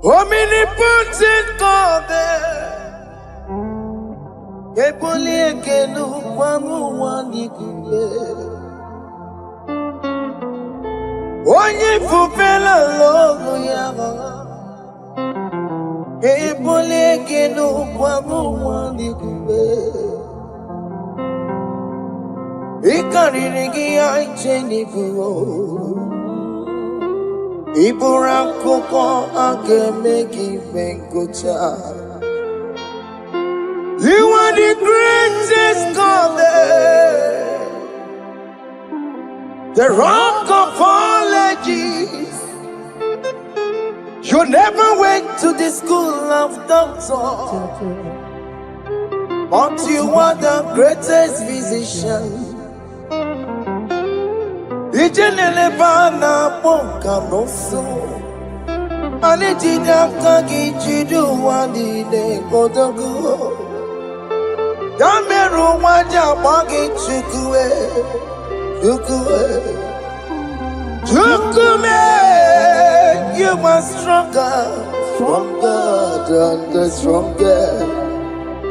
Omnipotent God, Kepoli ekenu kwangu wanikuye. Onye fupela logo yaga, Kepoli ekenu kwangu wanikuye. Ikarigi aicheni fuo, Iburakoko akemeki venkocha. You are the greatest God, the rock of all ages. You never went to the school of doctor, but you are the greatest physician. Ijenele bana ponka noso, anejida kagi jidu wani ne kodogu. Yameru waja wagi chukue, chukume. You are stronger than the strongest.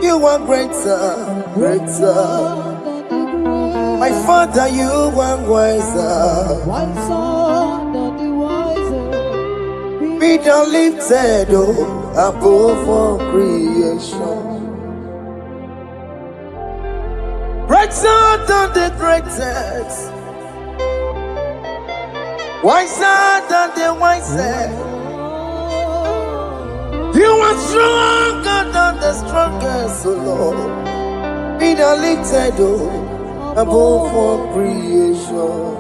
You are greater. My Father, you are wiser than wiser. Be thou lifted above all creation. Greater than the greatest, wiser than the wisest. You are stronger than the strongest, O Lord. Be thou lifted above all creation.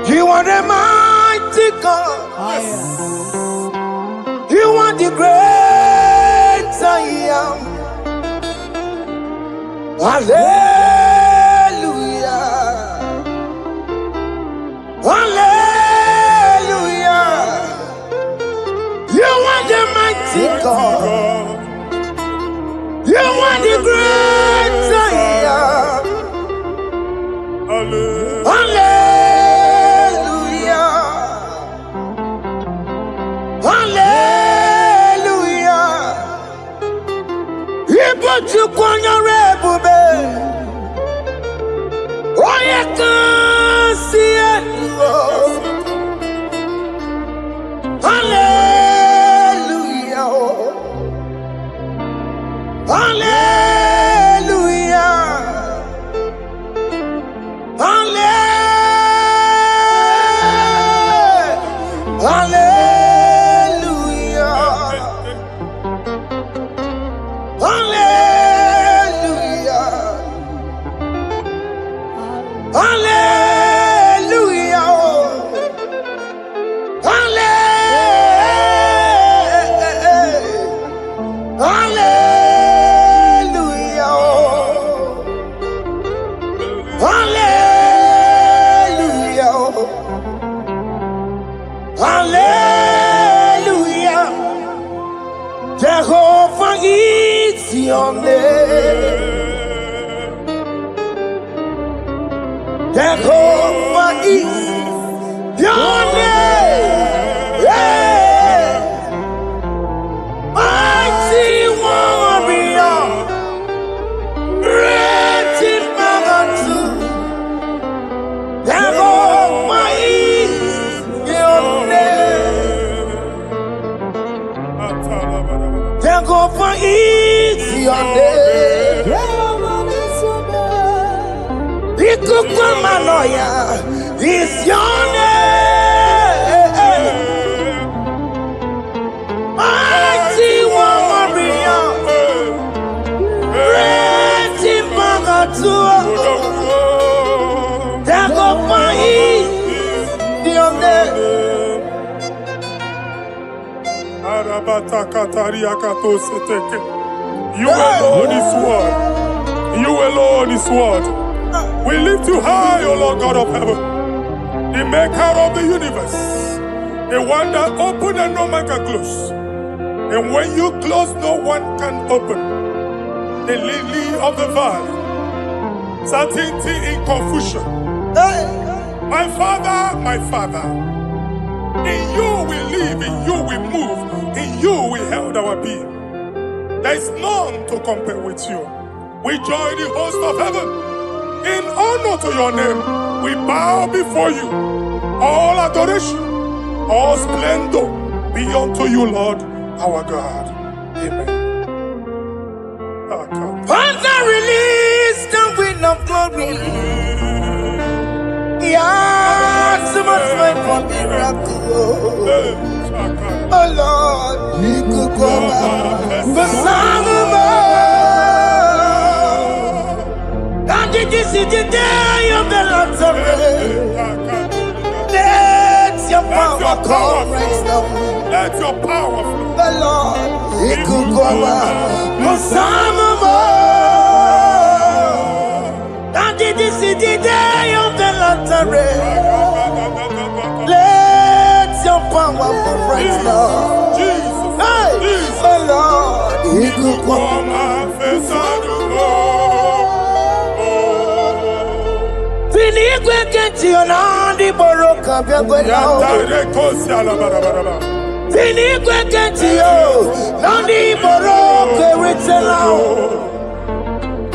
You are the mighty God. Yes. You are the great I am. Hallelujah. Hallelujah. You are the mighty God. You are the great I am. Hallelujah. Hallelujah. You put you on your rebube. Oh, you can see it. Hallelujah. Hallelujah. Hallelujah. Hallelujah. Hallelujah. Hallelujah. Jehovah is your name. Jehovah is your name. Yeah. Mighty warrior, great in magnitude. Jehovah is your name. Jehovah is your name. Ikukumanoya is your name. Mighty warrior, great in magnitude. Jehovah is your name. You alone is word. You alone is word. We lift you high, O Lord God of heaven, the maker of the universe, the one that opened and no man can close. And when you close, no one can open. The lily of the valley, certainty in confusion. My Father, in you we live live, in you we move, in you we held our being. There is none to compare with you. We join the host of heaven. In honor to your name, we bow before you. All adoration, all splendor be unto you, Lord, our God. Amen. Father, release the wind of glory. Yeah, so much time for miracle. Oh Lord, we could go back. The Son of God. And this is the day of the Lord's Let your power come right now. Let your power flow. The Lord, we could go back. The Son of God. And this is the day of the Lord's Let your power come right now. Jesus, Hey, Jesus. the Lord, we could go back. Finigwe kenti onandi boroka biagwela. Finigwe kenti yo nandi boroka ritela.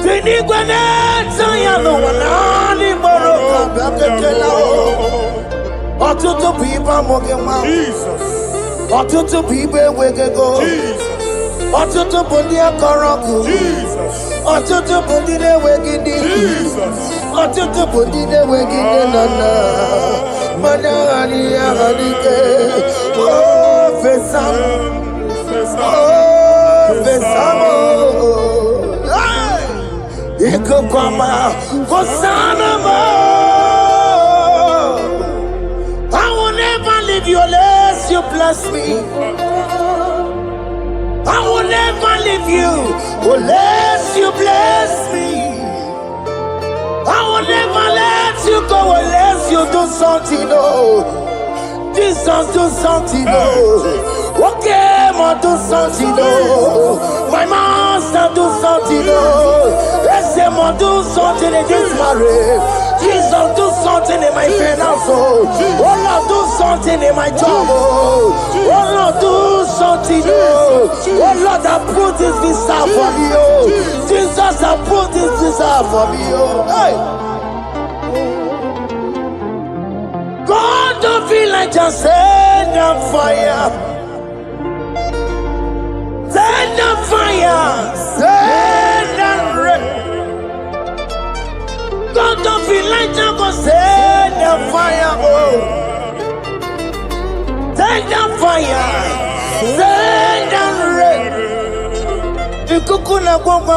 Finigwe neta yalo nandi boroka biagwela. Otutu pipa mogema. Jesus. Otutu pipe wegego. Jesus. Otutu bundi akoroku. Jesus. Otutu bundi ne wegidi. Jesus. Otutu bundi ne wegidi nana. Manani agadike. Oh fesam. Oh fesam. Iko kwama kosana mo. I will never leave you unless you bless me. I will never leave you unless you bless me. I will never let you go unless you do something. Oh, Jesus, do something. Oh, okay, ma do something. Oh, my master, do something. Oh, let's say, ma do something in this marriage. Jesus, do something in my finance. Oh, Lord, do something in my job. Oh, Lord, do something. Oh, Lord, I put this visa for me. Oh, Jesus, I put this visa for me. Oh, hey. God, don't feel like just send the fire. Send the fire. Send the rain. God, don't feel like just go send the fire. Oh, send the fire. Send the rain. You kukuna kwa kwa.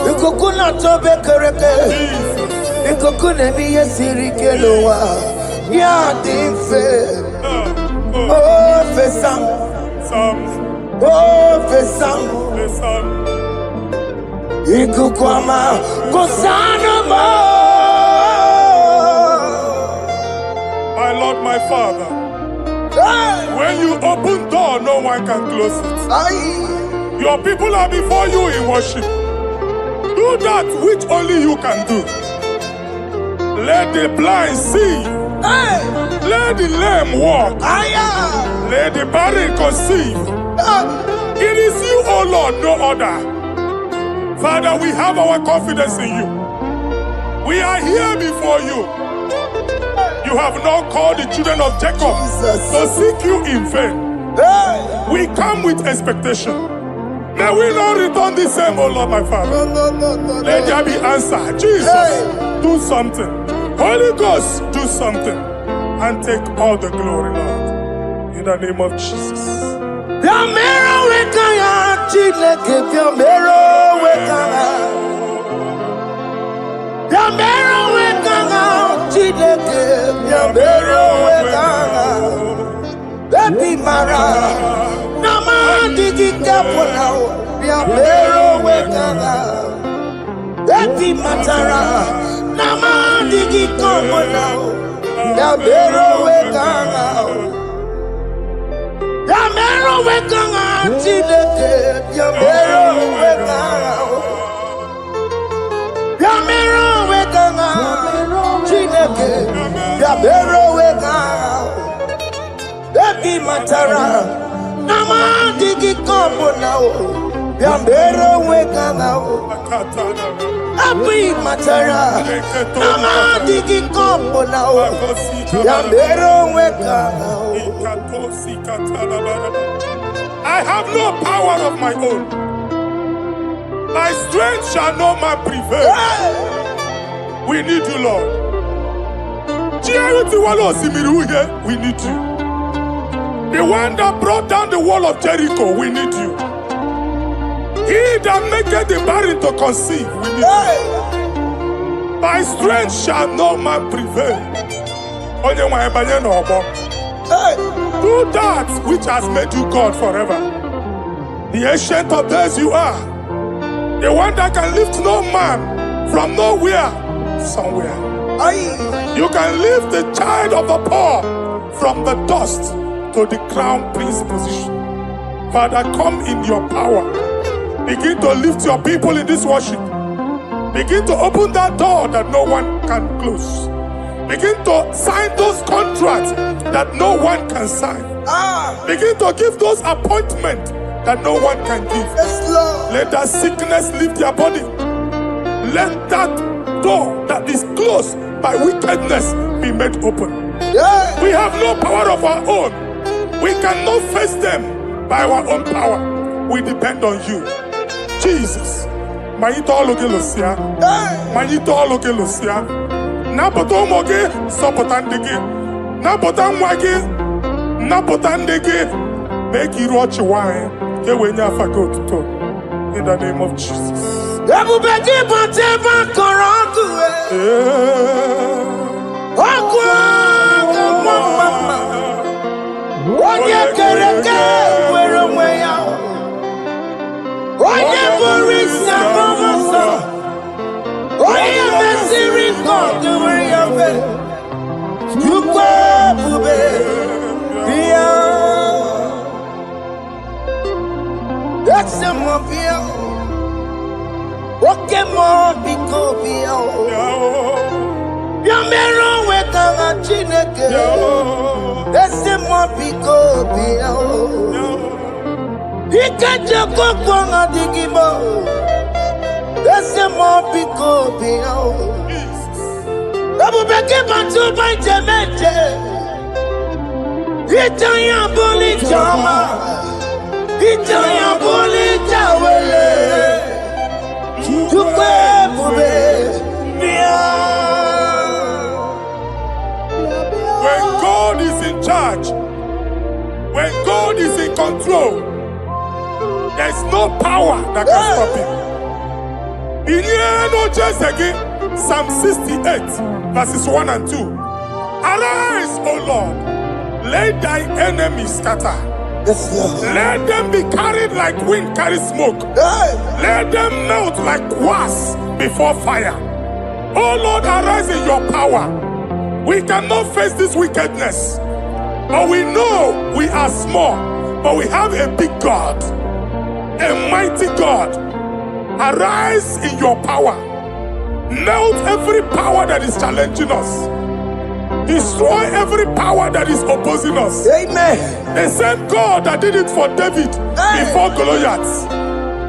You kukuna tobe kereke. Ikokune miye sirikelowa ya dimfe. Oh fesam, oh fesam. Ikukwama kosano mo. My Lord, my Father, when you open door, no one can close it. Your people are before you in worship. Do that which only you can do. Let the blind see. Let the lame walk. Let the barren conceive. It is you, O Lord, no other. Father, we have our confidence in you. We are here before you. You have not called the children of Jacob to seek you in vain. We come with expectation. May we not return the same, O Lord, my Father. Let there be answer. Jesus, do something. Holy Ghost, do something. And take all the glory, Lord. In the name of Jesus. Baby Mara, Namandi Kapona, Yamero Wekana, Baby Matara, Namandi Kapona, Yamero Wekana, Yamero Wekana, Chileke, Yamero Wekana, Yamero Wekana, Chileke, Yamero Wekana. matara. Nama digi kombo now. Yambero weka now. Abi matara. Nama digi kombo now. Yambero weka now. I have no power of my own. My strength shall not man prevail. We need you, Lord. We need you. The one that brought down the wall of Jericho, we need you. He that maketh the barren to conceive, we need you. My strength shall no man prevail. Do that which has made you God forever. The ancient of days you are. The one that can lift no man from nowhere, somewhere. You can lift the child of the poor from the dust to the crown prince position. Father, come in your power. Begin to lift your people in this worship. Begin to open that door that no one can close. Begin to sign those contracts that no one can sign. Begin to give those appointments that no one can give. Let that sickness leave their body. Let that door that is closed by wickedness be made open. We have no power of our own. We cannot face them by our own power. We depend on you. Jesus. Manito Logelosia. Manito Logelosia. Napotomoge, Sopotandege. Napotamwage, Napotandege. Make you watch wine. In the name of Jesus. Okay, more because Yamero weka chineke. Ese more because Ikaja kwa digimo. Ese more because Abu beke bantu banjemeje. Itanya boli jama. Itanya boli jawele. When God is in charge, when God is in control, there's no power that can stop him. Psalm 68, verses 1 and 2. Arise, O Lord, let thy enemies scatter. Let them be carried like wind carries smoke. Let them melt like wax before fire. Oh Lord, arise in your power. We cannot face this wickedness, but we know we are small, but we have a big God, a mighty God. Arise in your power. Melt every power that is challenging us. Destroy every power that is opposing us. Amen. The same God that did it for David before Goliath,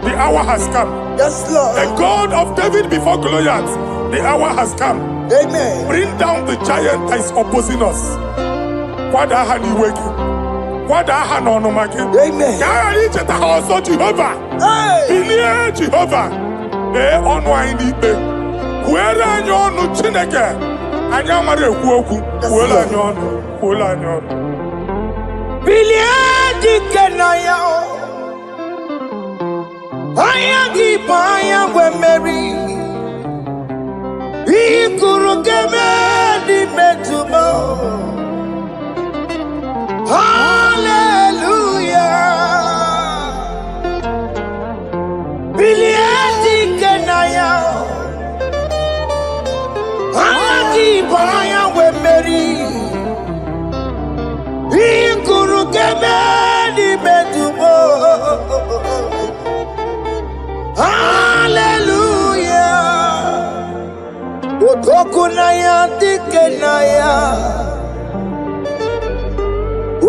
the hour has come. Yes, Lord. The God of David before Goliath, the hour has come. Amen. Bring down the giant that is opposing us. Amen. Jehovah.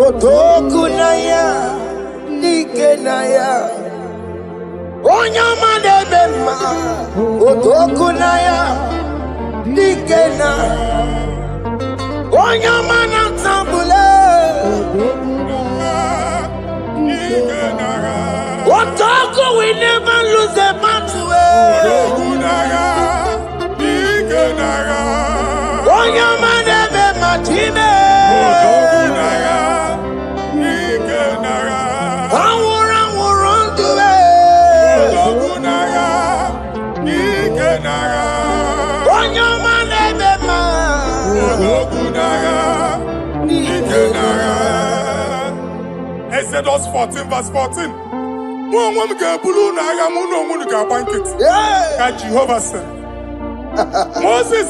Otokunaya, Nikenaya, Onyama Bema, Otokunaya, Nikena, Onyama Natambule, Otoku, we never lose a battle. Onyama Bema, Time. Exodus 14 verse 14. Jehovah said, Moses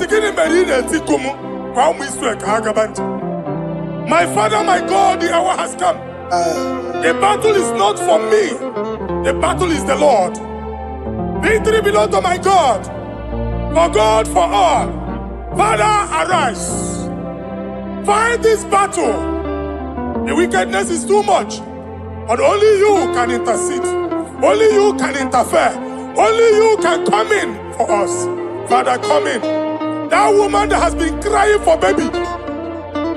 my father, my God, the hour has come. The battle is not for me. The battle is the Lord. Victory belongs to my God. For God, for all. Father, arise. Fight this battle. The wickedness is too much. But only you can intercede. Only you can interfere. Only you can come in for us. Father, come in. That woman that has been crying for baby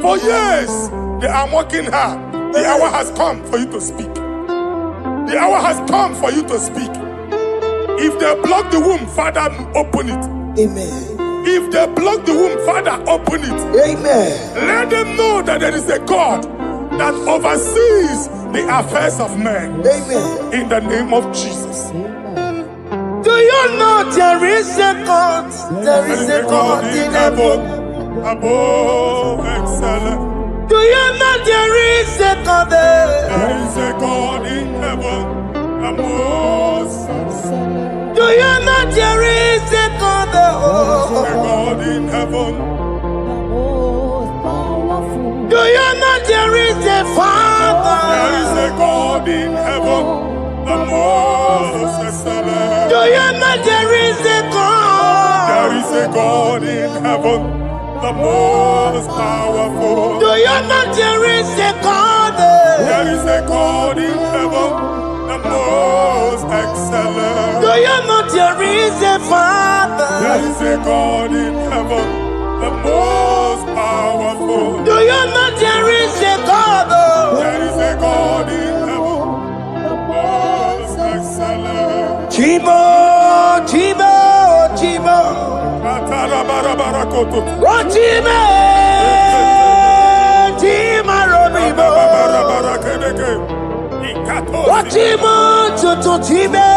for years, they are mocking her. The hour has come for you to speak. The hour has come for you to speak. If they block the womb, Father, open it. Amen. If they block the womb, Father, open it. Amen. Let them know that there is a God that oversees the affairs of men. Amen. In the name of Jesus. Do you know there is a God? There is a God in heaven. Above excellent. Do you know there is a God there? There is a God in heaven. Above excellent. Do you know there is a God there? There is a God in heaven. Do you know there is a Father? There is a God in heaven. The most excellent. Do you know there is a God? There is a God in heaven, the most powerful. Do you know there is a God? There is a God in heaven, the most excellent. Do you know there is a Father? There is a God in heaven, the most powerful. Do you know there is a God? There is a God in heaven, the most excellent. Chibo, Chibo, Chibo. Oh, Chibo, Chima Robibo. Oh, Chibo, Chutu Chibe,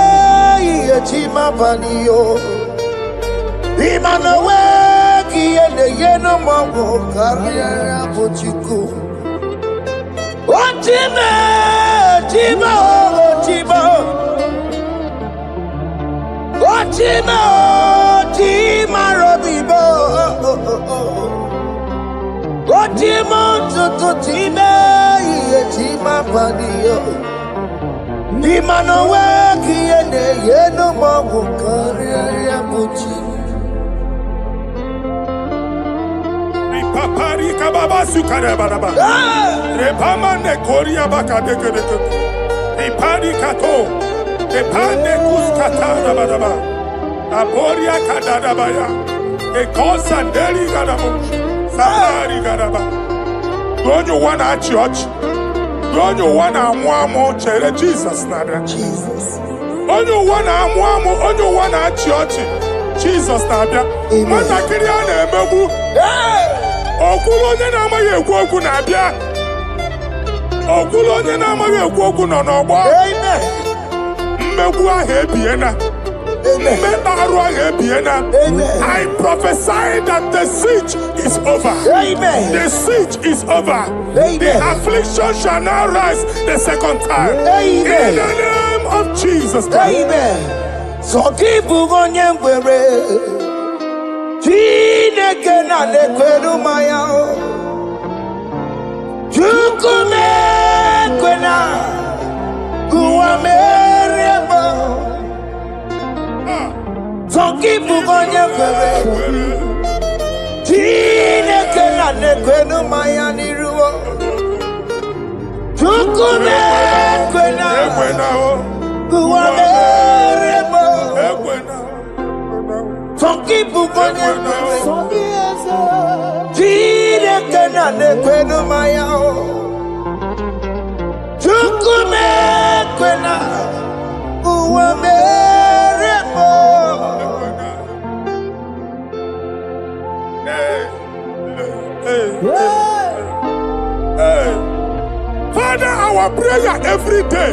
Chima Panio. Imanawe, Kiene Yeno Mawo, Karriere Pochiku. Oh, Chibo, Chibo, Chibo. Chima, Chima Robibo. Chima, Chima, Chima Padio. Chima no work, Yeno Mawu, Karriere Puchi. Papari Kababa Sukarababa. Repamane Korea Bakadeke. Repari Kato. Epane kuskatana badaba. Aboria kadadabaya. Ekosa deli gadabo. Sabari gadaba. Don't you want a church? Don't you want a mwamo chere Jesus nada? Jesus. Don't you want a mwamo? Don't you want a church? Jesus nada. Mata kiriane emebu. Okulonye na amaye ekwoku nabia. Okulonye na amaye ekwoku no n'ogbo. Amen. I prophesy that the siege is over. Amen. The siege is over. Amen. The affliction shall now rise the second time. Amen. In the name of Jesus Christ. Amen. So keep on your way. Chineke na nekweru maya. Chukume kwena. So keep on your way. Chineke na nekwenu maya niruo. Chukume kwena. Ekwena o. Uwameremo. Ekwena. Forgive kwena. Jide kena ne kwenu maya o. Chukume kwena. Uwameremo. Hey. Father, our prayer every day,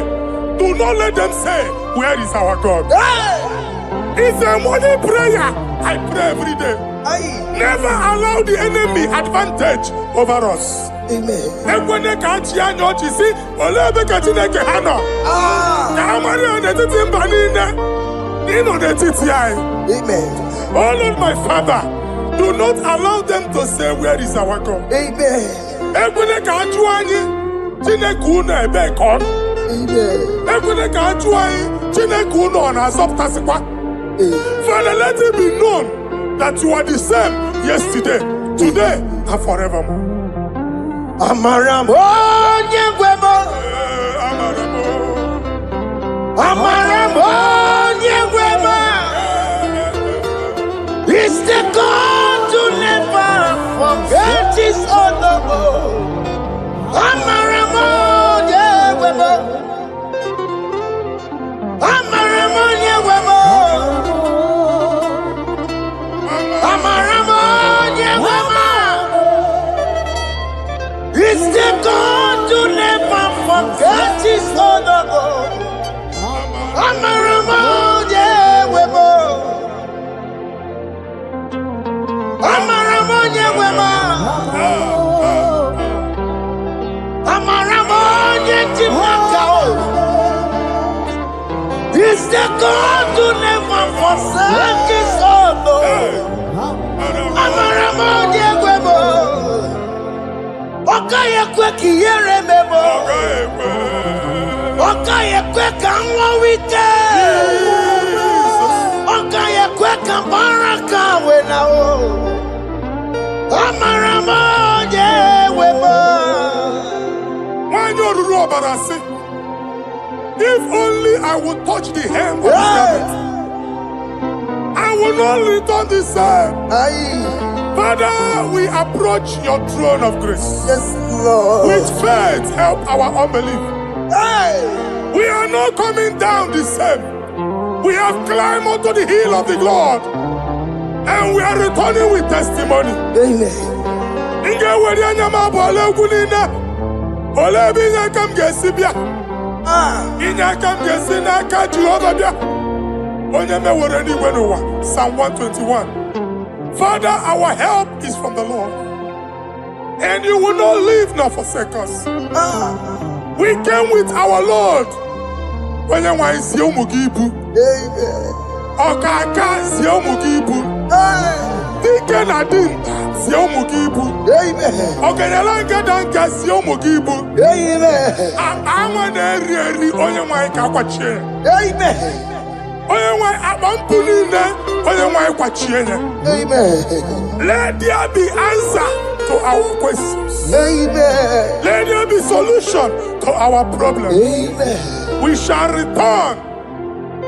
do not let them say, where is our God? It's a morning prayer. I pray every day. Never allow the enemy advantage over us. Amen. Amen. Oh Lord, my Father, do not allow them to say, where is our God? Amen. Amen. Father, let it be known that you are the same yesterday, today, and forevermore. Amaramo nyegwemo. Amaramo nyegwemo. It's the God to never forget his honor. Amaramo nyegwemo. Amaramo nyegwemo. Amaramo nyegwemo. It's the God to never forget his honor. Amaramo nyegwemo. Amaramo nyegwemo. Amaramo nyegwemo. It's the God to never forsake his honor. Amaramo nyegwemo. Okaye kwe kiyere mebo. Okaye kwe kanwa wite. Okaye kwe kambaraka wenao. Amaramo nyegwemo. If only I would touch the hem of his garment, I will not return the same. Father, we approach your throne of grace. Yes, Lord. With faith, help our unbelief. We are not coming down the same. We have climbed onto the hill of the Lord, and we are returning with testimony. Amen. Psalm 121. Father, our help is from the Lord, and you will not leave nor forsake us. We came with our Lord. Amen. Let there be answer to our questions. Amen. Let there be solution to our problems. Amen. We shall return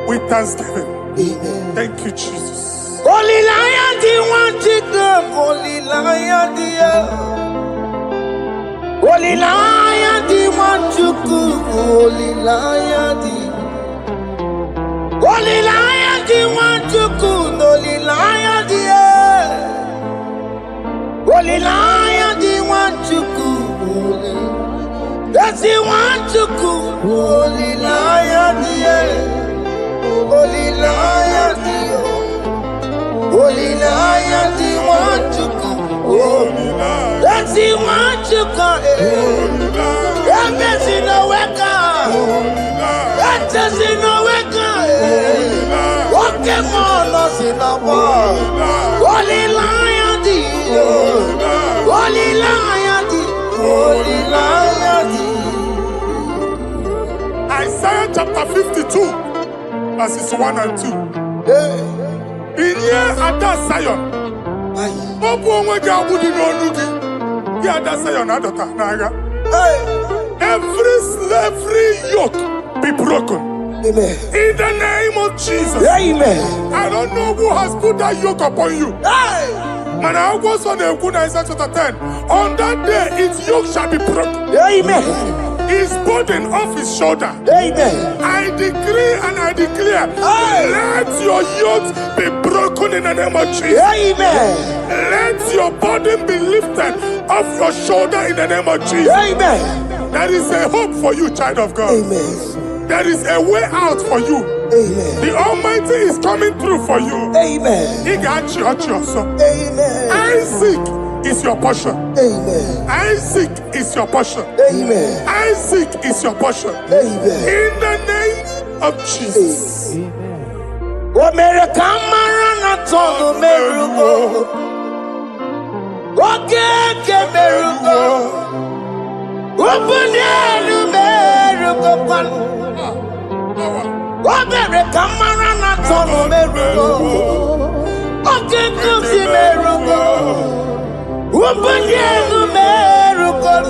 with thanksgiving. Amen. Thank you, Jesus. Holy Lion, the one to come. Holy Lion, Holy Lion, the one to come. Holy Lion, Holy Lion, the one to come. Holy Lion, Holy Lion, the one to come. That's the one to come. Holy Lion, Holy Lion, Holy Lion, the one to come. That's the one to come. That's in the wake. That's in the wake. Walk him on us in the world. Holy Lion, Holy Lion, Holy Lion. Isaiah chapter 52, verses 1 and 2. In here at that Zion, every slavery yoke be broken. Amen. In the name of Jesus. Amen. I don't know who has put that yoke upon you. Hey. And I was on the Isaiah chapter 10. On that day, its yoke shall be broken. Amen. His burden off his shoulder. Amen. I decree and I declare, Hey. let your yokes be broken in the name of Jesus. Amen. Let your burden be lifted off your shoulder in the name of Jesus. Amen. There is a hope for you, child of God. Amen. There is a way out for you. Amen. The Almighty is coming through for you. Amen. He got you, son. Amen. Isaac is your portion. Amen. Isaac is your portion. Amen. Isaac is your portion. Amen. In the name of Jesus. What made a camera not on the miracle? What can miracle? Open the miracle. What made a camera not on the miracle? Okay, come see miracle. Open the miracle.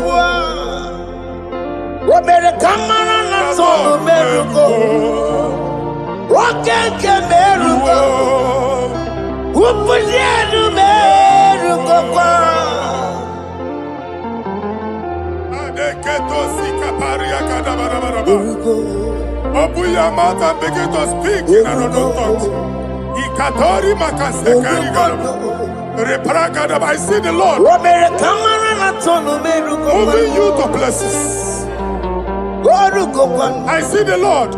What made a camera not on the miracle? What can miracle? Open the miracle. Open your mouth and begin to speak in another tongue. I see the Lord moving you to places. I see the Lord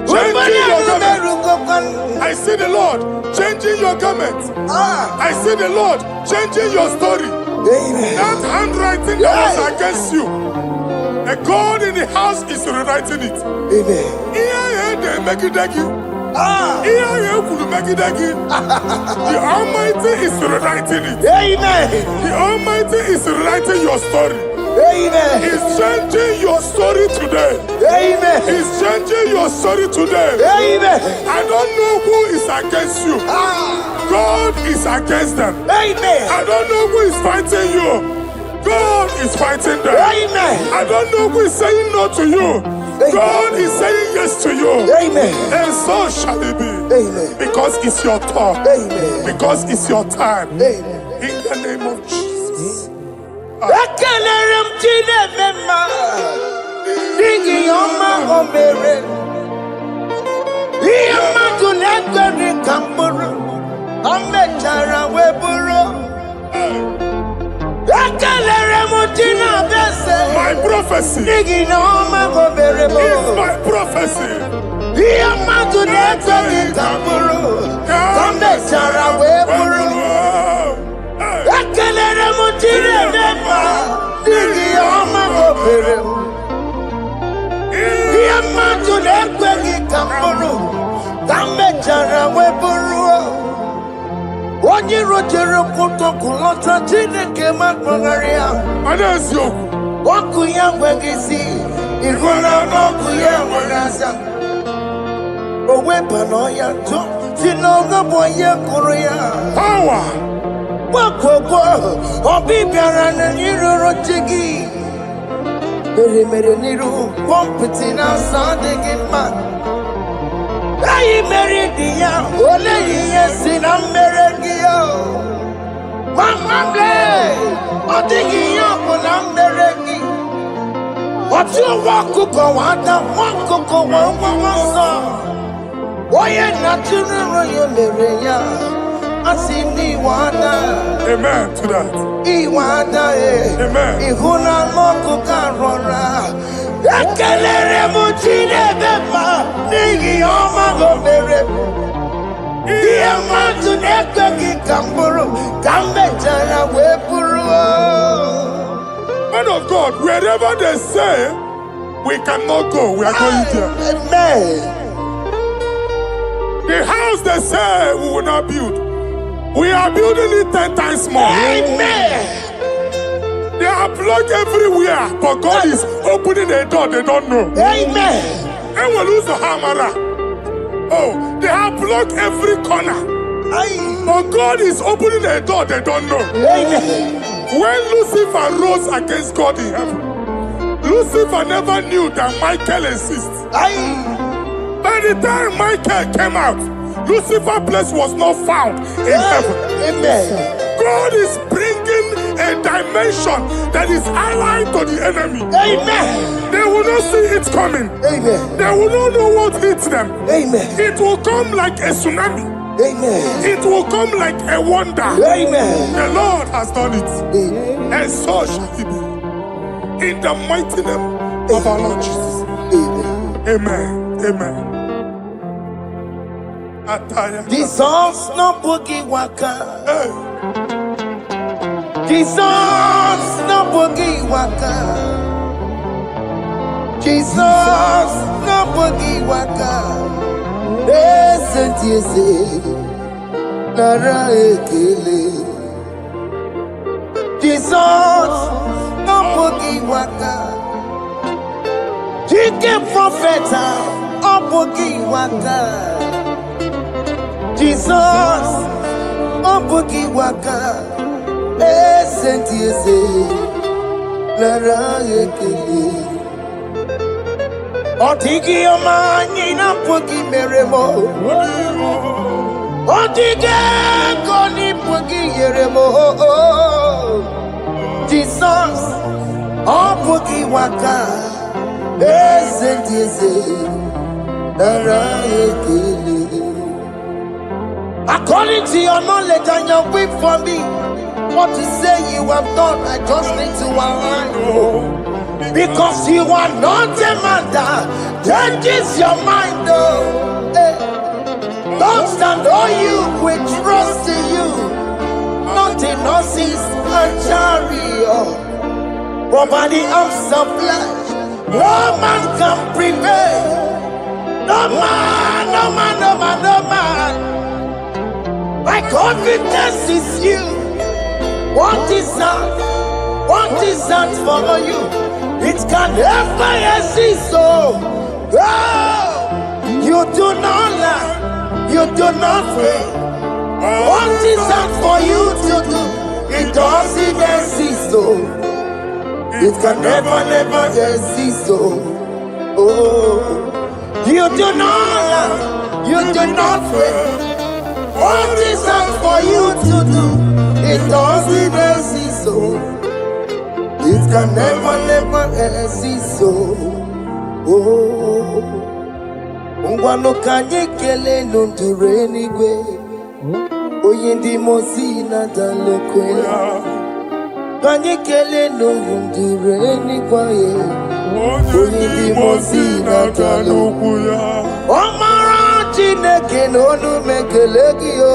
changing your garment. I see the Lord changing your garment. I see the Lord changing your story. That handwriting that was against you, a God in the house is rewriting it. The Almighty is rewriting it. Amen. The Almighty is rewriting your story. Amen. He's changing your story today. Amen. He's changing your story today. Amen. I don't know who is against you. God is against them. Amen. I don't know who is fighting you. God is fighting them. Amen. I don't know who is saying no to you. Amen. God is saying yes to you. Amen. And so shall it be. Amen. Because it's your turn. Amen. Because it's your time. Amen. In the name of Jesus. My prophecy is my prophecy. Onye rojere kutokulota Chineke makpọgharịa. Ọkụ ya nweghị isi, ịhụla n'ọkụ ya nwere asa. O weba n'ọya tụ, si n'ọgọ bụ onye kụrụ ya. Power. Gbakọgwọ, ọbị bịara n'iruru chi gị. Mere n'iru, kpọmpụtị na-asa adịghị mma. Anyị mere dị ya, ole ihe si na mmere gị ya. Mama ble, ọ dịghị ihe ọ bụ na mmere gị. Ọtụ ụwa ọkụkọ wada, nwa ọkụkọ nwa nwa nsọ. Onye na-atụrụ ya mere ya, asị n'iwe ada. Amen to that. Iwe ada Amen. Ịhụ na anụ ọkụkọ arọra. Ekelere m Chineke ma n'ihi ọma o mere. Ihe mmadụ na-ekweghị ka m bụrụ, ka m mechara wee bụrụ. Man of God, wherever they say we cannot go, we are going there. Amen. The house they say we will not build, we are building it 10 times more. Amen. They are blocked everywhere, but God is opening a door they don't know. Amen. And we lose the hammer. Oh, they have blocked every corner, but God is opening a door they don't know. Amen. When Lucifer rose against God in heaven, Lucifer never knew that Michael exists. Aye. By the time Michael came out, Lucifer's place was not found in heaven. Amen. God is bringing a dimension that is allied to the enemy. Amen. They will not see it coming. Amen. They will not know what hits them. Amen. It will come like a tsunami. Amen. It will come like a wonder. Amen. The Lord has done it. Amen. And so shall it be. In the mighty name of our Lord Jesus. Amen. Amen. Amen. Ataya. Jesus no boogie waka. Hey. Jesus no boogie waka. Jesus no boogie waka. Listen to you say, Nara ekele. Jesus no boogie waka. Jike profeta no boogie waka. Jesus no boogie waka. Listen to you say, Nara ekele. Otigi omani na pogi meremo. Otige koni pogi yeremo. Jesus, oh pogi waka. Esentiese, nara ekele. According to your knowledge and your will for me, what you say you have done, I just need to align. Because you are not a man that changes your mind, though. Don't stand on you, we trust in you. Not in horses and chariot, but by the arms of flesh, no man can prevail. No man, no man, no man, no man. My confidence is you. What is that? What is that for you? It can never exist, so you do not lie, you do not fail. What is that for you to do? It doesn't exist, so it can never, never exist, so you do not lie, you do not fail. What is that for you to do? It doesn't exist, so it can never, never exist, so Ngwano kanye kele nundure nigwe Oyindi mozi na dalokwe Kanye kele nundure nigwe Oyindi mozi na dalokwe Omara chineke nonu mekelegi yo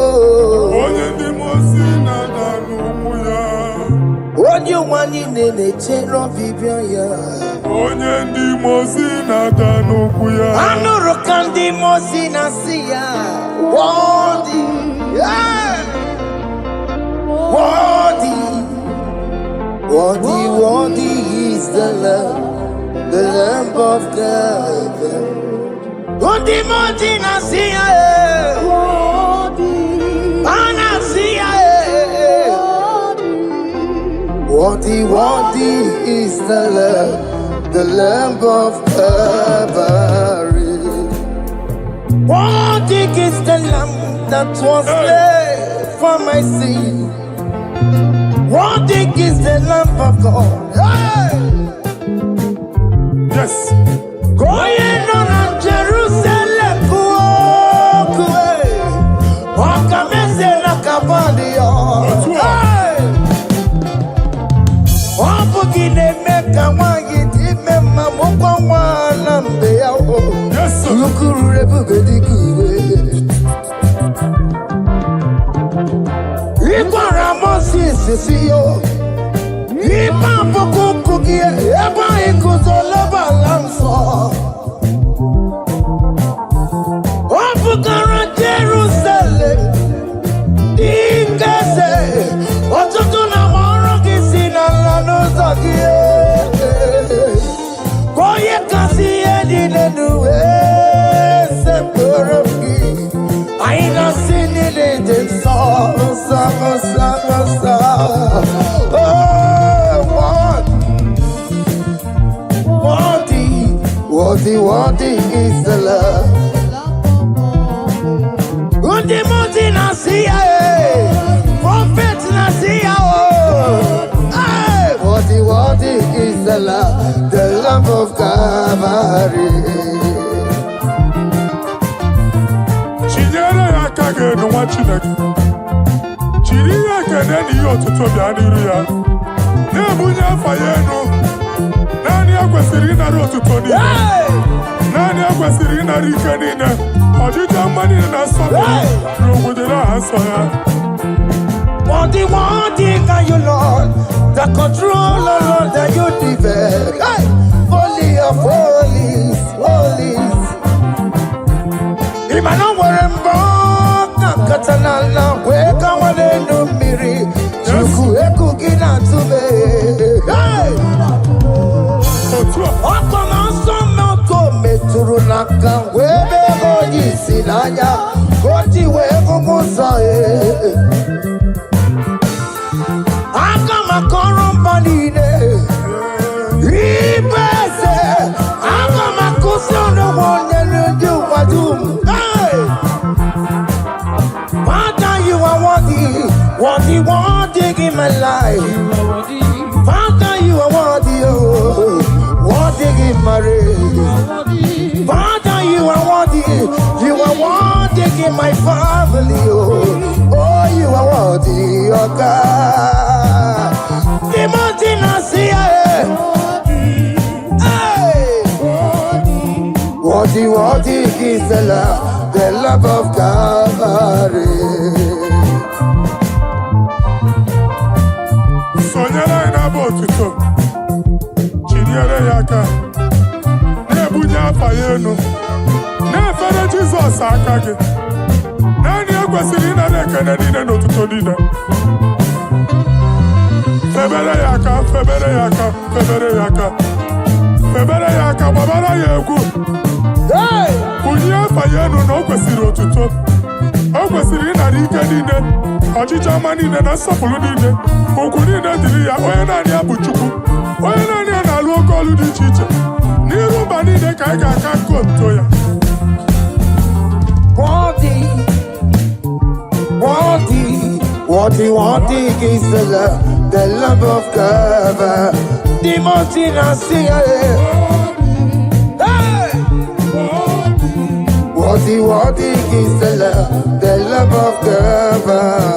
Oyindi mozi na dalokwe Onye wani nene chero bibia ya Onye ndi mozi na danukwu ya Anụrụ ka ndị mozi na si ya Worthy, yeah. Worthy, worthy, worthy is the Lamb of God. Ndị mozi na si ya Ana si ya Worthy, worthy is the Lamb of Calvary. Worthy is the Lamb that was slain for my sin. Worthy is the Lamb of God. Hey! Yes. Going on Jerusalem, yes, sir. Jerusalem, I ain't not seen it in Worthy is the love. Undi muti nasiya, prophet nasiya. Worthy is the love of Calvary. Chinyere akage no wachineke. Chiri akene ni otuto bia niru ya. Na bunya fayenu. Nani akwesiri na otuto ni. Nani akwesiri na rike ni ne. Ojija mani na sobe. Rogudera asoya. Worthy are you, Lord, the controller, Lord, that you develop. Hey! Holy of holies, holies. Imano warembo, katanala, weka wane numiri, chuku eku gina tume. Hey! Oko manso moko meturu naka, webe hoji silaya, koti weko musa. Makorombanine, Ibese, Agamakusono one you wadum. Father, you are worthy in my life. Father, you are worthy in my race. Father, you are worthy in my family. Oh, you are worthy, oh God. Worthy is the love of Calvary. Sonyala ina botuto, chiniere yaka, nebunya fayenu, nefere Jesus akage, nani akwesiri na nekene nine no tuto nine. Febere yaka, babara yegu. Kunya fayenu no kwesiri otuto. O kwesiri na rike nine. Ojija mani nine na sopulu nine. Oku nine diri ya oye nani abuchuku. Oye nani na luo kolu di chiche. Nirumba nine kaiga kakonto ya. Worthy is the love of God. The mountain I see. Worthy is the love of God.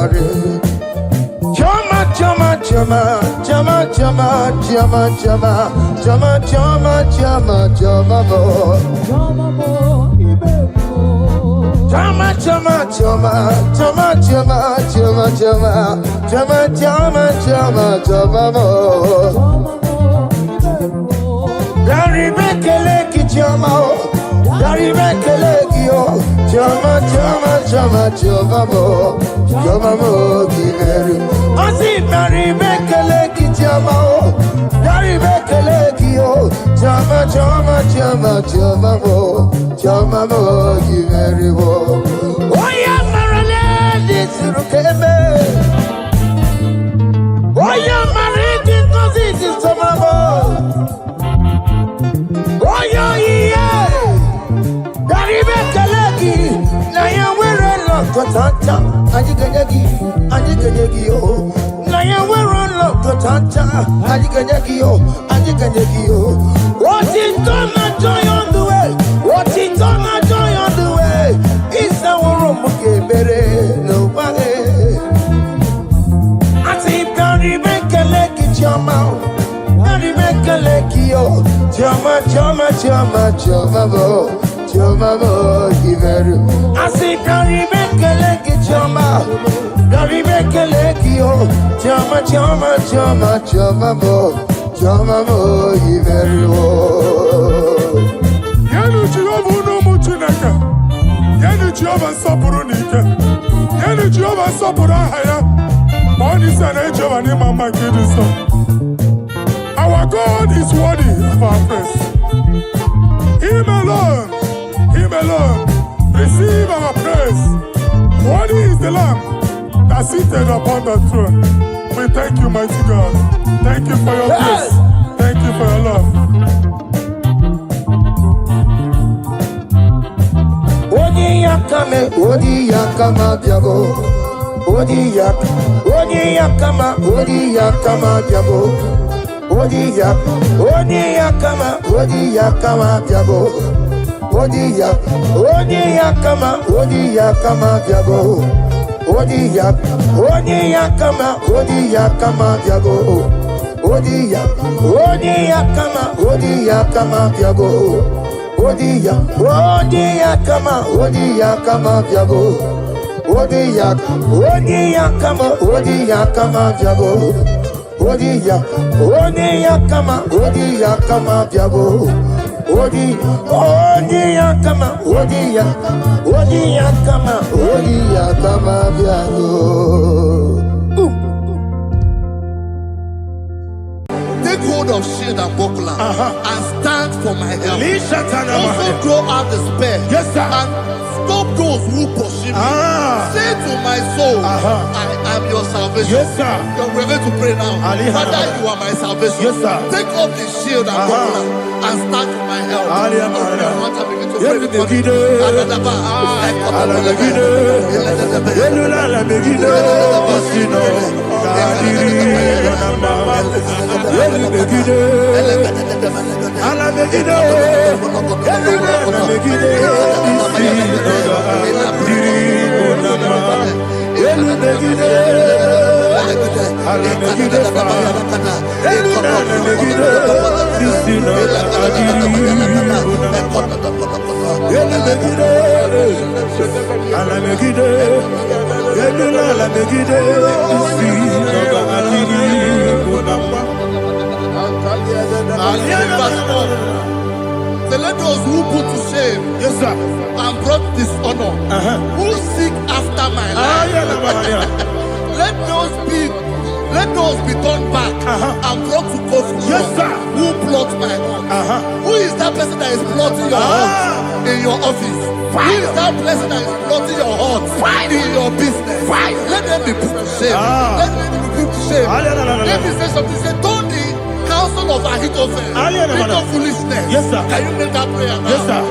Chama, Our God is worthy of our praise. Him alone, receive our praise. Worthy is the Lamb that seated upon the throne. We thank you, mighty God. Thank you for your grace. Thank you for your love. Odiame, Odiyakama Diabo. Odiyakama Diabo. Odiyakama Diabo. Odiyakama Diabo. Odiyakama Diabo. Odiyakama Diabo. Odiyakama Diabo. Odiyakama Diabo. Odiyakama Diabo. Odiyakama Diabo. Take hold of shield and buckler and stand for my help. Also throw out despair. Yes, sir. And stop those who pursue me. Say to my soul, I am your salvation. Yes, sir. We're going to pray now. Father, you are my salvation. Yes, sir. Take off the shield and buckler and stand for my help. So let those who put to shame, Yes, sir. and brought dishonor, who seek after my life, let those be turned back and brought to confusion. Yes, sir. Who plot my hurt? Who is that person that is plotting your hurt in your office? Who is that person that is plotting your hurt in your business? Let them be put to shame. Let them be put to shame. Let me say something. Say, don't the counsel of Ahithophel think of foolishness. Yes, sir. Can you make that prayer now? Yes, sir.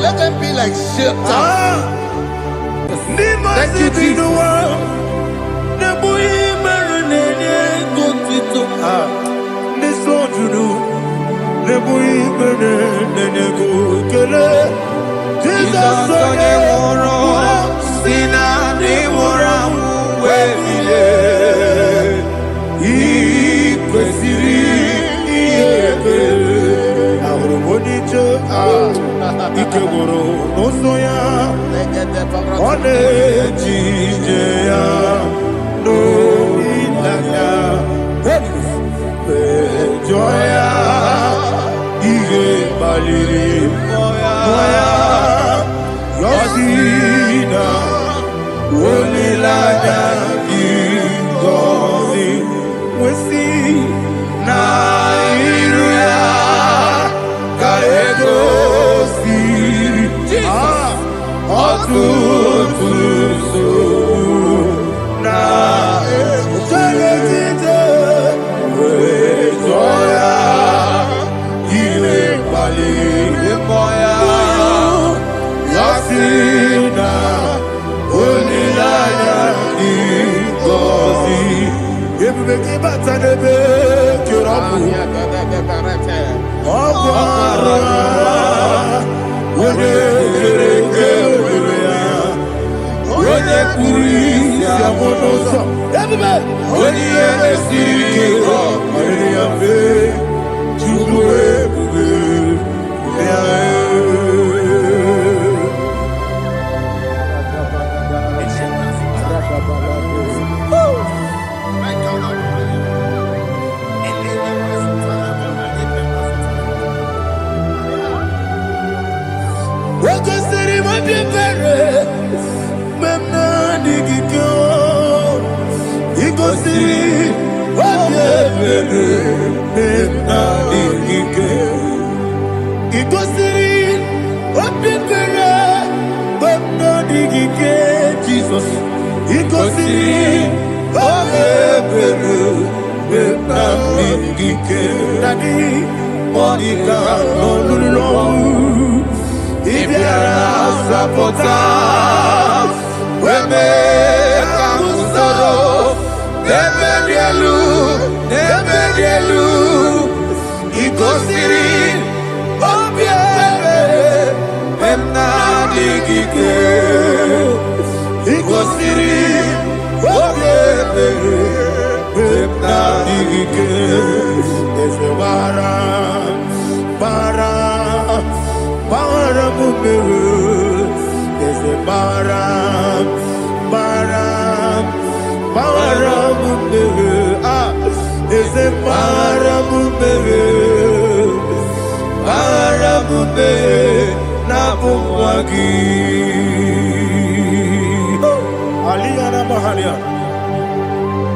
Let them be like shelter. Thank you, Jesus.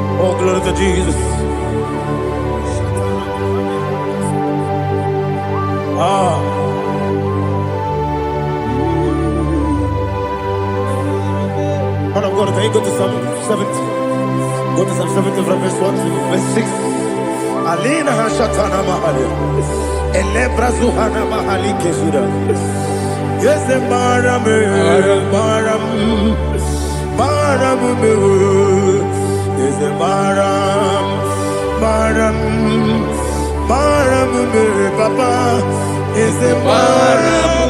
Jesus, oh, glory to Jesus. Man of God, can you go to Psalm 70? Go to Psalm 70 from verse 1 to verse 6. Alina Hashatana Mahali. Elebra Zuhana Mahali Kesuda. Yes, the Baram, yes, the Baram, Papa, is the Baram,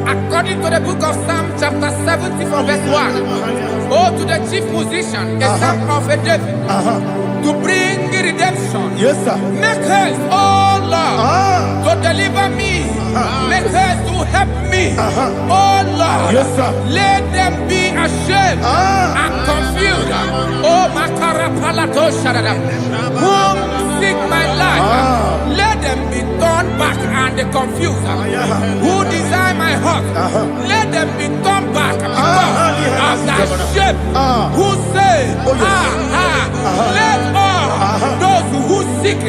According to the book of Psalm chapter 70 from verse 1, oh, to the chief musician, a psalm of a David, to bring redemption. yes, sir. Make haste, oh Lord, to deliver me. Make haste to help me. Oh Lord, Yes, sir. let them be ashamed and confused. Oh Makarapalato Shadada, whom seek my life, let them be turned back and confused. Who desire my heart, let them be turned back because of that shape. Who say, let all those who seek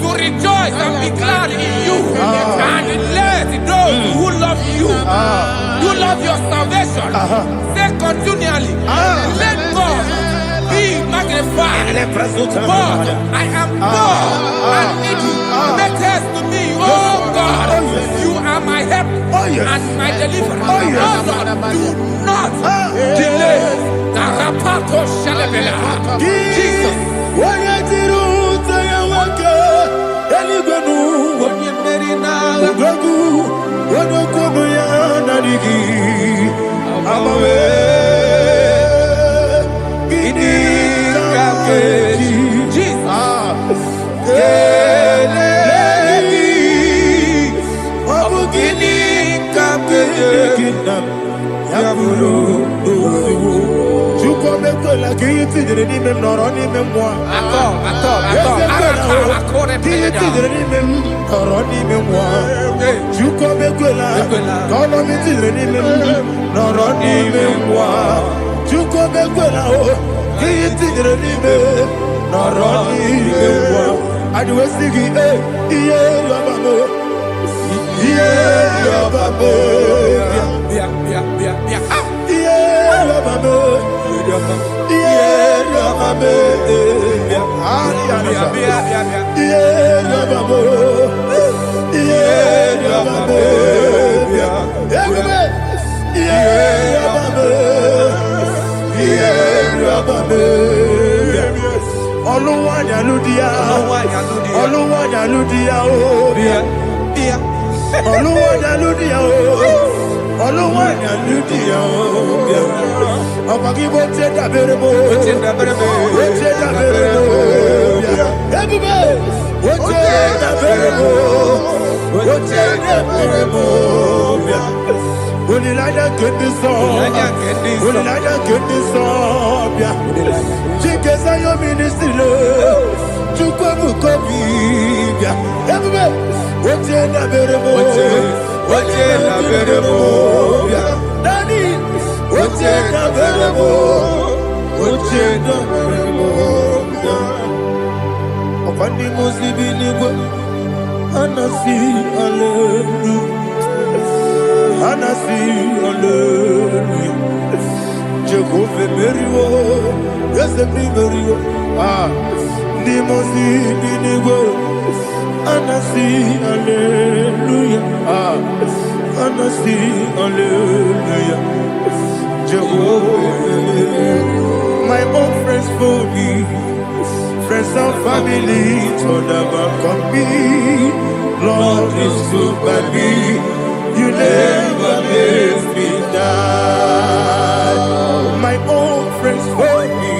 to rejoice and be glad in you, and let those who love you, you love your salvation, say continually, let God be magnified. God, I am poor and needy. Make haste to me, oh God. You are my help and my deliverer. Oh Lord, do not delay. Tarapato Shalabela. Jesus. Oluwayaludia, Oluwayaludia, Oluwayaludia, Oluwayaludia, Abagibo Tenda Berebo, Tenda Berebo, everybody, Tenda Berebo, Tenda Berebo. Only like that get this song. Only like that get this song. Chicken say your ministry love. Chukwu kobi. Everybody, what's in the berebo? What's in the berebo? Daddy, what's in the berebo? What's in the berebo? Upon the Muslim Anasi Hallelujah. Anasi, hallelujah. Jehovah Merio, yes, the Merio. Nimosi, Binigo. Anasi, hallelujah. Anasi, hallelujah. Jehovah, my own friends for me, friends and family, told them come me. Lord is good by me. You never let me die. My own friends for me,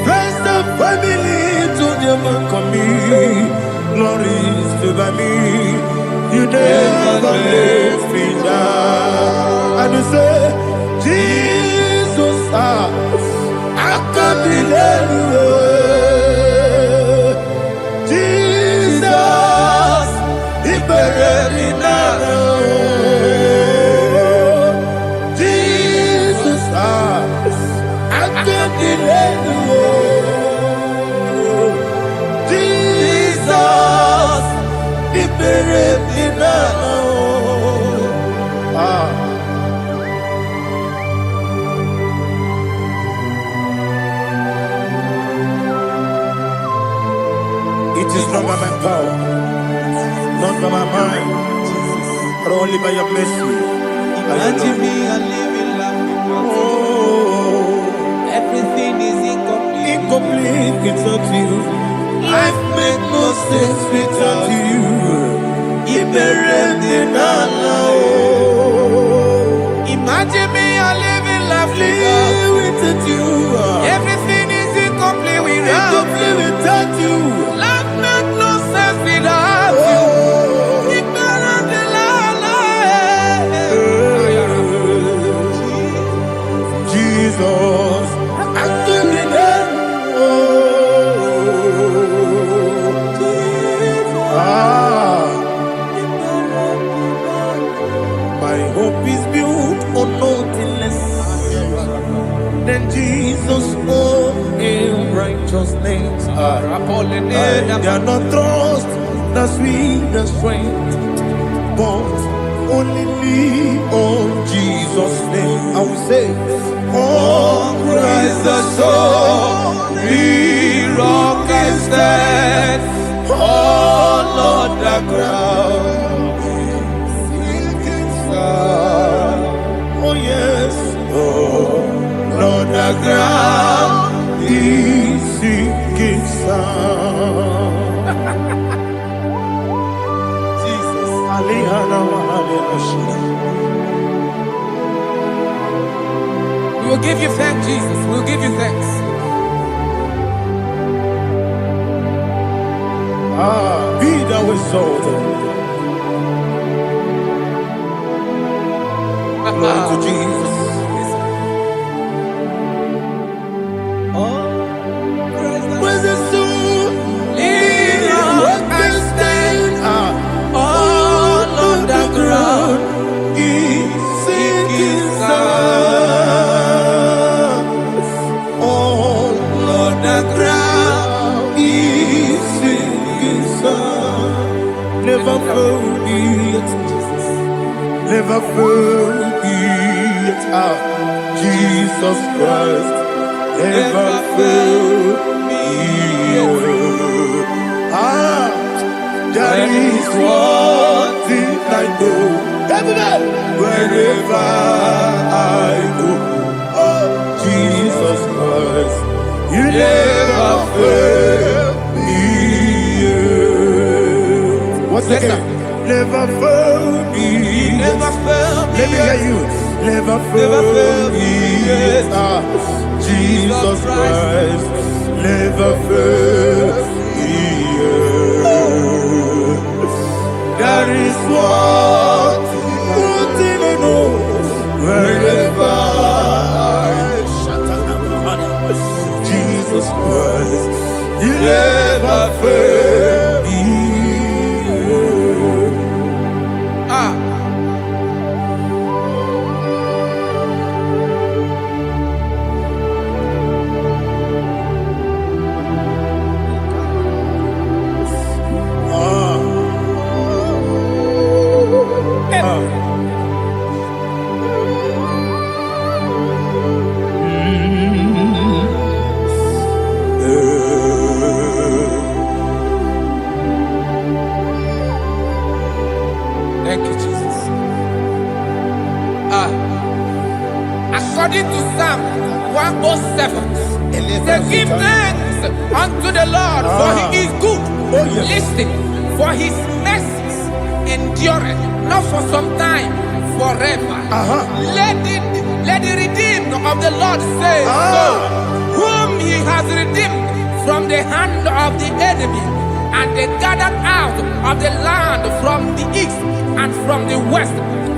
friends and family to them come me. Glory is to by me. You never let me die. And you say, Jesus, I can't believe you. Jesus, He buried in It is not by my power, not by my mind, but only by your mercy. Imagine me a living life. Everything is incomplete. Incomplete without you. Life makes no sense without you. Imagine me a living life without you. Everything is incomplete without you. Life makes no sense without you. Jesus, my hope is built on nothing less than Jesus' own righteousness. They are not trust the sweetest strength, but only lean on Jesus' name. I will say, on Christ the solid rock I stand. All on the ground is sinking sand. Oh yes, all on the ground is sinking sand. Jesus, we will give you thanks, Jesus. We will give you thanks. Be thou exalted. Glory to Jesus. Where's the soul? What can stand? All on the ground is sinking sand. All on the ground is sinking sand. Never forget, never forget Jesus Christ. Never forget. There is one thing I know. Wherever I go, oh Jesus Christ, you never fail. once Yes, again. sir. Never fail me. Never fail me. Let me hear you. Never Never fail fail me. me. Yes. Jesus Christ. Never fail me. That is one thing I know. Wherever Jesus Christ, He never fail me. Thank you, Jesus. According to Psalm 107, they give thanks unto the Lord, for He is good. Listen, for His mercies endureth not for some time, forever. Let the redeemed of the Lord say so, whom He has redeemed from the hand of the enemy, and they gathered out of the land from the east and from the west,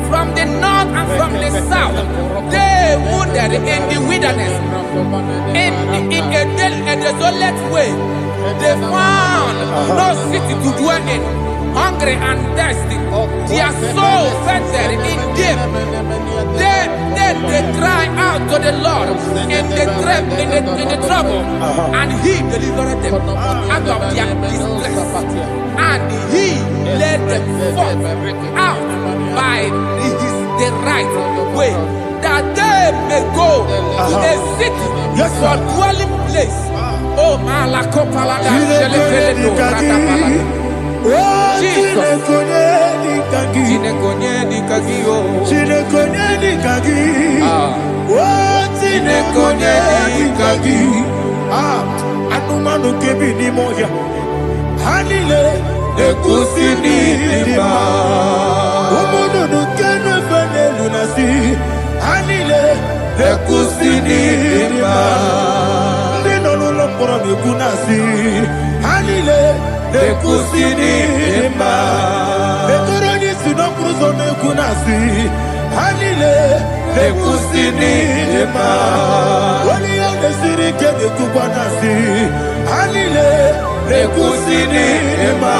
from the north and from the south. They wandered in the wilderness, in a desolate way. They found no city to dwell in, hungry and thirsty. Their soul fainted in deep. Then they cry out to the Lord in the trouble, and He delivered them out of their distress, and He led them forth out by the right way, that they may go to a city for dwelling place. Oh, Malakopalada, Jesus. Anumanu kebi ni moya. Hanile ekusini lima. Umudu nukene fene lunasi. Hanile ekusini lima. Nino nulo pora mikunasi. Hanile ekusini lima. Etoroni sino kruzo mekunasi. Hanile ekusini lima. Wali yane siri kene kubanasi. Hanile ekusini lima.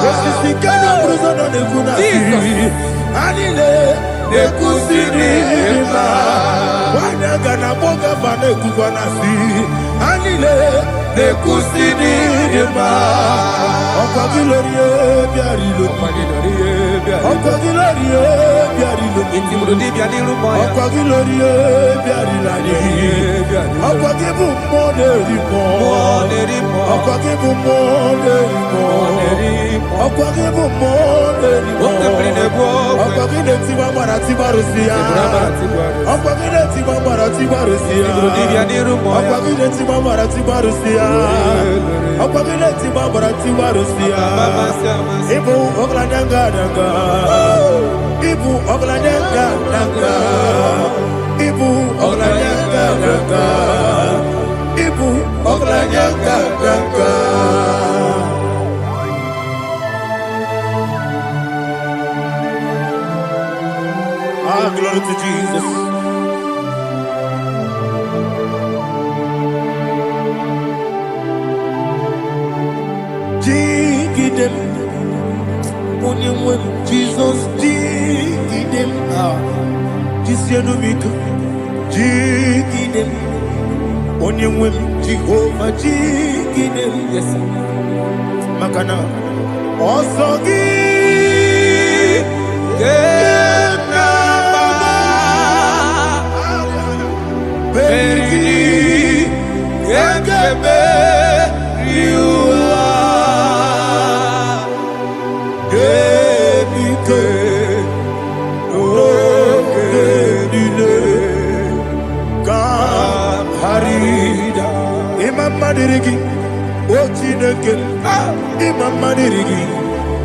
Esisi kene kruzo mekunasi. Hanile ekusini lima. Wanaga na boga bane kubanasi. Hanile ekusini lima. Ọkọ̀ gílóríé biarilo. Ọkọ̀ gílóríé biarilo. Ọkọ̀ gílóríé biarilani. Ọkọ̀ gíbù mọ́ lérí mọ́. Ọkọ̀ gíbù mọ́ lérí mọ́. Ọkọ̀ gíbù mọ́ lérí mọ́. Ọkọ̀ gílé tí wọ́n mọ̀ra tí wọ́n rò sí ya. Ọkọ̀ gílé tí wọ́n mọ̀ra tí wọ́n rò sí ya. Ọkọ̀ gílé tí wọ́n mọ̀ra tí wọ́n rò sí ya. Ọkọ̀ gílé tí wọ́n mọ̀ra tí wọ́n rò sí ya. Ibu oglanyanga danga. Ibu oglanyanga danga. Ibu oglanyanga danga. Ibu oglanyanga danga. Glory to Jesus. Jigidem, Onyemwem, Jesus, Jigidem, Jisianumika, Jigidem, Onyemwem, Jehovah, Jigidem, yes, Makana, Osogi, Imam Madirigi,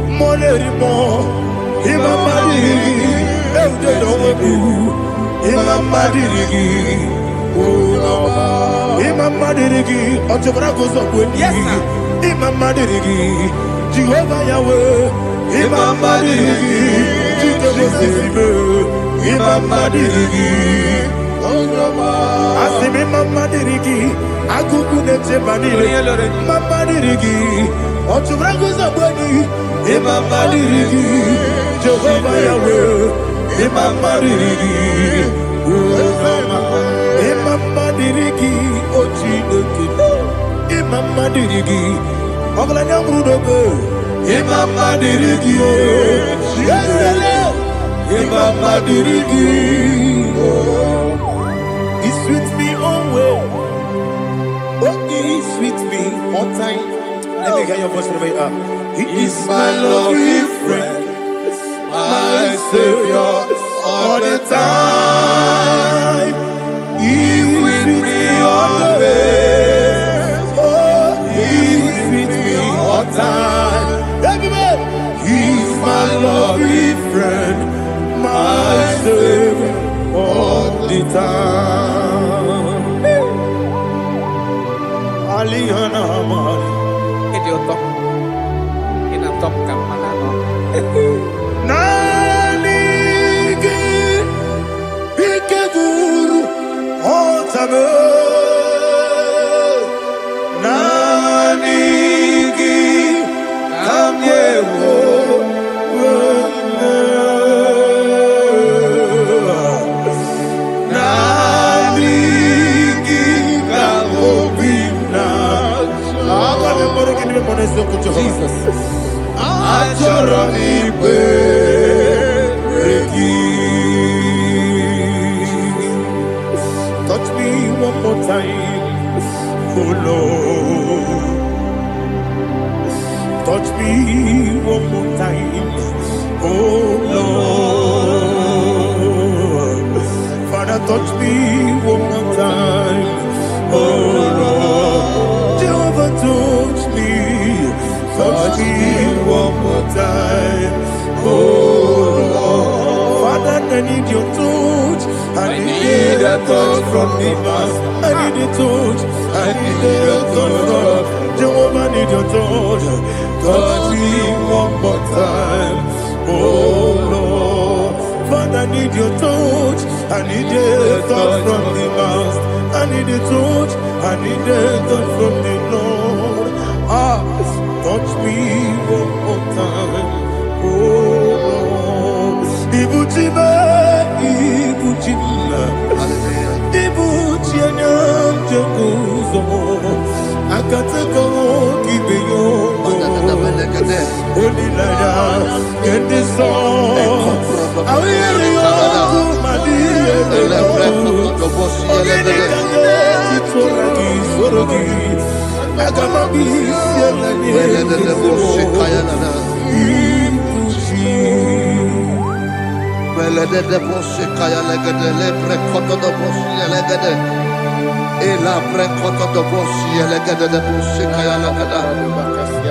Molerimo, Imamadiri, Eudedobu, Imamadiri, Imamadiri, Otobragos of Winnie, Yes, sir. Imamadiri, Jehovah Yahweh, Imamadiri, Jehovah Imamadiri, Asimi Mamadiri, Akukunete Maniri, Mamadiri, Otobragos of Winnie, Imamadiri, Jehovah Yahweh, Imamadiri, Imamadiri, Ochineki, Imamadiri, Oglanyamudobe, Imamadiri, Yesele, Imamadiri, He sweet me always, He sweet me all time. Let me hear your voice from here. He is my lovely friend, my Savior all the time. He with me always. Oh, He with me all time. Everybody, He's my lovely friend, my Savior all the time. Aliyana Mari. Nanigi Ikeguru Otame Nanigi Kamyewo Nanigi Kamobina Jesus Achoronipe touch me one more time, oh Lord. Touch me one more time, oh Lord. Father, touch me one more time, oh Lord. Jehovah, touch me. Touch me one more time, oh Lord. Father, I need your touch. I need a touch from the master. I need a touch. I need a touch from Jehovah. I need your touch. Touch me one more time, oh Lord. Father, I need your touch. I need a touch from the master. I need a touch. I need a touch from the Lord. Touch me one more time, oh Lord. Ibuchima, Ibuchima, Ibuchina, Jeruzo. Akateko kibeyo, Olilaya, get this song. I will hear you, Madia,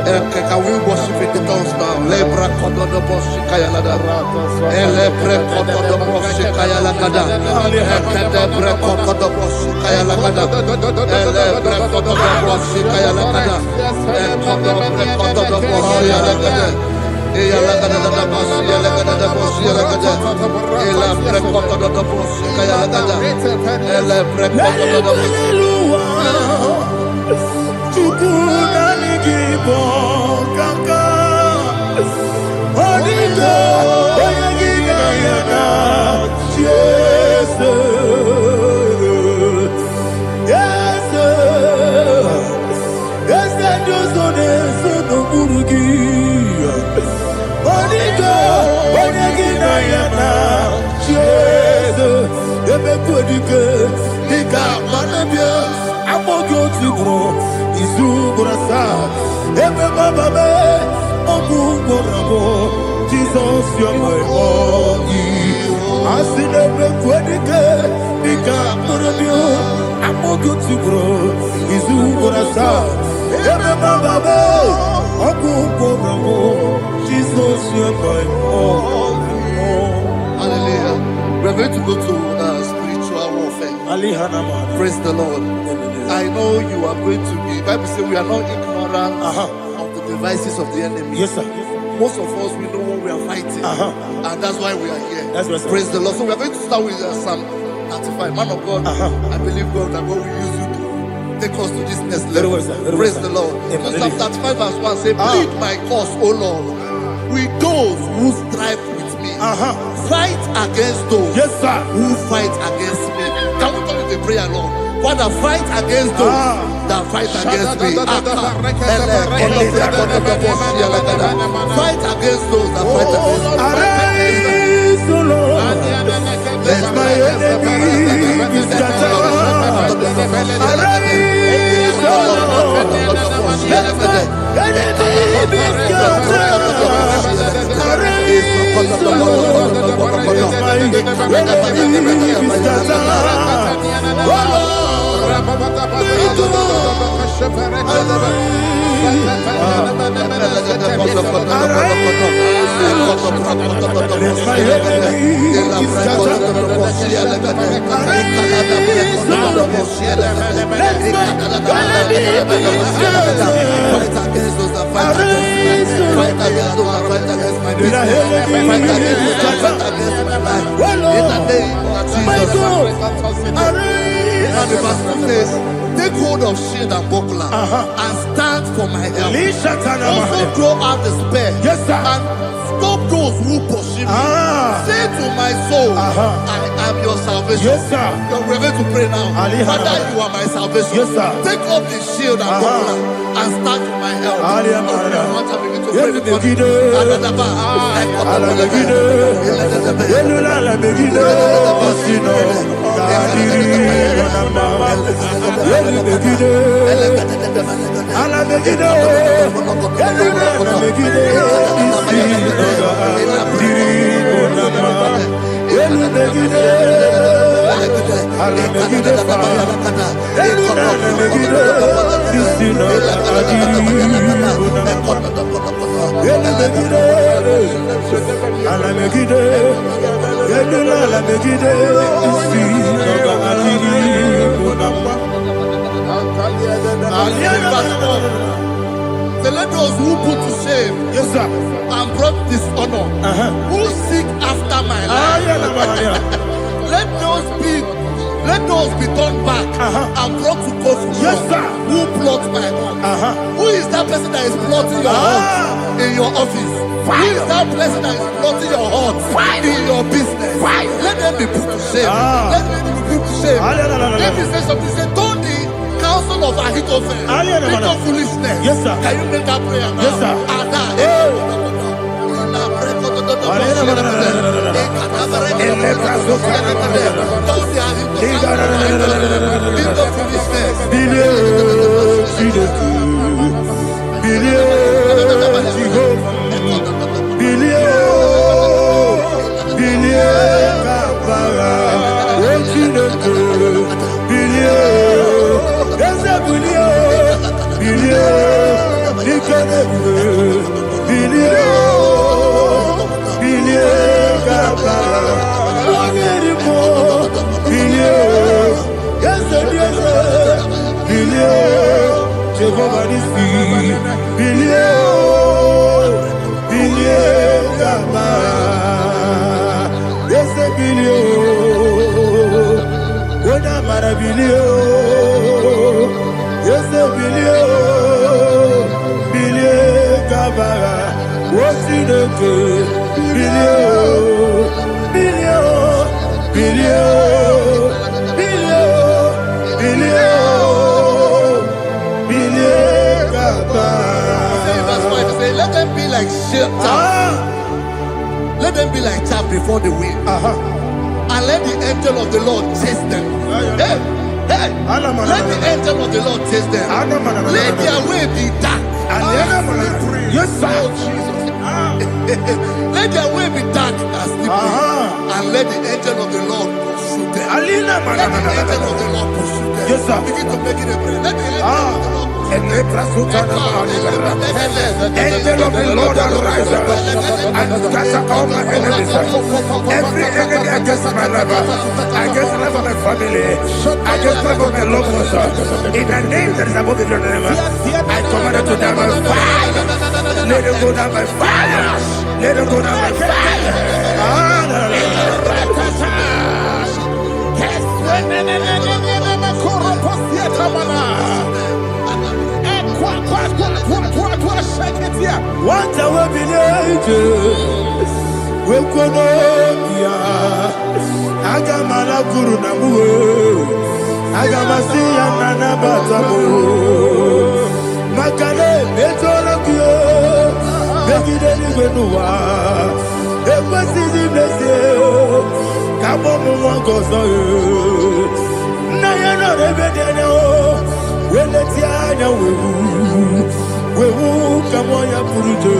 Can we worship in the tongues now? Lebra kodo do bosi kaya lada. Ele pre kodo do bosi kaya lada. Ekede pre kodo do bosi kaya lada. Ele pre kodo do bosi kaya lada. Ekodo pre kodo do bosi lada. Eya lada da bosi lada da bosi lada. Ele pre kodo do bosi kaya lada. Ele pre kodo do bosi. IGBO kaka Onigo Oyagina yana Jesus Yes Yes Josone Sono Burugi Onigo Oyagina yana Jesus Ebe Kodike Nika Manabia Amogo Tibro Izubrasa Ebe Baba Me Ogugorabo Jesus you're my all Asinebe Kodike Nika Manabia Amogo Tibro Izubrasa Ebe Baba Me Ogugorabo Jesus Hallelujah. We're going to go to spiritual warfare. Praise the Lord. I know you are going to be. Bible says we are not ignorant of the devices of the enemy. Yes, sir. Most of us, we know what we are fighting. And that's why we are here. That's right, sir. Praise the Lord. So we are going to start with Psalm 95. Man of God, I believe God that God will use you to take us to this next level. Praise the Lord. So Psalm 35 verse 1 say, plead my cause, O Lord, with those who strive with me. Fight against those who fight against me. Can we come with a prayer, Lord? Father, fight against those that fight against me. Fight against those that fight against me. Arise, O Lord. Let my enemy be scattered. Arise, O Lord. Let my enemy be scattered. Arise, O Lord. Let my enemy be scattered. O Lord. And the verse 2 says, take hold of shield and buckler and stand for my help. Also throw out the spear and stop those who pursue me. Say to my soul, I am your salvation. We're going to pray now. Father, you are my salvation. Take up the shield and buckler and stand for my help. So let those who put to shame and brought dishonor, who seek after my life, let those be turned back and brought to confusion. Who plot my own? Who is that person that is plotting your heart in your office? Who is that person that is plotting your heart in your business? Let them be put to shame. Let them be put to shame. Let me say something. Say, don't the counsel of Ahithophel think of foolishness. Can you make that prayer now? Yes, sir. Let them be like chaff. Let them be like chaff before the wind. And let the angel of the Lord chase them. Hey, hey. Let the angel of the Lord chase them. Let their way be dark. Yes, sir. Let their way be dark and slippery. And let the angel of the Lord pursue them. Let the angel of the Lord pursue them. Yes, sir. Begin to make it a prayer. Let the angel of the Lord pursue them. Angel of the Lord arise and scatter all my enemies. Every enemy against my life, against the life of my family, against the life of my loved ones. In the name that is above your name, I command it to die by fire. Let it go down by fire. Let it go down by fire. What I will be we kono ya aga mala guru na mu aga masiya na batamo makale betolo kyo begide ni gbenuwa e kwesi ni blesse kabo mu won gozo na ya no rebede ne o we leti anya wewu kamo ya purujo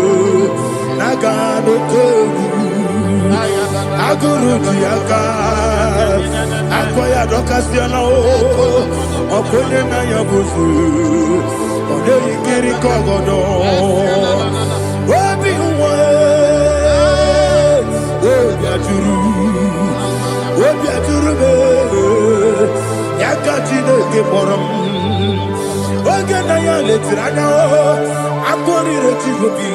naga no togu aguru diaka akoya dokasiana o okonye na ya bozu ode ikiri kogodo obi uwe obi aturu be yakati no ke borom oge na ya letirana o akori retigobi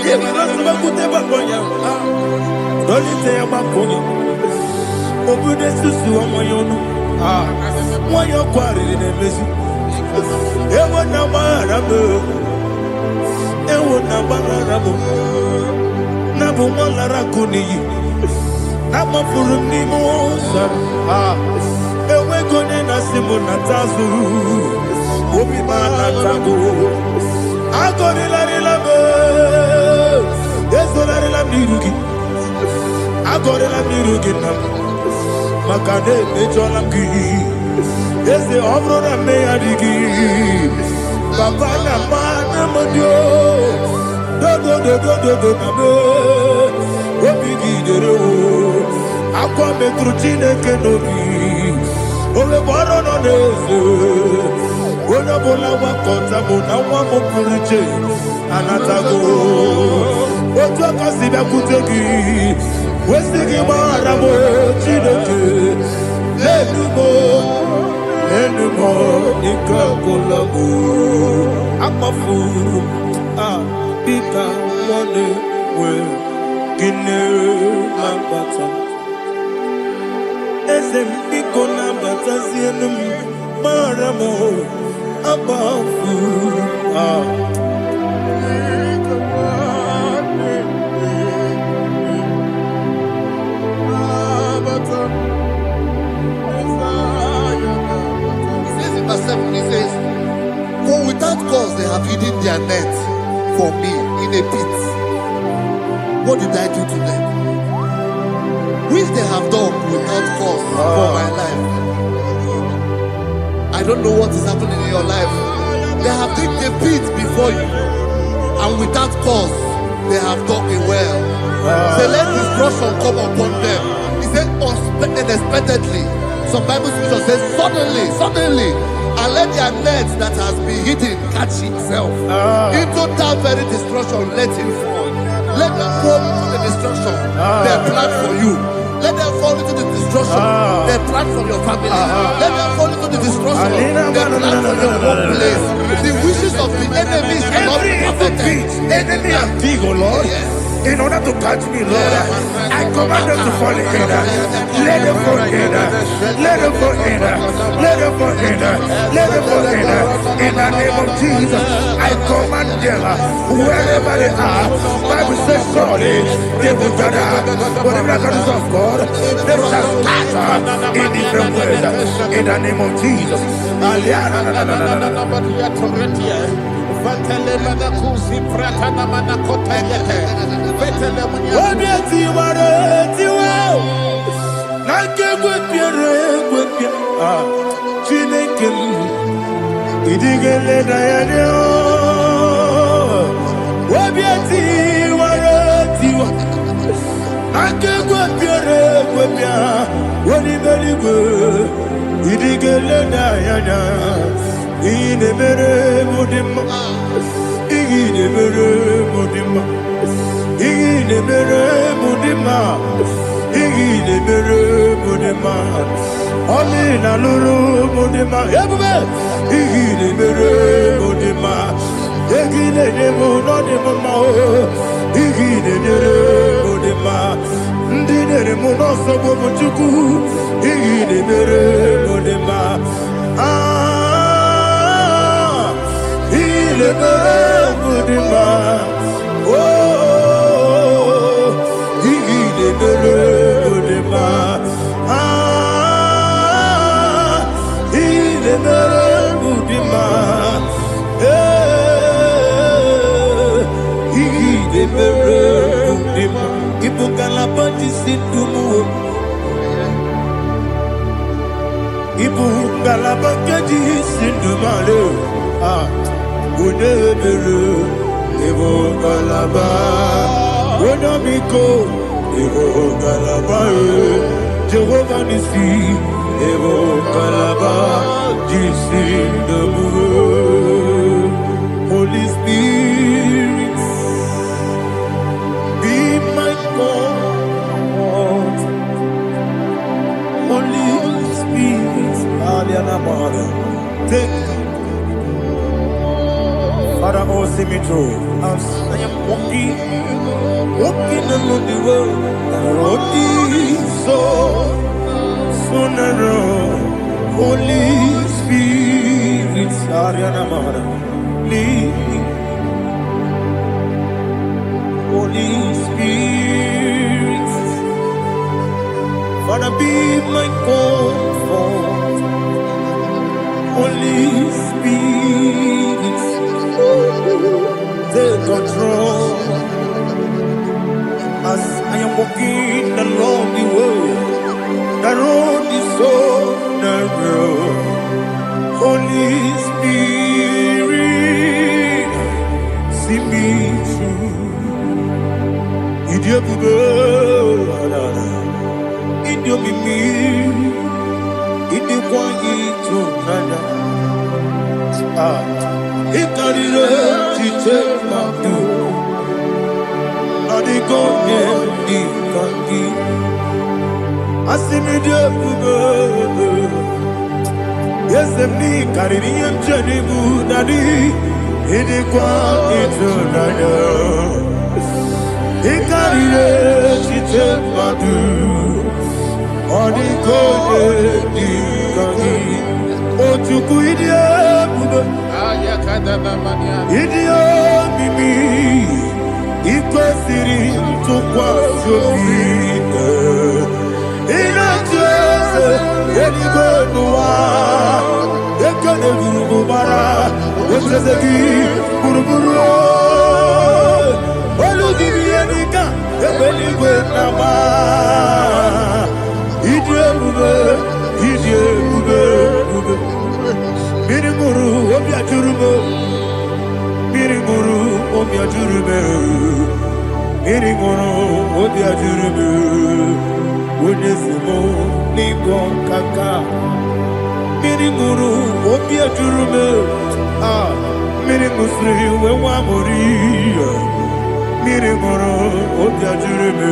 yebara suba kute bakonya dolite ya bakonya obude susu omoyono moyo kwari ne mesu ewo na marabo na bu molara kuni na mafuru ni mosa ewe gone na simu na tazu obi mana tango agori la be esolari la mirugi agori la mirugi na makane mejola ki ese obro na me adigi papa na mana modio do na me obi gidere o akwa metrutine kenobi ole boro no neze ona bola wa kota bona wa mo puriche anatago otu akasiba kutegi wesigi mara mo chineke lenumo ikakolago amafu bika one we kine mabata esem biko na bata sienum mara mo abafu He says, for without cause they have hidden their net for me in a pit. What did I do to them? Which they have done without cause for my life. I don't know what is happening in your life. They have digged a pit before you, and without cause they have dug it well. Say, let destruction come upon them. He said, unexpectedly. Some Bible scripture says, suddenly, and let their net that has been hidden catch itself. Into that very destruction, let it fall. Let them fall into the destruction they plan for you. Let them fall into the destruction they plan for your family. Let them fall into the destruction they plan for your workplace. The wishes of the enemies are not perfected. Enemy and big, oh Lord. Yes. In order to catch me, Lord, I command them to fall in. Let them fall in. Let them fall in. Let them fall in. Let them fall in. In the name of Jesus, I command them wherever they are. Bible says surely they will gather. But the miracles of God, they shall scatter in different ways. In the name of Jesus. mere mudima. Igine mere mudima. Igine mere mudima. Igine mere mudima. Oli na luru mudima. Ebube. Igine mere mudima. Igine nemo no nemo ma. Igine mere mudima. Ndine mo no sobo muchuku. Igine mere mudima. Igine mere mudima. Oh, igine mere mudima. Igine mere mudima. Igine mere mudima. Ibukala bati sindumu. Ibukala bati sindumalo. Unebere. Ibukala ba. Unamiko. Ibukala ba. Jehovah Nisi. Ibukala ba. Jisindumu. Holy Spirit. Be my God, Holy Spirit, take Father, oh, see me through. As I am walking along the road, the road is so narrow. Holy Spirit, lead me. Holy Spirit, Father, be my comfort. Holy Spirit, take control. As I am walking along the road is so narrow. Holy Spirit, see me through. Idio bugo, idio mimi, idio kwa ito nana. Ikarire tite madu, adigo ne ikangi. Asimi dio bugo, yesemi kariri mjani budadi, idio kwa ito nana. Ikarire chite madu, odiko di kangi. Ochuku idie bube, idie mimi. Iko siri tukwa sopite. Inatese edigo nuwa, ekane gurugu bara, wetezegi buruburu. Olugibiyenika, ebeligwe nama. Idie bube, bube. Mirimuru obia jurube, mirimuru obia jurube, mirimuru obia jurube. Wonesimo ningo kaka, mirimuru obia jurube. Mirimusri wewa moria. Mirimoro obia jurebe,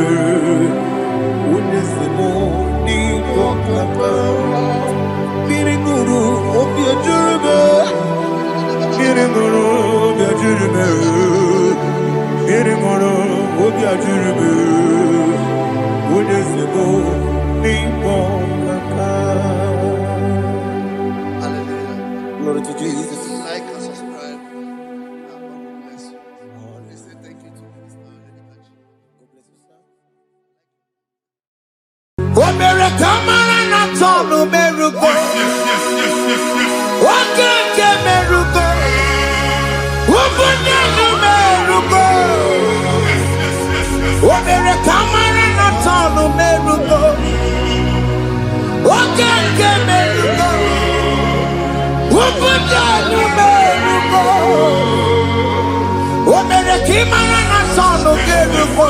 unesimo ningo kaka. Mirimoro obia jurebe, mirimoro obia jurebe, mirimoro obia jurebe, unesimo ningo kaka. Hallelujah. Glory to Jesus. Like and subscribe. God bless you. Let's say thank you to Minister Lady Kachi. God bless you, sir. Omere kamara na tonu merugo. Wakeke merugo. Ubunye no merugo. Omere kamara na tonu merugo. Wakeke merugo. Ubunye no merugo. Omere kimara na tonu merugo.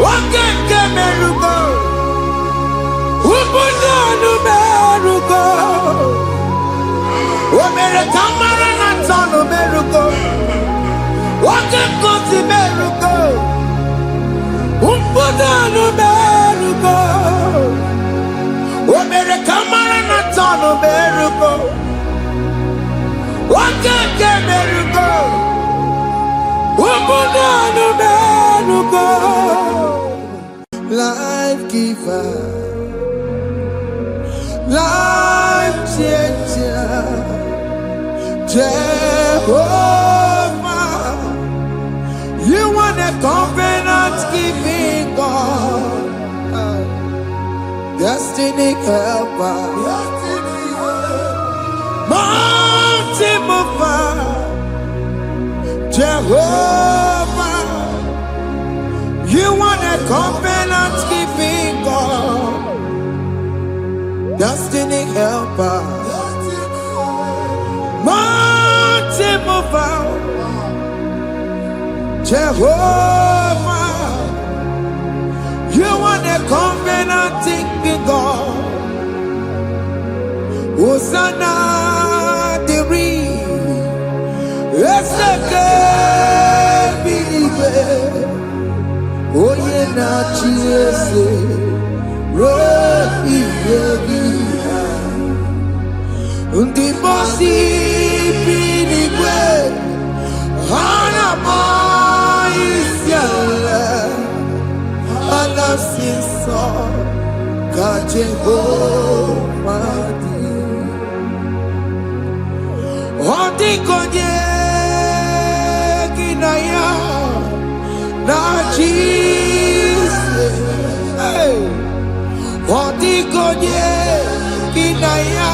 Wakeke merugo. Ubunye no merugo. mere kamara na tonu meruko. Wake kosi meruko. Umpudanu meruko. O mere kamara na tonu meruko. Wake ke meruko. Umpudanu meruko. Life giver, life changer, Jehovah, you are the covenant keeping God, destiny helper, mountain mover, Jehovah, you are the covenant keeping God, destiny helper, mountain mover, Jehovah, you are the covenant keeping God. Hosanna, the it's the good. Oh yeah, na chiese, rohi yogi, undi bosi pinigwe, hana moisyala, alasinso, kaje homadi, odi konye kinaya. Na Jesus, hey, Odigonye kinaya,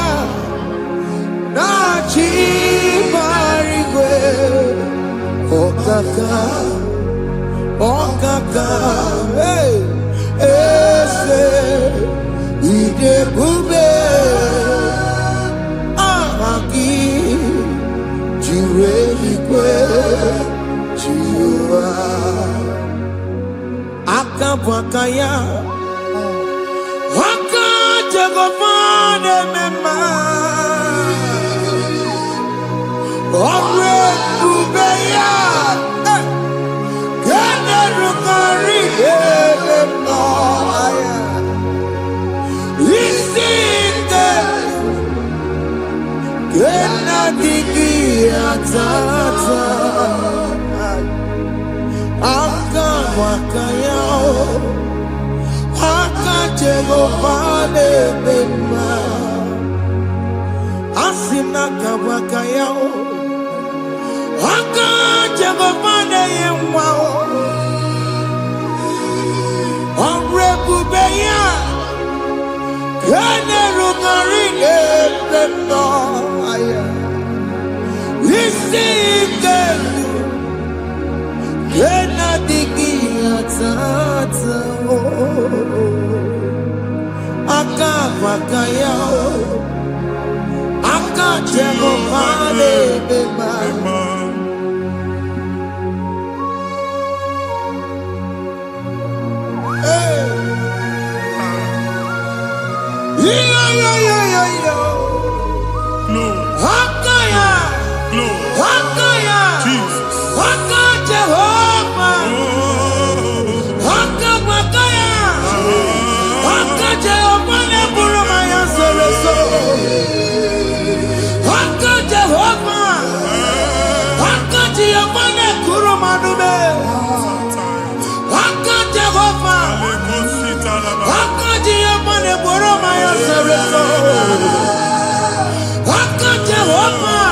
na chibarigwe, okaka, hey, ese, ide bube, ahaki, jireligwe, jiwa. Akabwakaya Wakajagofane mema Omre Kubeya Kene Rukari Mema Isinde Kena Diki Atata Akabwakaya Akajegofane mema Asina kabwakaya Akajegofane yemwa Omrebubeya Kene Rugarine mema Isike Kena digi atata Akabakaya Akajegofane mema Hakaya Hakaya Jesus. Jehovah Hakabakaya Jehovah Neburumaya Sereso Jehovah Jehovah Nekurumanume Jehovah Jehovah Neburumaya Sereso Jehovah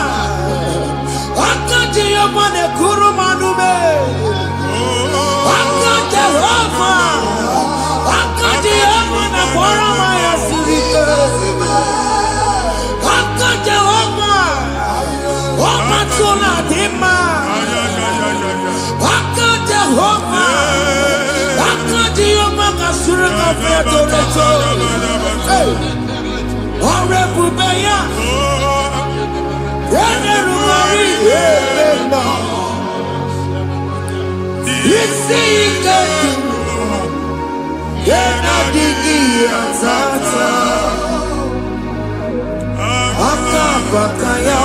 Jehovah Nekurumanume Jehovah Jehovah Neburumaya Sirike Jehovah Omatuna Dima Jehovah Jehovah Kasurika Fedoreto Orebubeya Yenerumari Yemena Isike Yena Digi Atata Akabakaya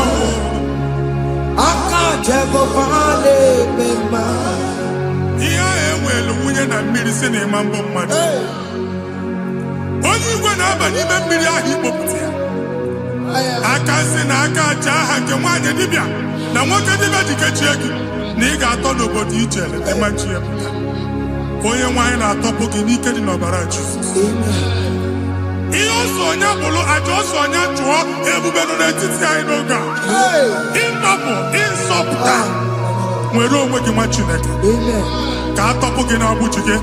Ihe ewelu nwunye na mmiri si na ịma mbọ mmadụ. Onye igwe na-aba n'ime mmiri ahụ ikpopụta ya. Aka si na aka aja aha nke nwaanyị dibịa na nwoke dibịa ji kechie gị na ị ga-atọ n'obodo ijele ịmachi ya pụta. Onye nwaanyị na-atọpụ gị n'ike dị n'ọbara Jizọs. Ihe ọsọ onye bụrụ aja ọsọ onye chụọ ebube nọ n'etiti anyị n'oge a. Ịnọpụ ịsọpụta nwere onwe gị nwa Chineke ka atọpụ gị n'agbụchi gị.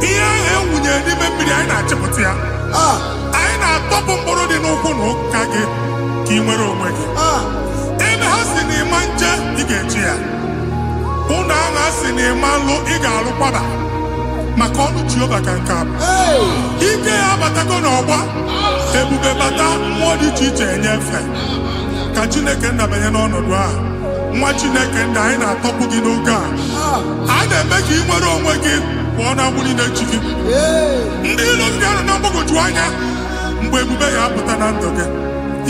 Ihe ahụ ewunye n'ime mmiri anyị na-achịpụta ya. Anyị na-atọpụ mkpụrụ dị n'ụkwụ na ụka gị ka ị nwere onwe gị. Ebe ha si na ịma nje ị ga-eji ya. Ụlọ ahụ ha si na ịma nlụ ị ga-alụkwaba maka ọnụ Jehova ka nke a bụ. Ike ya abatago n'ọgba ebube bata mmụọ dị iche iche enyefe ka Chineke ndabanye n'ọnọdụ ahụ. Nwa Chineke ndị anyị na-atọpụ gị n'oge a. A na-eme ka ị nwere onwe gị pụọ na agbụrụ na-echi gị. Ndị ilo ndị ahụ na mgbagwoju anya mgbe ebube ya apụta na ndụ gị.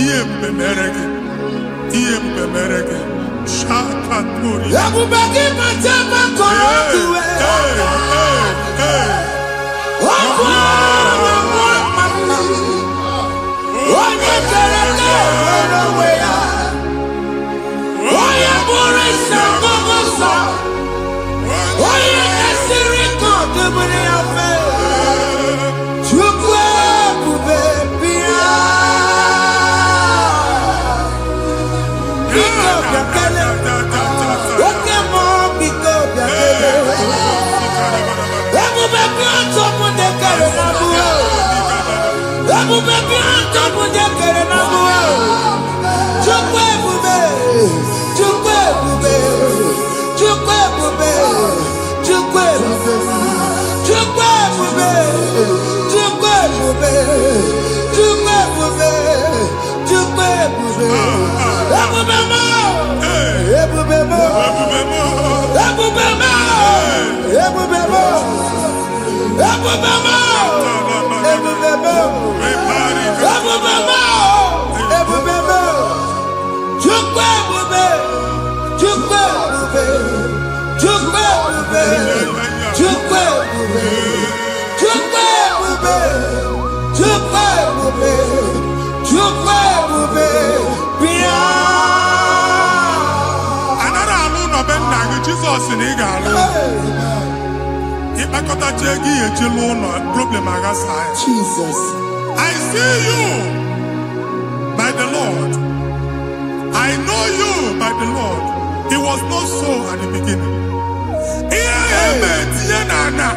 Ihe ebube mere gị. Ihe ebube mere gị. Shakatori. Ebube gị mata maka ọdụ onye kere nwere onwe ya. Onye bụrụ isi ọgụgụ nsọ. Onye na-esiri ka ọdụbụrụ ya mfe. Chukwu ebube bịa. Biko bịakele. Oke mmụọ biko bịakele. Ebube bịa ntọpụ dekere na mbuo. Ebube bịa ntọpụ dekere na mbuo. Chukwu ebube. Chukwu ebube. Chukwu ebube. Chukwu ebube. Chukwu ebube. Chukwu ebube. Chukwu ebube. Chukwu ebube. Ebube mo. Ebube mo. Ebube mo. Ebube mo. Ebube mo. Ebube mo. Ebube mo. Ebube mo. Chukwu ebube. Chukwu ebube. Chukwu ebube. Chukwu ebube. Chukwu ebube. Chukwu ebube. Chukwu ebube. Bịa. Anara alụ nọ be nna gị Jizọs na ị ga-alụ. Ịkpakọtacha ego ihe eji lụọ ụlọ problem aghasa ya. Jesus. I see you by the Lord. I know you by the Lord. It was not so at the beginning. Ihe eme tinye na ana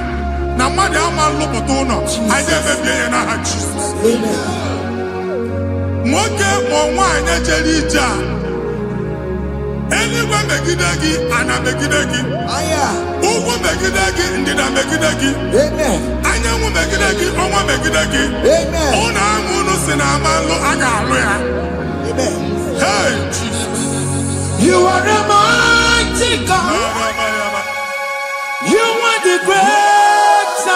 na mmadụ ama lụpụta ụlọ. Anyị ga-emebie ya n'aha Jizọs. Nwoke ma nwaanyị jere ije a. Eluigwe megide gị, ana megide gị. Ugwu megide gị, ndịda megide gị. Anyanwụ megide gị, ọnwa megide gị. Ụlọ ahụ unu si na ama nlụ a ga-alụ ya. Hey, Jesus. You are the mighty God. You are the great I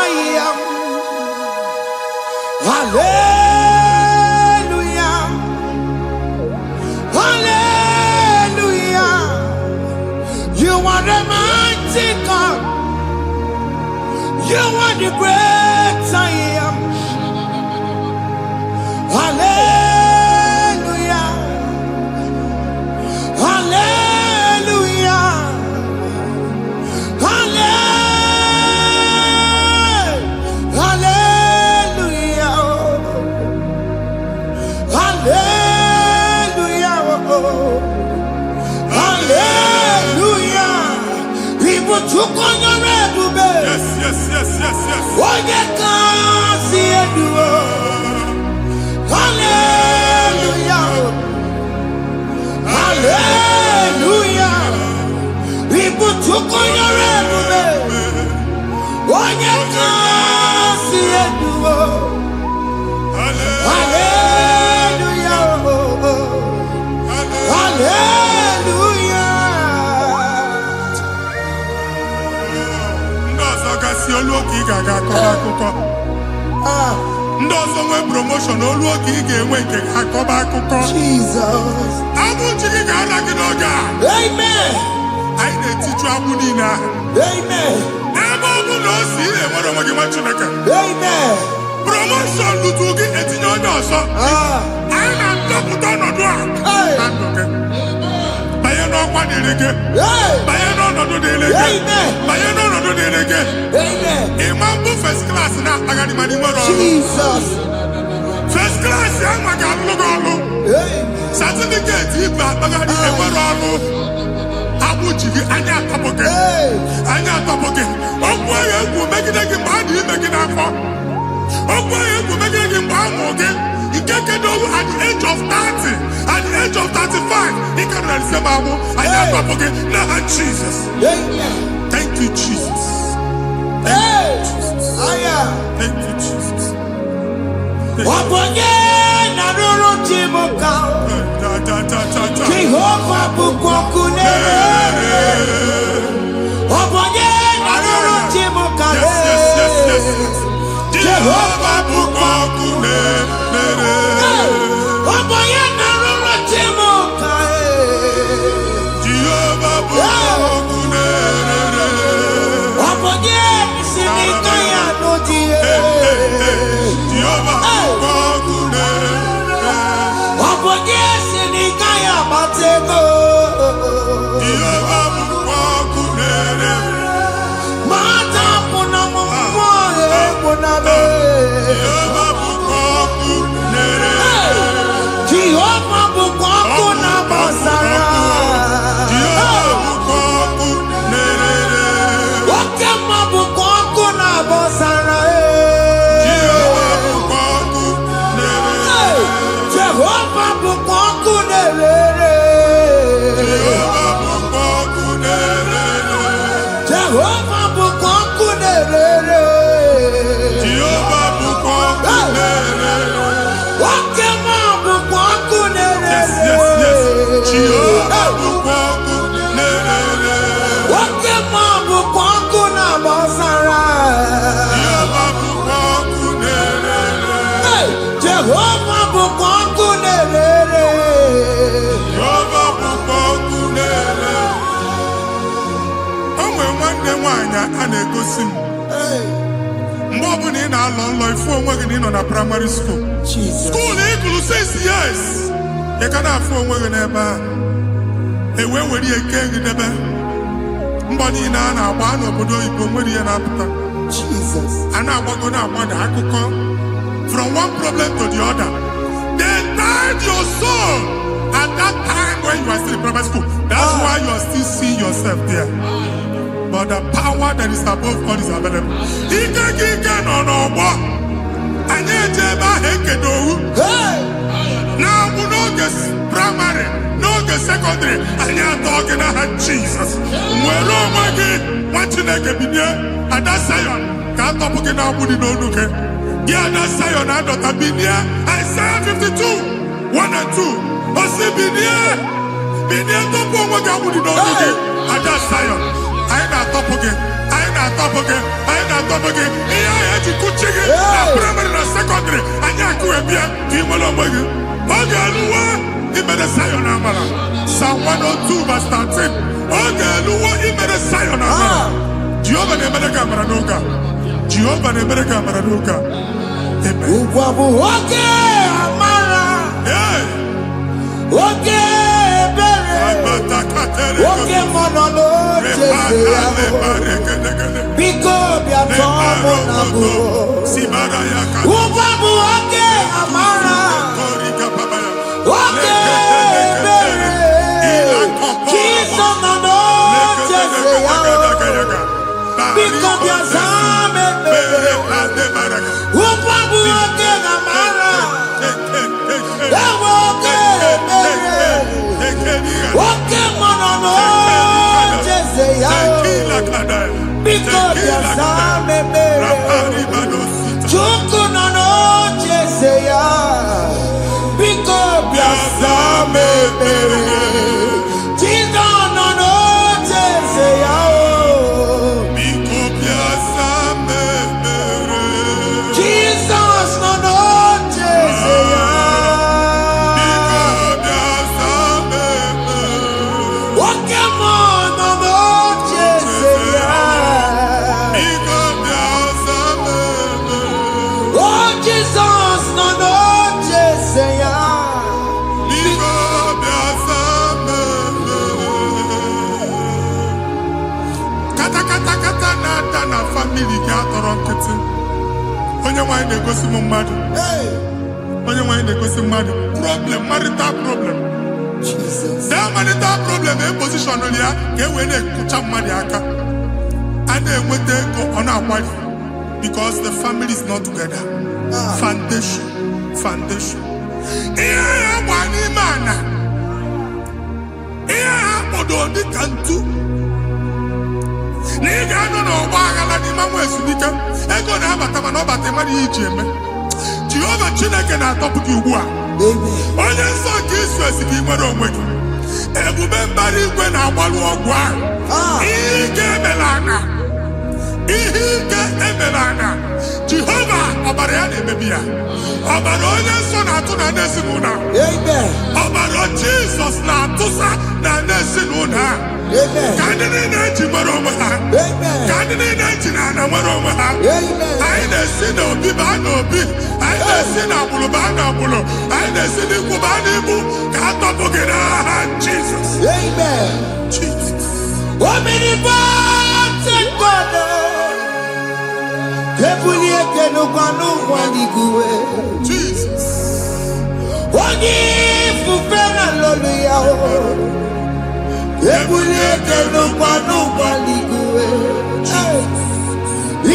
am. Hallelujah. Hallelujah. You are the mighty God. You are the great I am. Hallelujah. Hallelujah. Hallelujah. Hallelujah. Hallelujah. People took on your red. Yes, yes, yes, yes, yes. Oh, you can't see it. Hallelujah. Hallelujah. People took on your red. Oh, you can't see it. Hallelujah. Hallelujah. Ndị ọzọ gasị olu oge ị ga-aga akọba akụkọ. Ndị ọzọ nwee promotion olu oge ị ga-enwe nke ga-akọba akụkọ. Jesus. Abụ chi gị ga-ala gị n'oge a. Amen. I need to teach you now. Amen. Amen. Promotion lutugi etinyo nyoso. Ana ndoputa nodwa. Andoke. Baye no kwa delege. Baye no nodo delege. Amen. Baye no nodo delege. Amen. Imambu first class na agani mani moro. Jesus. First class yang maga lugolo. Certificate iba agani emoro. Abu jigi anya topoke. Anya topoke. Ogbo ye ku megidegi madi megidafo. At the age of 30, at the age of 35, he can say, Mama, I am not forget. Now, Jesus. Thank you, Jesus. Thank you, Jesus. Thank you, Jesus. Jehovah bukokune nere. Oboye naroro chimoka. Jehovah bukokune nere. Oboye sinika ya nodie. Jehovah bukokune nere. Oboye sinika ya batego. Jehovah bukokune nere. Mata puna mwa puna be. Jehovah bukokune nere. Jehovah bukokuna basara. Jehovah bukokune nere. Okema bukokuna basara. Jehovah bukokune nere. Jehovah bukokune nere. Jehovah bukokune nere. Jehovah bukokune nere. Jehovah bukokune nere. Okema bukokune Yes, nere. yes, yes. Jehovah bukokune nere. Okema bukokuna basara. Jehovah bukokune nere. Jehovah bukokune nere. Jehovah bukokune nere. O nwere nwanne nwaanyị a na-egosi m mgbe ọ bụla ị na-alọ nlọ ifu onwe gị na ị nọ na praịmarị skuul Jesus. skuul ịgụrụ 6 years ị ka na-afụ onwe gị n'ebe a ewee were eke gị debe mbọ niile a na-agba n'obodo oyibo nwere ihe na-apụta Jesus. a na-agbago na-agbada akụkọ from one problem to the other. They tied your soul at that time when you are still in primary school. That's why you are still seeing yourself there. But the power that is above God is available. Ike no n'ọgbọ. Anyị ejebe ahụ ekedowu. Na-abụ n'oge primary, n'oge secondary, anyị atọ gị n'aha Jesus. Nwere onwe gị, nwa Chineke binie, Ada Zion, ka atọpụ gị na-agbụ dị n'onu gị. Gị Ada Zion adọta binie, Isaiah 52, 1 and 2. Osi binie tọpụ onwe gị agbụ dị n'onu gị, Ada Zion. Anyị na-atọpụ gị, anyị na-atọpụ gị, anyị na-atọpụ gị. Ihe anyị eji kuchi gị na primary na secondary, anyị akụwebie ka ị nwere onwe gị. Oge eluwe imere Zion amara. Psalm 102 verse 13. Oge eluwe imere Zion amara. Jehova na-emere gị amara n'oge a. Jehova na-emere gị amara n'oge a. Amen. Ugwa bụ oge amara. Hey! Oge ebere. Oge mọnọ n'oche ya. Biko bịa tọọ mụ na bụ. Ugwa bụ oge amara. Oge ebere. Jizọs nọ n'oche ya. Biko bịa zaa m ekpere. Ugwa bụ oge amara. Ewe oge ebere. Oge mọnọ n'oche ya. Biko bịa zaa m ekpere. Chukwu nọ n'oche ya. Biko bịa zaa m ekpere. Jizọs nọ n'oche ya. Jesus nọ n'oche ya. Oke atọrọ nkịtị. Onye nwanyị na-egosi m mmadụ. Onye nwanyị na-egosi mmadụ. Problem, marital problem. That marital problem in position on ya ka e wee na-ekụcha mmadụ aka. A na-enweta ego ọ na-akwari because the family is not together. Foundation. Ihe ya gba n'ime ana. Ihe ha kpọdọ dị ka ntu. Na ị ga-anọ n'ọgba aghara n'ime nwa ezumike. Ego na-abata mana ọ bata mmadụ ihe iji eme. Jehova Chineke na-atọpụ gị ugbu a. Onye nsọ nke Izrel ka ị nwere onwe gị. Ebube mbara igwe na-agbalụ ọgwụ ahụ. Ihe ike emela ana. Jehova ọbara ya na-emebi ya. Ọbara onye nsọ na-atụ na n'ezinụlọ. Ọbara Jizọs na-atụsa na n'ezinụlọ. Ka ndị niile eji nwere onwe ha. Ka ndị niile eji na ana nwere onwe ha. Anyị na-esi n'obi baa n'obi. Anyị na-esi n'agbụrụ baa n'agbụrụ. Anyị na-esi n'ikwu baa n'ikwu. Ka a tọpụ gị n'aha Jizọs. Jesus. Omnipotent God. Jesus. Onye fufere hallelujah. Ebulieke n'ụkwa n'igwe.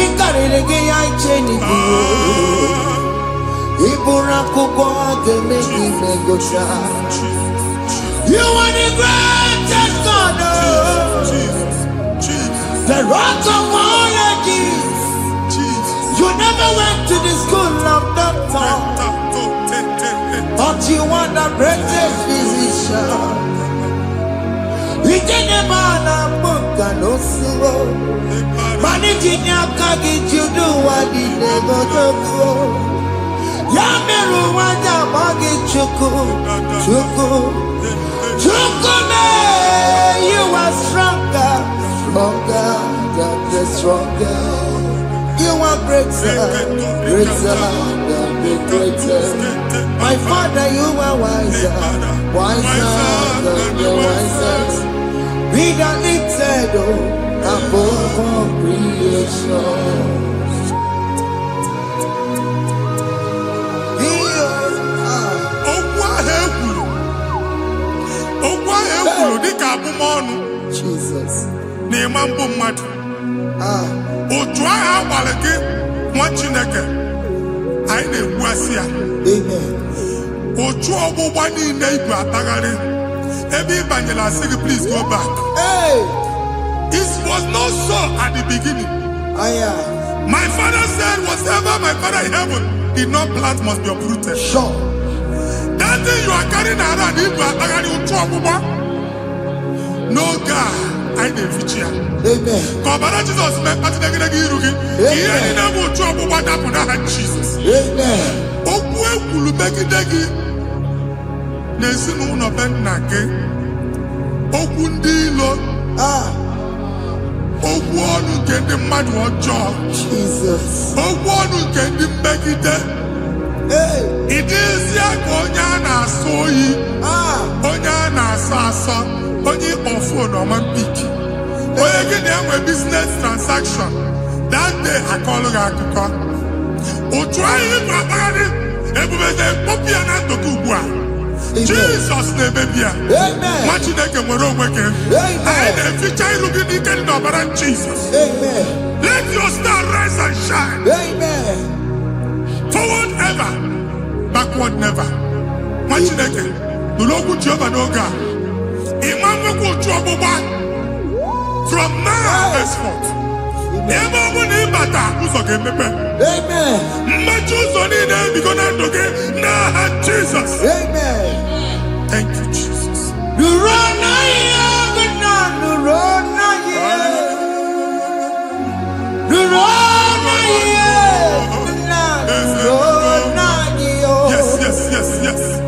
Ịkarịrị gị ya iche n'igwe. Ịbụrụ akwụkwọ ga-eme gị megocha. You are the greatest God. The rock of all ages. You never went to the school of doctor, but you are the greatest physician. We didn't man a book and also managing your carriage, you do what you never do. Yameru wanda magi chuku. You are stronger than stronger. You are greater than the greatest. My Father, you are wiser than the wisest. Be the lifted above all creation. Jesus. Otu agha agbara gị nwa Chineke anyị na-egbu asị ya. Otu ọgbụgba niile igwe atagharị ebe ị banyere asị gị please go back. It was not so at the beginning. My father said whatever my father in heaven did not plant must be uprooted. Sure. That thing you are carrying around igwe atagharị otu ọgbụgba. No God. I didn't feature. Amen. Kọbara Jesus mee kpatị negidegi iru gị. Ihe niile bụ otu ọgbụgba dapụ n'aha Jesus. Amen. Okwu ekwuru megide gị n'ezinụlọ be nna gị. Okwu ndị ilo. Okwu ọnụ nke ndị mmadụ ọjọọ. Jesus. Okwu ọnụ nke ndị mmegide. Ị dịzie ka onye a na-asọ oyi. Onye a na-asọ asọ. Onye ọfụ n'ọma mpiki. Onye gị na-enwe business transaction. That day akọlụ gị akụkọ. Otu anyị gbagharị ebube na-ekpọpụ ya na ndụ gị ugbu a. Jesus na-emebi ya. Nwa Chineke nwere onwe gị. Anyị na-eficha iru gị n'ike dị n'ọbara Jesus. Let your star rise and shine. Forward ever, backward never. Nwa Chineke nụrụ okwu Jehova n'oge a. From now henceforth, ebe ọ bụ na ịbata ụzọ ga-emepe. Mmechi ụzọ niile ebigo na ndụ gị n'aha Jizọs. Thank you, Jesus. Yes.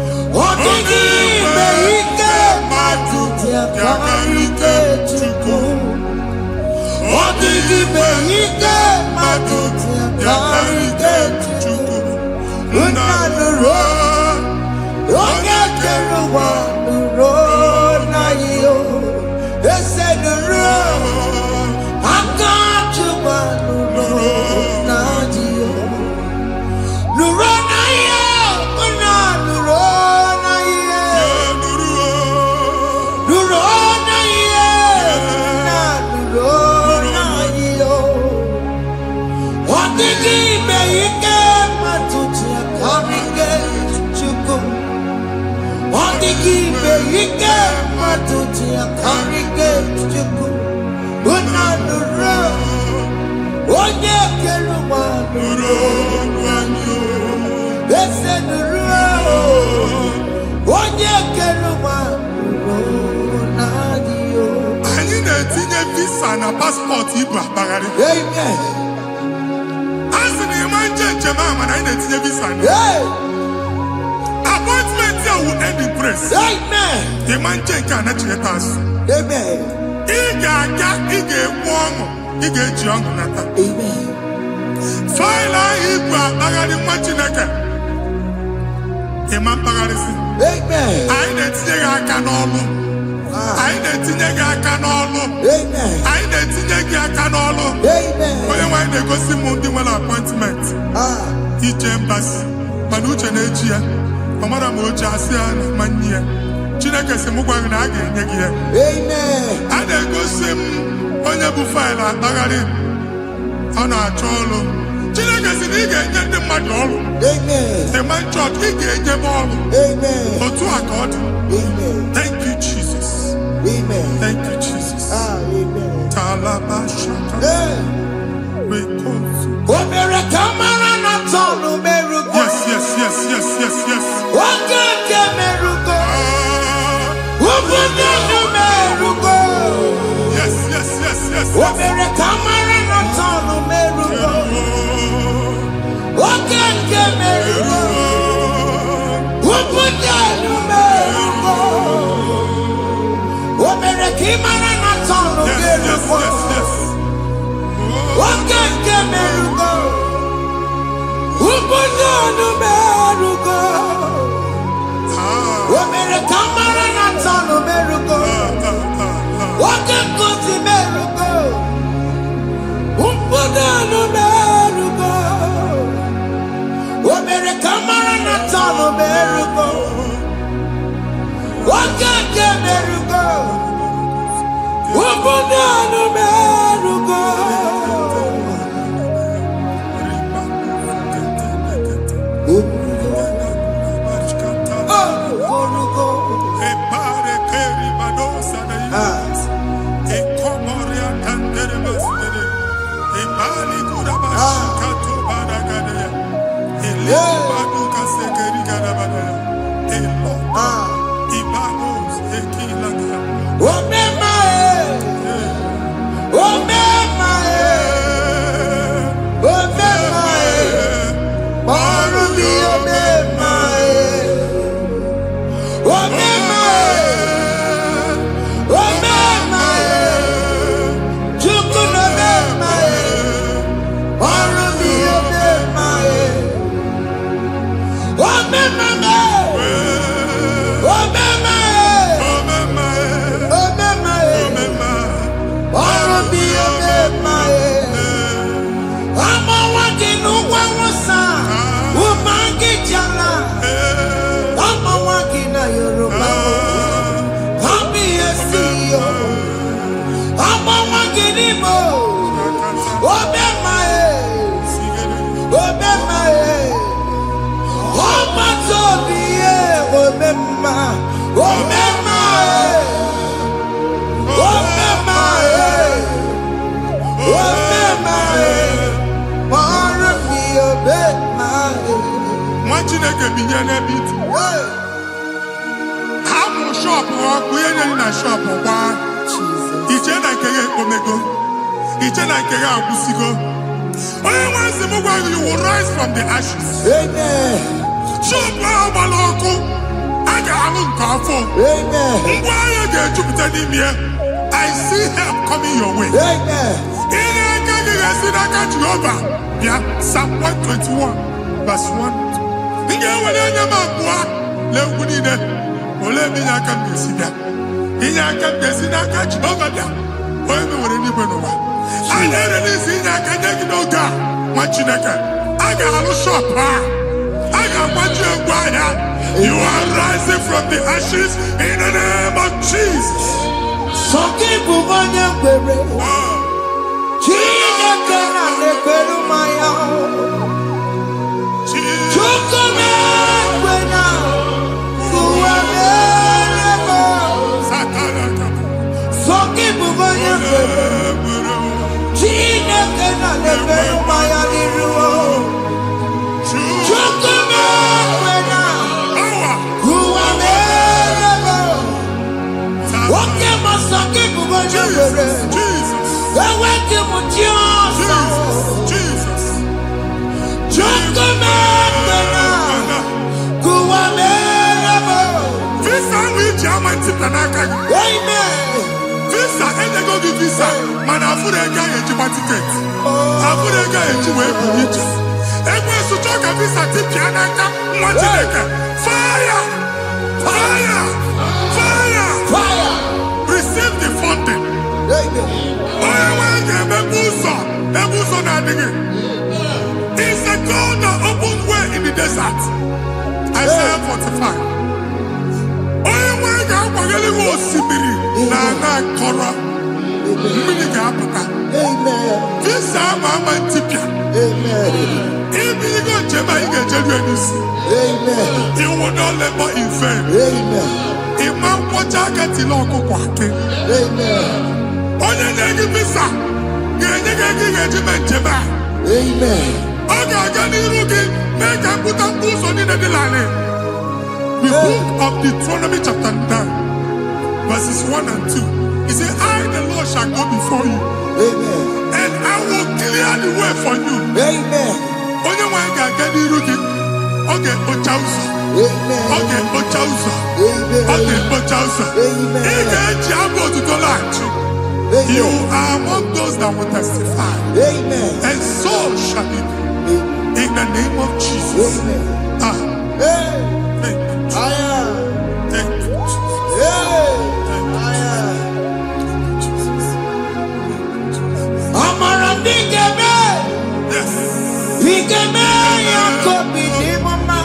They said the road, I got you by the road. mana passport ibu akpagharị. Amen. Asị na ịma njem a mana anyị na-etinye visa na. Appointment ya will end in praise. Amen. Ịma nke a na-echeta azụ. Amen. Ị ga-aga, ị ga-ekwu ọṅụ, ị ga-eji ọṅụ nata. Amen. Faịlụ ahụ ibu akpagharị nwa Chineke. Ịma mkpagharịsị. Amen. Anyị na-etinye gị aka n'ọlụ. Anyị na-etinye gị aka n'ọlụ. Amen. Anyị na-etinye gị aka n'ọlụ. Amen. Onye nwaanyị na-egosi m ndị nwere appointment ije mbasi mana uche na-eji ya ọ mara ma o ji asị ya na mmanyi ya. Chineke sị m gwa gị na a ga-enye gị ya. Amen. A na-egosi m onye bụ faịlụ akpagharị ọ na-achọ ọlụ. Chineke sị na ị ga-enye ndị mmadụ ọrụ. Amen. The man church ị ga-enye m ọrụ. Amen. Otu a ka ọ dị. Amen. Thank you Jesus. Amen. Thank you Jesus. Amen. Talabashaka. Rekosu. Omere kamara na tonu merugo. Yes, yes, yes, yes, yes, yes. Okeke merugo. Obudu merugo. Yes, yes, yes, yes. Omere kamara na tonu merugo. Okeke merugo. Obudu merugo. Omere kamara na tonu Yes, yes, merugo. yes, yes. Okeke merugo. Obudu merugo. Omere kamara na tonu merugo. Okeke merugo. Obudu merugo. Omere kamara na tonu merugo. Okeke merugo. Obudu merugo. Chineke binye n'ebe iti. Hapụ shọpụ ọkụ ihe nyere na shọpụ kwa. Iche na nke ya ekpomego. Iche na nke ya agwụsigo. Onye nwe nsị m gwa gị, you will rise from the ashes. Amen. Shọpụ ahụ gbara ọkụ, a ga-alụ nke afọ. Amen. Ngwa ahịa ga-ejupụta n'ime ya. I see help coming your way. Amen. Ihe aka gị ga-esi n'aka Jehova bịa. Psalm 121 verse 1. Ị ga-ewere anya m abụọ n'egwu niile. Olee ebe inye aka m ga-esi bịa? Inye aka m ga-esi n'aka Jehova bịa. Onye mewere n'igwe n'ụwa. A na-ere n'isi inye aka nye gị n'oge a, nwa Chineke. A ga-alụ shọpụ a. A ga-agbaji egwu ahịa. You are rising from the ashes in the name of Jesus. Sọkị bụ onye kwere. Chineke na na-ekwere mmanya. Chukwu na-ekwe na ụwa na-erego. Sọkị bụ onye kwere. Chineke na na-ekwere mmanya n'iru. Chukwu na-ekwe na ụwa na-erego. Nwoke ma sọkị bụ onye kwere. Jesus. Visa which German Titanaka. Amen. Visa and they go give visa. Man, I put a guy in Japan ticket. I put a guy in Japan. And when you talk a visa Titanaka, fire! Fire! Fire! Fire. Receive the funding. Amen. It's a God that opens way in the desert. Isaiah 45. You will not labor in vain. Imam Pochakati Loko Kwake. Onye na-egi visa ga-enye gị regiment jebe. Ọ ga-aga n'iru gị mee ka mpụta mkpụ ụzọ niile dị larịị. The book of Deuteronomy chapter 9 verses 1 and 2. He said, I the Lord shall go before you. And I will clear the way for you. Onye nwanyị ga-aga n'iru gị. Ọ ga-ekpocha ụzọ. Ọ ga-ekpocha ụzọ. Ọ ga-ekpocha ụzọ. Ị ga-eji abụ otuto laghachi. You are among those that will testify. And so shall it be. In the name of Jesus. Thank you. Thank you, Jesus. Amara bigeme. Yes. Bigeme yakobi ni mama.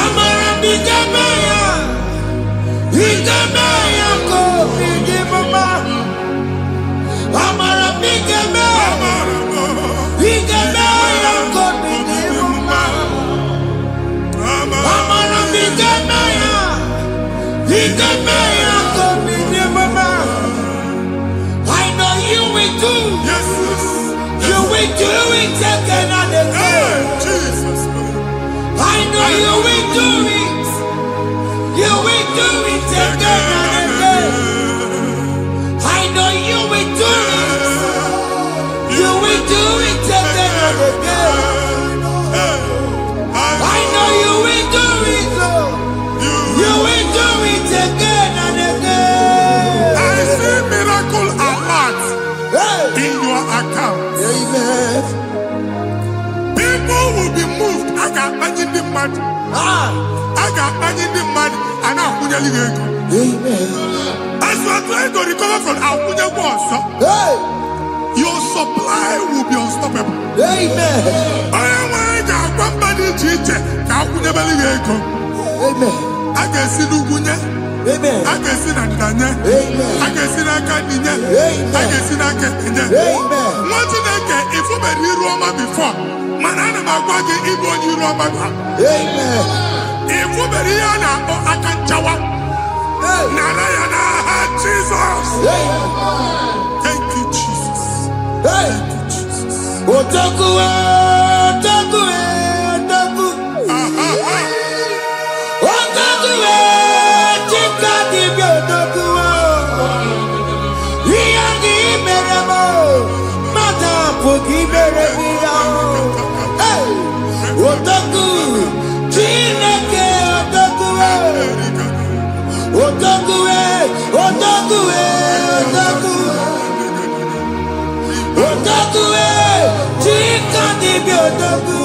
Amara bigeme ya. Bigeme yakobi ni mama. Amara bigeme. Bigeme yakobi ni mama. Amara bigeme ya. Bigeme yakobi ni mama. I know you will do. Yes. You will do it again and again. Jesus. I know you will do it. You will do it again and again. I know you will do it. You will do it again and again. I know you will do it, Lord. You will do it again and again. I see miracle alert in your account. Amen. People will be moved. I can imagine the mad. I can imagine the mad. And I'm going to Amen. as you are trying to recover from Abuja Boss, your supply will be unstoppable. Amen. I am somebody teacher. Amen. I can see Lugunya. Amen. I can see Nadanya. Amen. I can see Nakaninya. I can see Nakaninya. Amen. What did I get? If you were in Roma before, Manana Magwagi, Ibon, you Roma. Amen. If you were Rihanna or Akanchawa, Narayana, Jesus. Thank you, Jesus. Thank you, Jesus. Otaku, otaku, otaku. Otaku, chika di otaku. Iyagi meremo, mata pogi meremia. Otaku, chineke otaku. Otaku, otaku, otaku. Otaku, chika di otaku.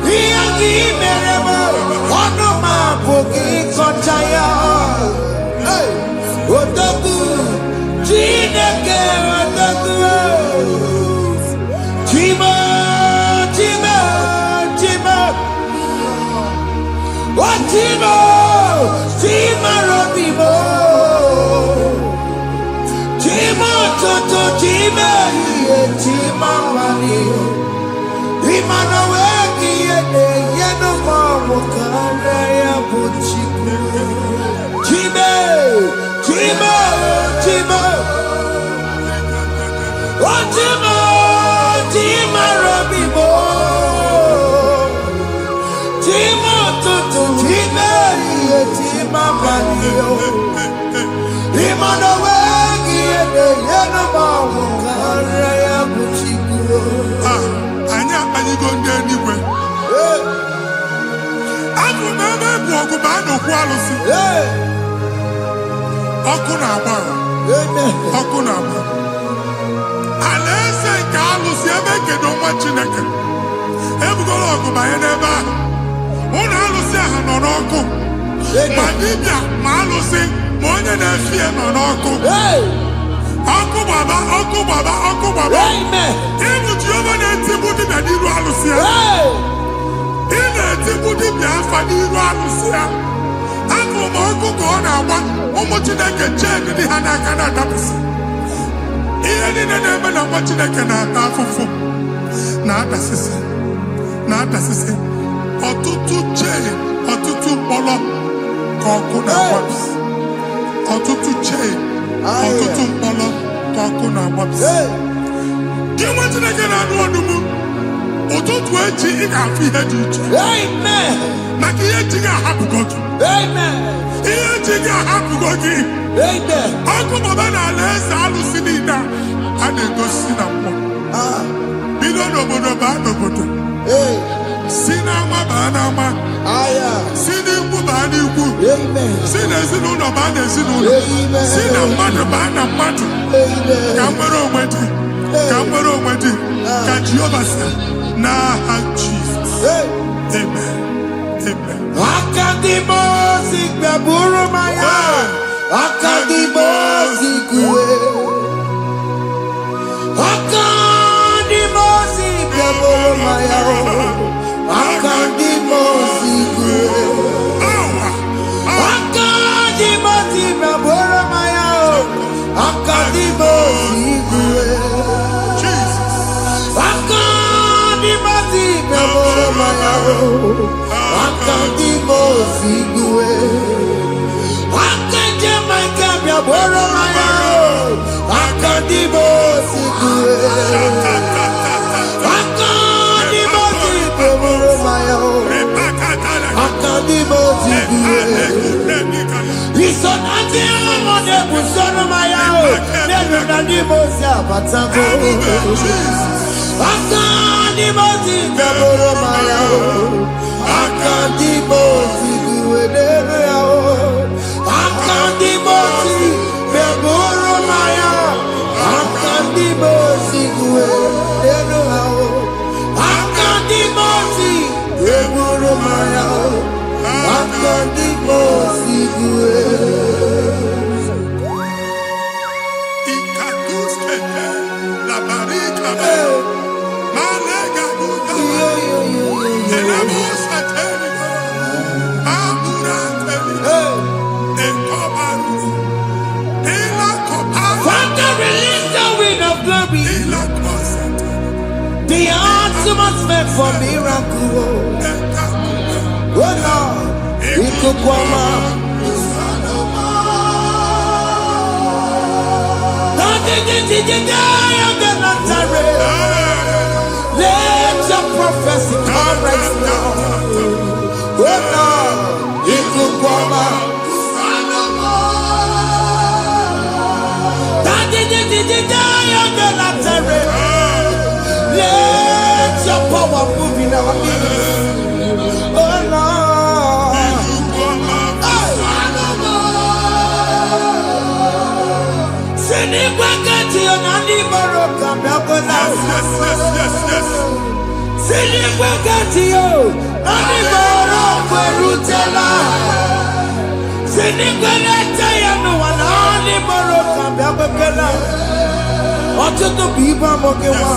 Iyagi meremo, onoma pogi kochaya. Otaku, chineke otaku. Chima, chima, chima. Chima, chima robimo. Chima toto, chima iye, chima mani. Imana weki yene, yeno mamu kare ya buchiku. Chima, chima, chima. Chima, chima robimo. Chima toto, chima iye, chima mani. Imana weki yene. baa n'okwu alụsị. Ọkụ na-agba. Ọkụ na-agba. Alaeze nke alụsị ebe kedu nwa Chineke. Ebugoro ọgụ banye n'ebe ahụ. Ụlọ alụsị ahụ nọ n'ọkụ. Ma dibịa ma alụsị ma onye na-efi ya nọ n'ọkụ. Ọkụ gbaba, ọkụ gbaba, ọkụ gbaba. Ịbụ Jehova na-etigbu dibịa n'iru alụsị ya. Ị na-etigbu dibịa afa n'iru alụsị ya. Afọ ma ọkụ ka ọ na-agba ụmụ Chineke chee ndị ha n'aka na-adapụsị. Ihe niile na-eme na nwa Chineke na-ata afụfụ na-adasịsị na-adasịsị. Ọtụtụ chee, ọtụtụ mkpọrọ ka ọkụ na-agbapụsị. Ọtụtụ chee, ọtụtụ mkpọrọ ka ọkụ na-agbapụsị. Gị nwa Chineke na-anụ ọdụmụ ụtụtụ echi ị ga-afụ ihe dị iche. Maka ihe echi ga-ahapụgo gị. Ihe echi ga-ahapụgo gị. Ọkụ baba na alaeze alụsị niile a na-egosi na mmụọ. Bido n'obodo baa n'obodo. Si n'ama baa n'ama. Si n'ikwu baa n'ikwu. Si n'ezinụlọ baa n'ezinụlọ. Si na mmadụ baa na mmadụ. Ka nwere onwe dị. Ka nwere onwe dị. Ka Jehova sị n'aha Jizọs. Amen. Amen. Akadimosi gbẹ̀bùrú maya. Akadimosi kúwe. Akadimosi gbẹ̀bùrú maya. Akadimosi kúwe. Akadimosi gbẹ̀bùrú maya. Akadimosi kúwe. Akadimosi gbẹ̀bùrú maya. Akadimosi kúwe. Akadimosi kúwe. Akadimosi gbẹ̀bùrú maya. Akadimosi kúwe. Ìsọ̀nà tí ọmọdé kù sọ́nù maya o. Nínú Akadimosi àbátágó. Akadimosi gbẹ̀bùrú maya o. Akadimosi kúwe nínú ya o. Akadimosi gbẹ̀bùrú maya. Akadimosi kúwe nínú ya o. Akadimosi gbẹ̀bùrú maya o. Akadimosi kúwe. The ultimate meant for miracle. Oh Lord, it could come out. Let your prophecy come right now. Oh Lord, it could come out. Let your power move in our midst. Oh Lord. Send it back at you, Nani Baroka, send it back at you, Nani Baroka, Rutella. Send it back at you, Nani Baroka, Babakala. Ọtụtụ bụ ibe amụghị nwa.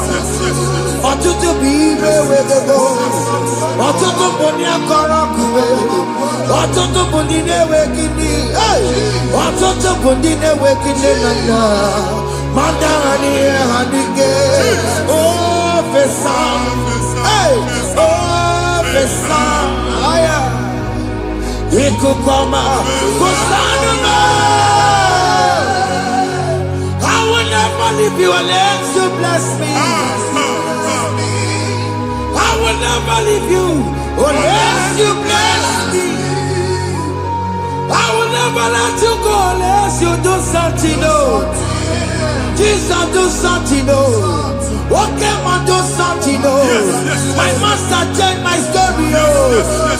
Ọtụtụ bụ ibe ewegego. Ọtụtụ bụ ndị akọrọ akụwe. Ọtụtụ bụ ndị na-enweghị nne. Ọtụtụ bụ ndị na-enweghị nne na nna. Ma ndị agha n'ihe ha n'ike. O fesa. O fesa. Ikuku ọma. Kụsanụ m. If you unless you bless me, I will never leave you unless you bless me. I will never let you go unless you do something. No, Jesus do something. No, okay, man do something. No, my master changed my story. Oh,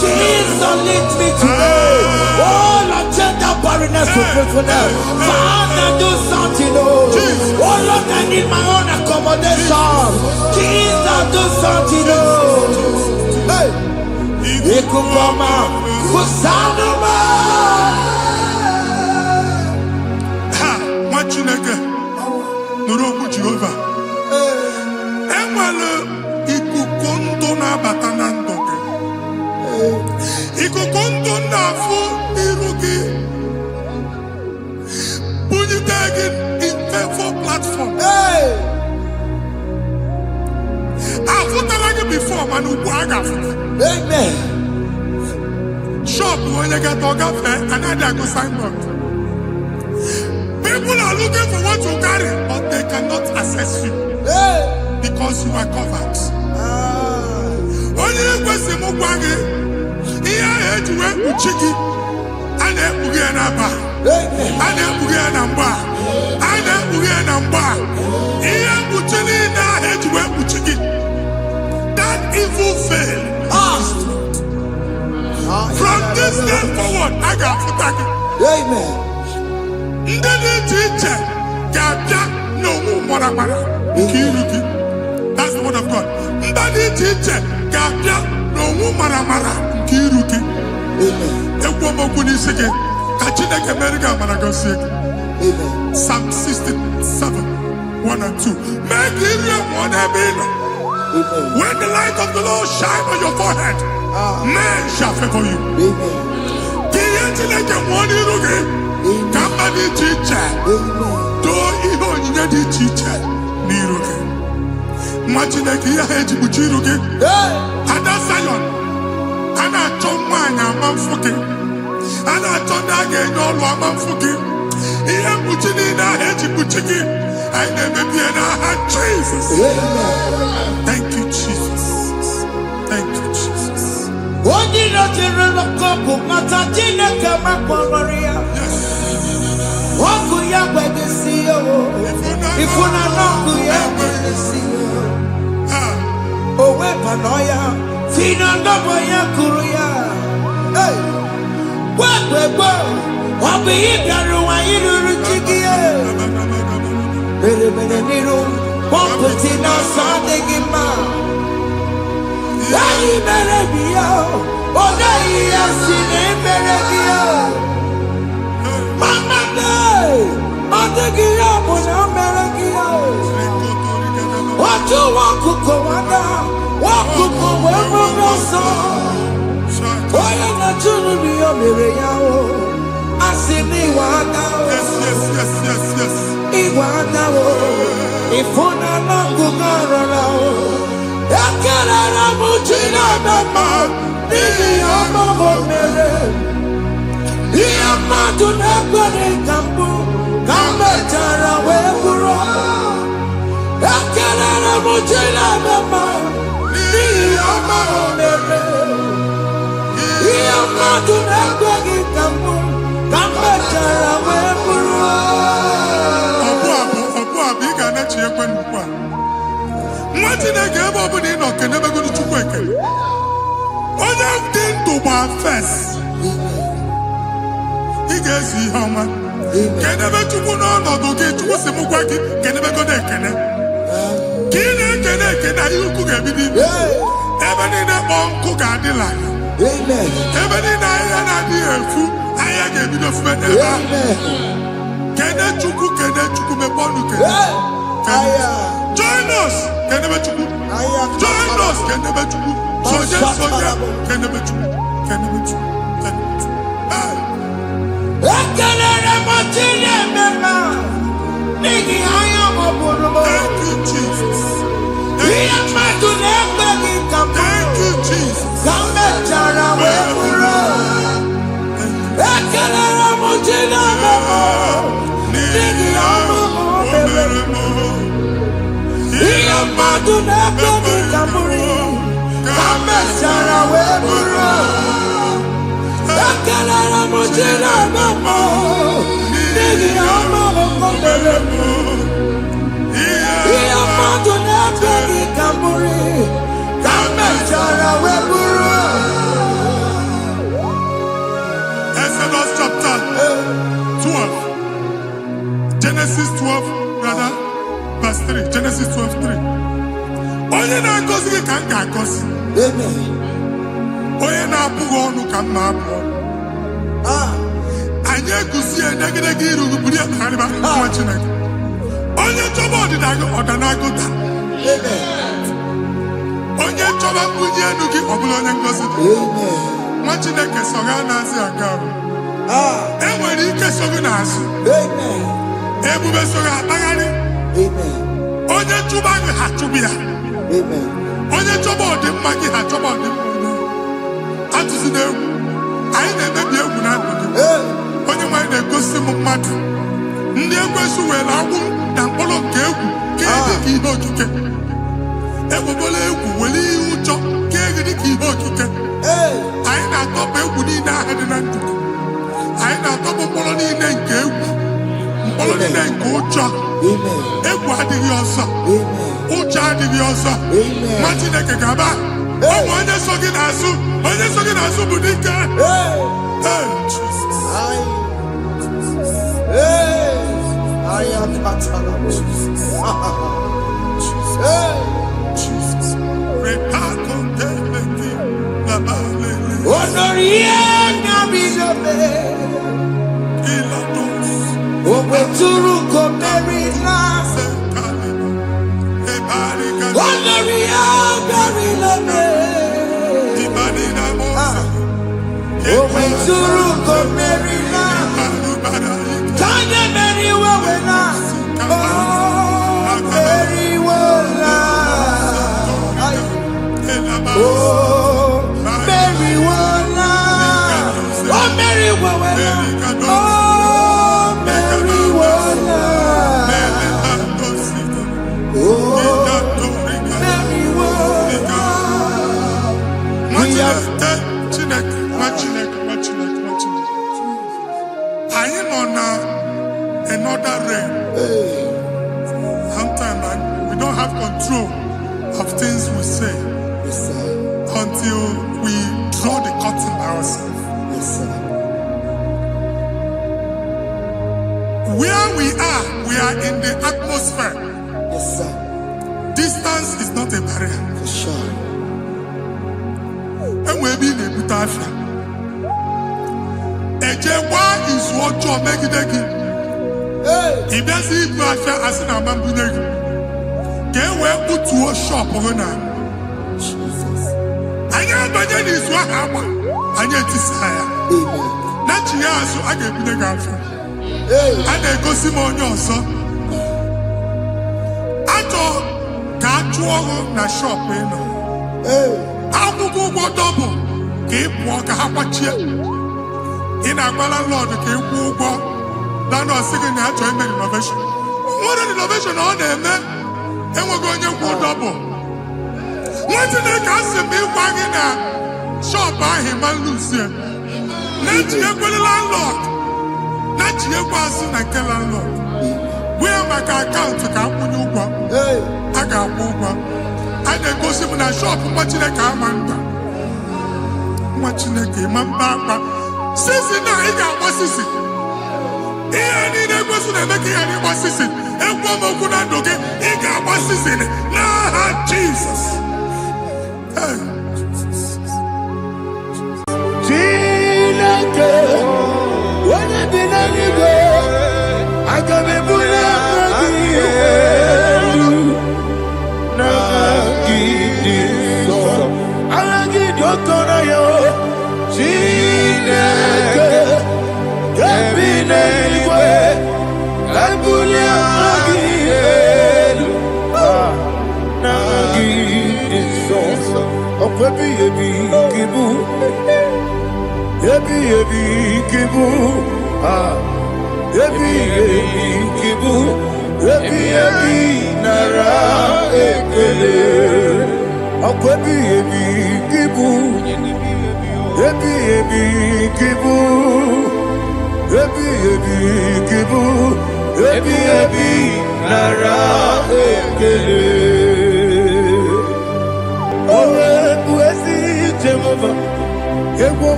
Jesus, lead me today. Oh, Lord, change that barrenness to fruitfulness. Father, do something. Oh, Lord, I need my own accommodation. Jesus, do something. Hey, Ikukoma, Kusanuma. Ha, Machineke, Nuroku Jehovah. Emalo, Ikukondo na batanando. Ikukondo na fu irugi. Bunitagin in for platform. Hey, I've like before, man. amen. Shop when you get to cafe, another go signboard. People are looking for what you carry, but they cannot access you Hey, because you are covered. Only the question of Wagi, here I had to work with Chiki, and then Bugianaba, amen. and then Bugianamba, and then Bugianamba. Here Buchini, I had to work with Chiki. That evil failed. From this day forward, I got to thank you. Amen. That's the word of God. Amen. Psalm 67, 1 and 2. Make it when the light of the Lord shine on your forehead, men shall favor you. Jesus. Thank you, Jesus. Thank you, Jesus. Join us. Join us. Thank you, Jesus. Thank you, Jesus. Genesis 12, rather, verse 3. Genesis 12:3. Onye na-agọzi gị ka m ga-agọzi. Onye na-abụghị ọnụ ka m na-abụ ọnụ. Anyị eguzie negedege iru gị buru ya kparịba nwa Chineke. Onye chọba ọdịda gị ọdanagụta. Onye chọba mbunye elu gị ọ bụla onye ngọzi dị. Nwa Chineke so gị na-azị aga ahụ. Enwere ike so gị n'azụ. Ebube so gị akpagharị. Onye chụba gị ha chụba ya. Onye chọba ọdịmma gị ha chọba ọdịmma onye. Atụzina egwu. Anyị na-emebi egwu na ndụ gị. Onye nwanyị na-egosi m mmadụ. Ndị ekwensu were agwụ na mkpụrụ nke egwu ka dị ka ihe okike. Egbebola egwu were ihe ụjọ ka dị ka ihe okike. Anyị na-atọpụ egwu niile ahụ dị na ndụ gị. Anyị na-atọpụ mkpụrụ niile nke egwu. Mkpụrụ niile nke ụjọ. Egwu adịghị ọzọ. Ụjọ adịghị ọzọ. Nwa Chineke ga-aba. Ọ bụ onye so gị n'azụ. Onye so gị n'azụ bụ dike. I am not Jesus. Jesus. Another realm. Sometimes we don't have control of things we say until we draw the curtain by ourselves. Where we are in the atmosphere. Distance is not a barrier. And we'll be in the Butafia. Ejewa is what you're making. If there's a pressure as an amambune, get where put to a shop or not. I am by then is what happened. I get desire. Not years, so I get the girlfriend. And I go Simon also. I thought, can't you na shop? I will go double. Keep walk a half a chair. In a Lord, keep walk. Now, no second year join me innovation. What an innovation on them, man. And we're going to go double. What did they cast me wagging a shop by him and Lucian? Not your landlord. Not your person and tell landlord. We have my account to come with you. I got over. I then go see in a shop watching a car man. Watching a game and back. Since now, he got what's this? Any person making any season, and one more good and okay, he got one season. Nah, Jesus. When I did any go, I can be put up again. Now, give this song. I'll give your corner.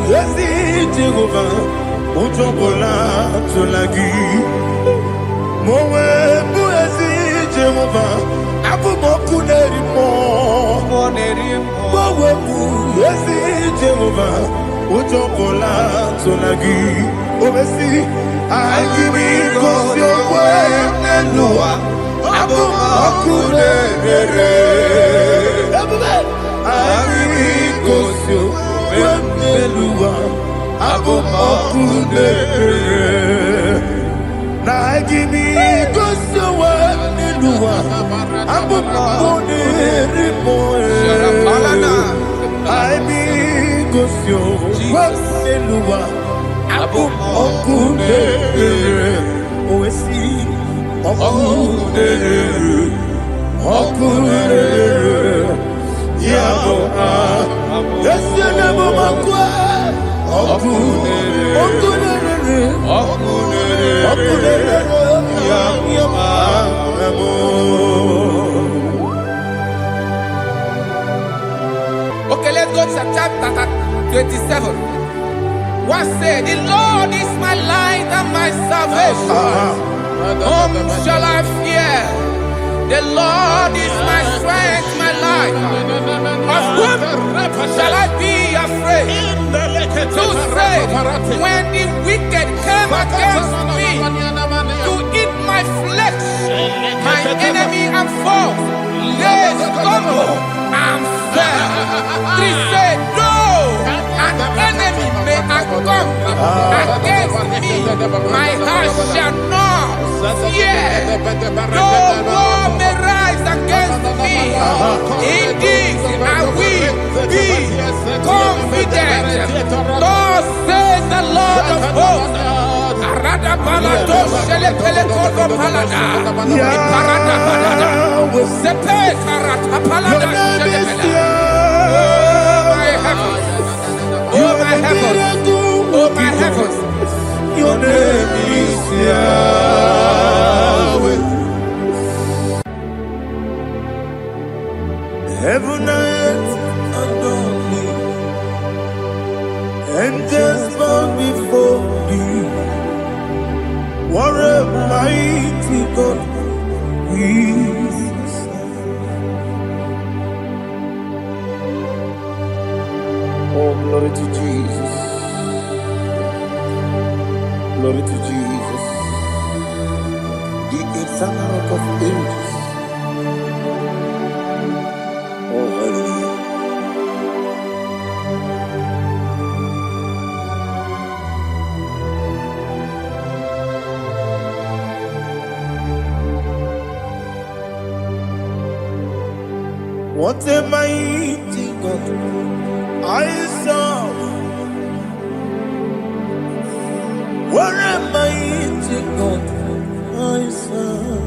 Yes. ezi Jehovah, ujobola tulagi. Mowe bu ezi Jehovah, abu moku nerimo. Mowe bu ezi Jehovah, ujobola tulagi. Obesi, IGBO nelua, abu moku nerere. IGBO nelua, abu moku nerere. Na IGBO nelua, abu moku nerimo. IGBO nelua, abu moku nerere. Oesi, moku nerere, moku nerere. Yabo Yesu na moku, moku nerere, moku nerere. Yabo. Okay, let's go to chapter 27. What said, the Lord is my light and my salvation. Whom shall I fear? The Lord is my strength, my life. Of whom shall I be afraid? To say, when the wicked came against me to eat my flesh, my enemy and foe, they stumble and fell. They said, no, an enemy may come against me, my heart shall not fear. No war may rise against me. Indeed, I will be confident. Thus says the Lord of hosts. Arada balado shele pele kodo palada. Iparada balada. Sepe karata palada shele pele. Oh my heavens. Oh my heavens. Your name is Yahweh. Heaven and earth adore me, angels bow before thee. What a mighty God we serve. Oh, glory to Jesus. Glory to Jesus, the eternal rock of ages. Oh, hallelujah. What a mighty God I serve. What a mighty God I serve.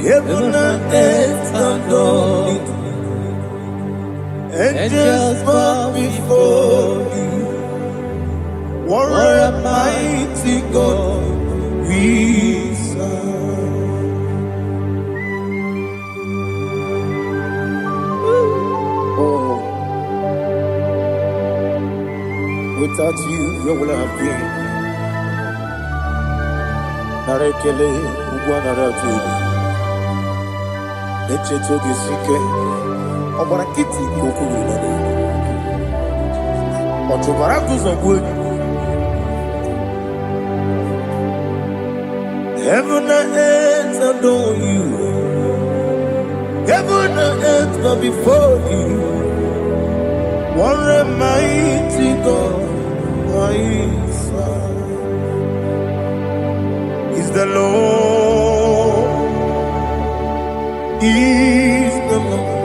Heaven and earth adore it. Angels bow before you. What a mighty God we serve. Oh. Without you, where would I have been? Narekele, Ugwanaratu. Echetoge Sike, Obarakiti, Kokuru. Otobarakus of wood. Heaven and earth adore you. Heaven and earth bow before you. What a mighty God I serve. Is the Lord, is the Lord.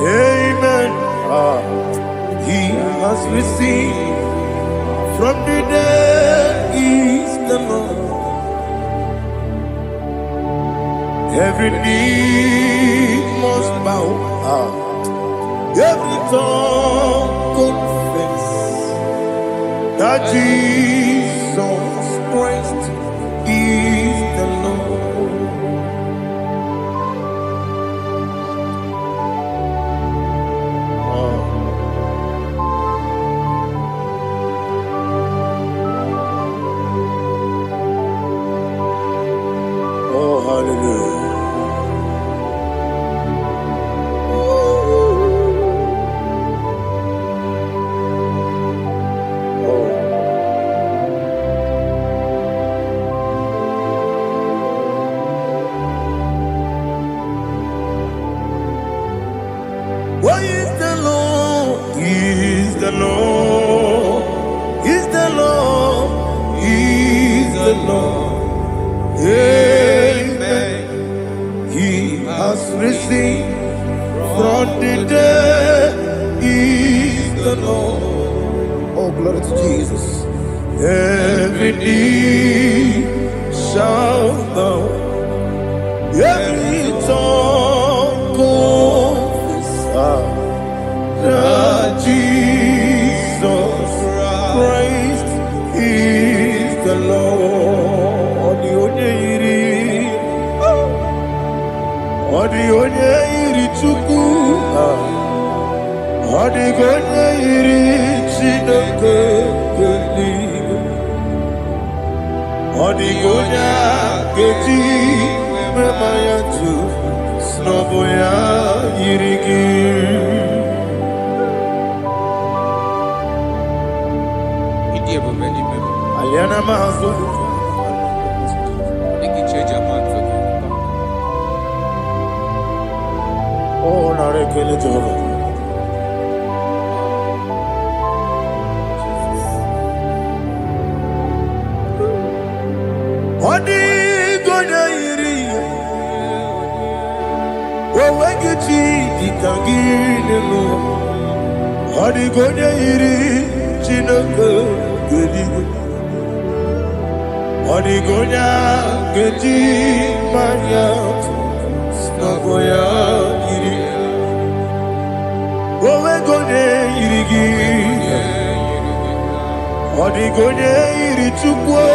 Amen. He has received from the dead, is the Lord. Every knee must bow. Every tongue confess that Jesus Christ is the Lord. every knee shall bow, every tongue confess that Jesus Christ is the Lord. Odi iri chuku, odi iri chineke keligo, odi keti memaya tu snoboya irigi. Aliana mazo. Oh, na rekele Jehovah. Odi gonya iri, wawegiti itangine lo. Odi gonya iri, chineke geligo. Odi gonya geti maya, snagoya iri. Wawegonya irigi, odi gonya iri chukwa.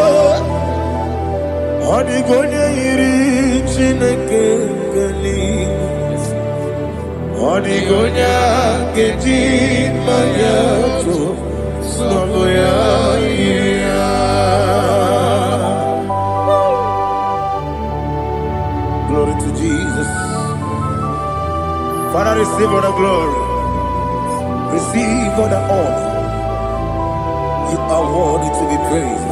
Odi gonya iri chineke geligo. Odi gonya geti maya, snagoya iri. Glory to Jesus. Father, receive all the glory. Receive all the honor. You are worthy to be praised.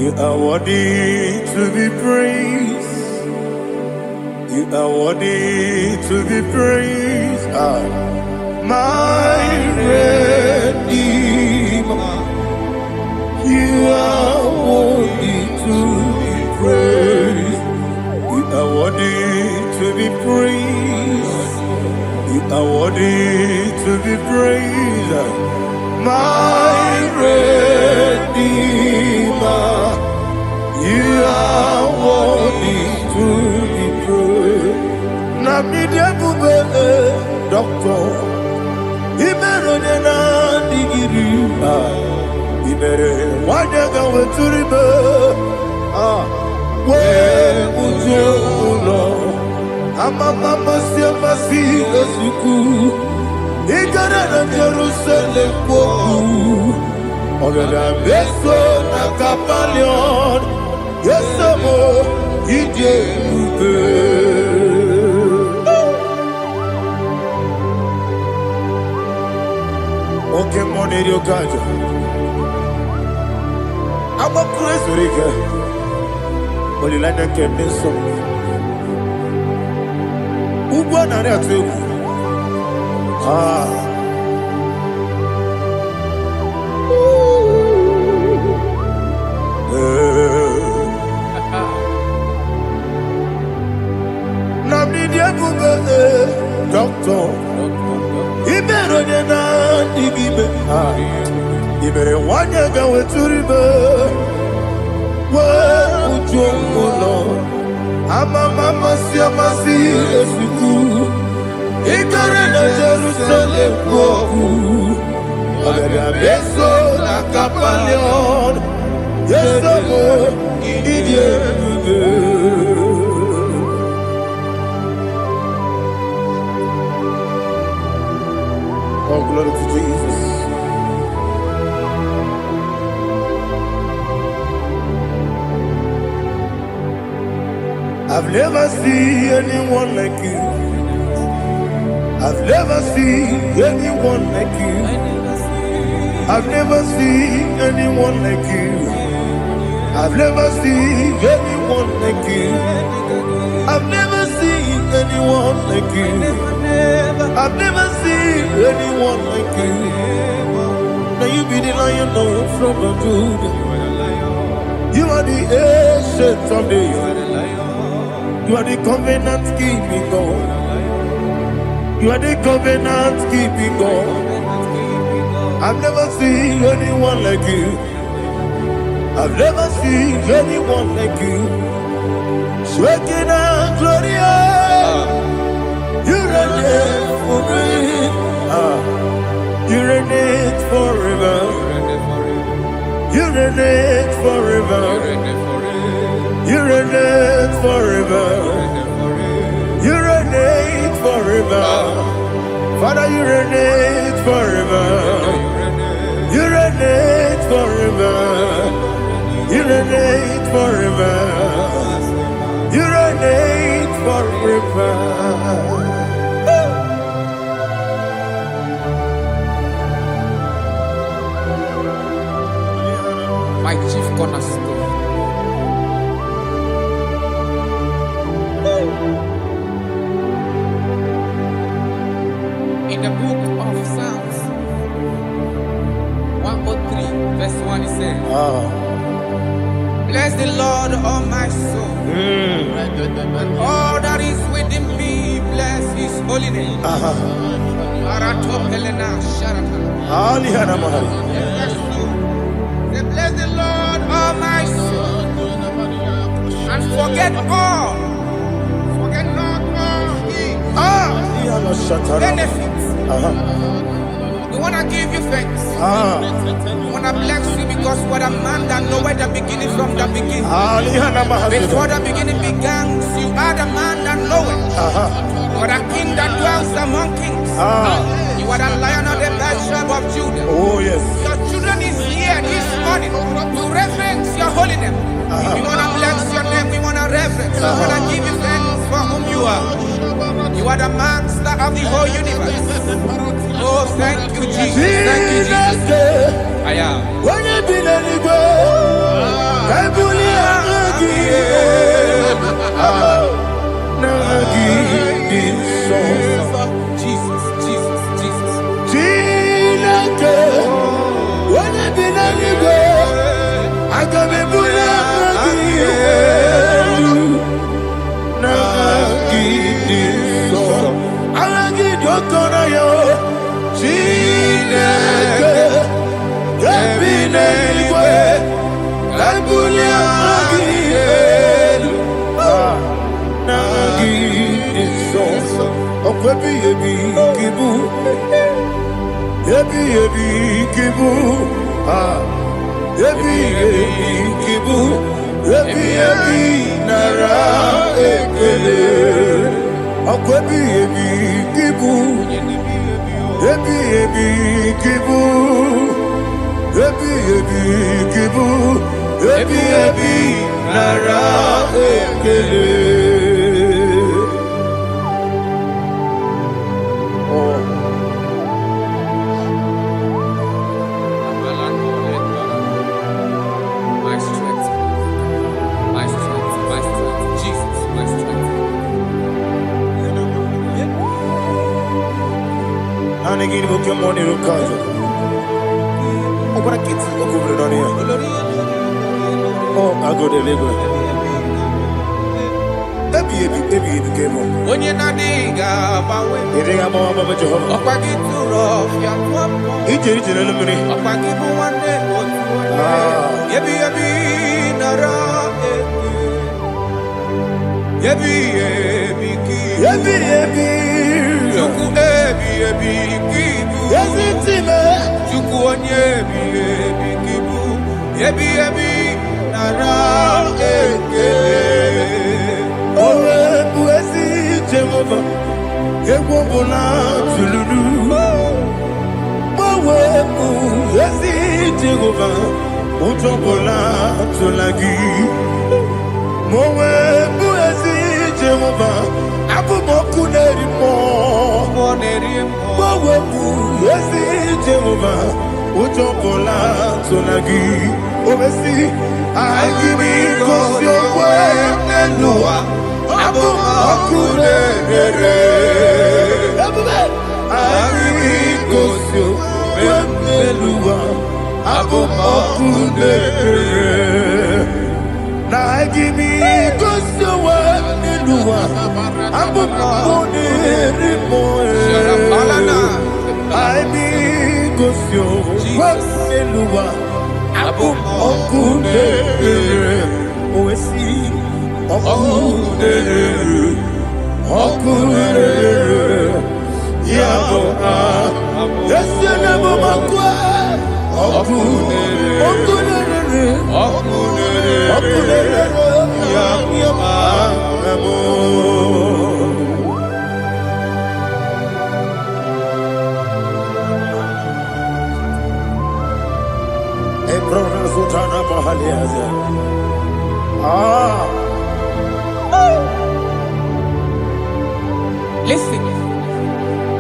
You are worthy to be praised. You are worthy to be praised. My Redeemer. You are worthy to be praised. You are worthy to be praised. You are worthy to be praised. My Redeemer. You are worthy to be praised. Namidebube, Doctor. Imeronena digiri. Ibere wanyaga weturibe we ujulo amama siamasi esuku igara na Jerusalem kwoku ogada beso na kapalion yesamo ije ube oke moneri okajo I'm a crazy river. But you like that can be so. Who won that too? Doctor. He better than I. You better want to go to river. Well, Lord, I'm a mama, see, as you do. He got in Jerusalem, but I bet so like a palion. Yes, oh, glory to Jesus. I've never seen anyone like you. I've never seen anyone like you. I've never seen anyone like you. I've never seen anyone like you. I've never seen anyone like you. I've never seen anyone like you. Now you be the Lion from the Judah. You are the ancient of days. You are the covenant keeping God. You are the covenant keeping God. I've never seen anyone like you. I've never seen anyone like you. Shaking and glorious. You reign for me. You reign forever. You reign forever. You reign forever. You reign forever. Father, you reign forever. You reign forever. You reign forever. You reign forever. My chief cornerstone. In the book of Psalms 103, verse 1, it says, bless the Lord, all my soul, and all that is within me, bless his holy name. Say, bless the Lord, all my soul, and forget not all his benefits. We want to give you thanks. We want to bless you because what a man that knoweth the beginning from the beginning. Before the beginning began, you are the man that knoweth. You are the king that dwells among kings. You are the lion of the tribe of Judah. Oh yes. Your children is here this morning to reverence your holy name. We want to bless your name. We want to reverence. We want to give you thanks for whom you are. You are the master of the whole universe. Oh, thank you, Jesus. Thank you, Jesus. I am. When you been anywhere, I Jesus, Jesus, Jesus. When you been anywhere, I can be Eluwa, Okune, Oesi, Okune, Okune, Yabo, Esenabo Makwa, Okune, Okune, Okune, Yabo. Listen,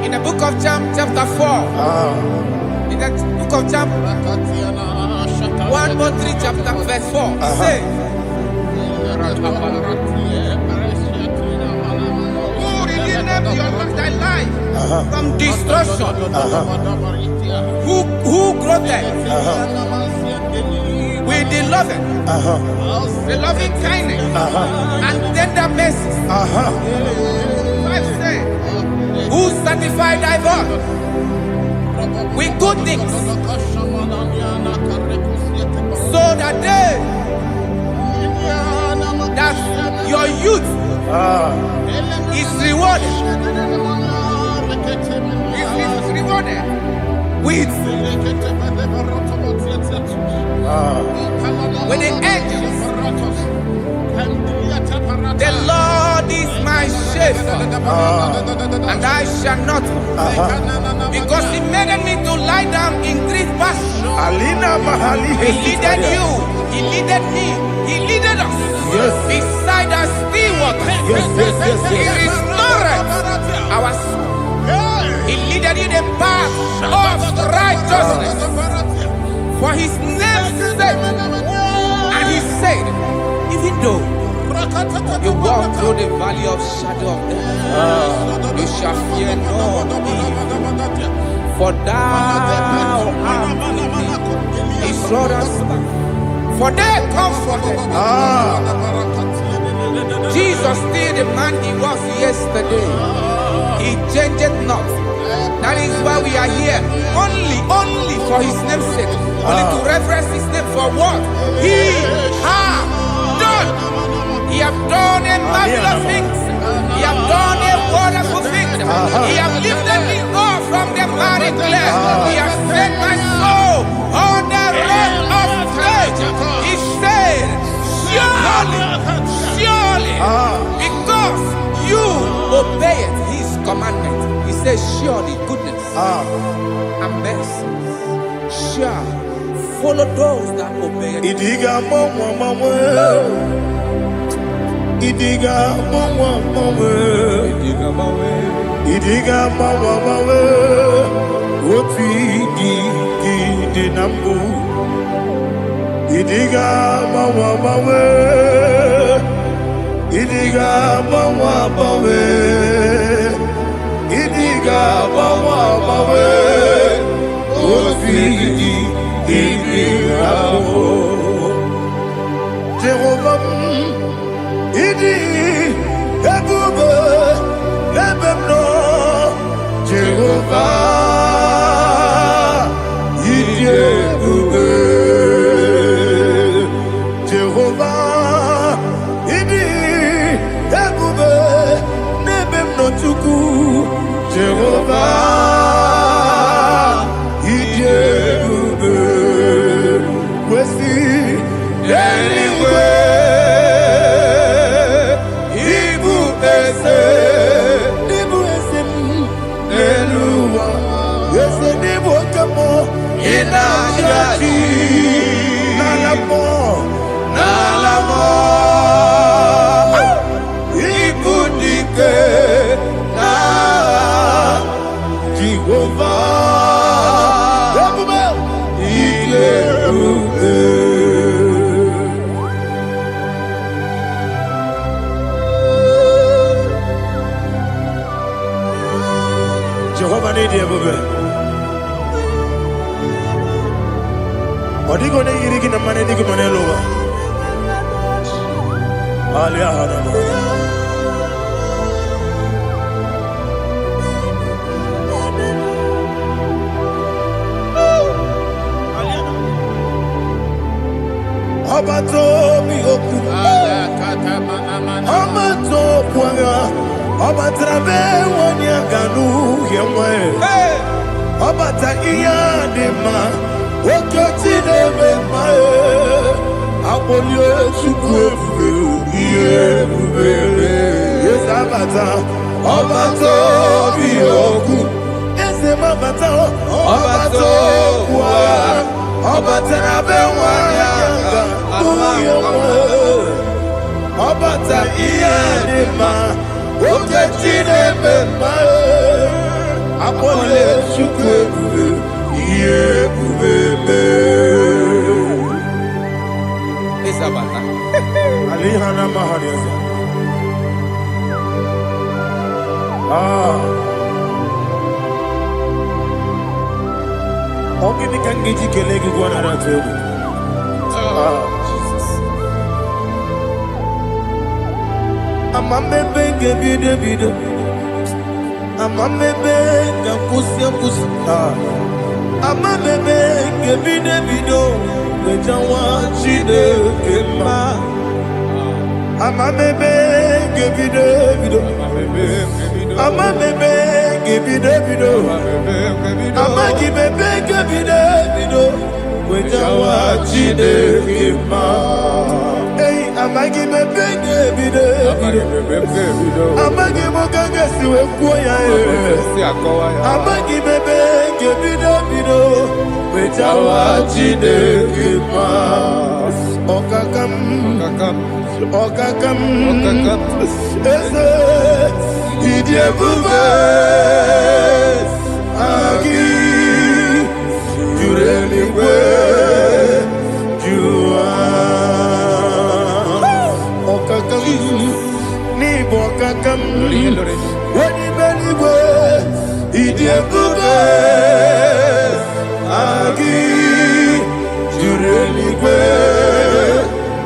in the book of John, chapter 4, in the book of John, 1:3, chapter verse 4, it says, who redeemed thy life from destruction, who groweth with the loving kindness and tender mercies. Who satisfy thy voice with good things, so that your youth is rewarded. Is rewarded with the angels. The Lord is my shepherd, and I shall not want, because He made me to lie down in green pastures. He leaded you, He leaded me, He leaded us beside the still waters. He restored our soul. He leaded you the path of righteousness for His name's sake. And He said, even though you walk through the valley of shadow of death, you shall fear no evil, for thou art with me. His rod and staff, for they comforted. Jesus still the man He was yesterday. He changed not. That is why we are here, only for His name's sake, only to reference His name for what He has done. He has done a marvelous things. He has done a wonderful thing. He has lifted me up from the miry clay. He has set my soul on the rock of faith. He said, surely, because you obeyed His commandment. He says, surely goodness and mercy shall follow those that obey Him. Idiga mawe oti di nambu. Idiga mawe Idiga mawe Idiga mawe oti di nambu. Jehovah Idi ebube ebemno Jehovah Idi ebube Jehovah Idi ebube nebemno tuku Jehovah Idi ebube wesi anyway. Jehovah need you, baby. What are you going to eat in the money? You can lower. Obato Puanga, Obatrabe, one Yaganu, Yamwe, Obata Iyadema, Okotine, my. Abolio Chukwu, yes, Abata, Obato, Bioku, yes, Abata, Obato, Obata, Bewaya, Obata, Iadema, Okatine, Abolio Chukwu, Alihana Mahadiasa. Ogini Kangiji Kelegi Guanara table. Jesus. Amame Benge Bide Bide. Amame Benga Pusia Pusia. Amame Benge Bide Bide. Bejawa Chide Kema. Amamebe Gevide Vido. Amamebe Gevide Vido. Amagibebe Gevide Vido. Bejawa Chide Kema. Hey, Amagibebe Gevide Vido. Amagimoga Siwe Kuya. Amagibebe Gevide Vido. Bejawa Chide Kema. Okakam. Eze Idie Bube Agi Jureligwe Jua Okakam Ni Bokakam Wadi Beligwe Idie Bube Agi Jureligwe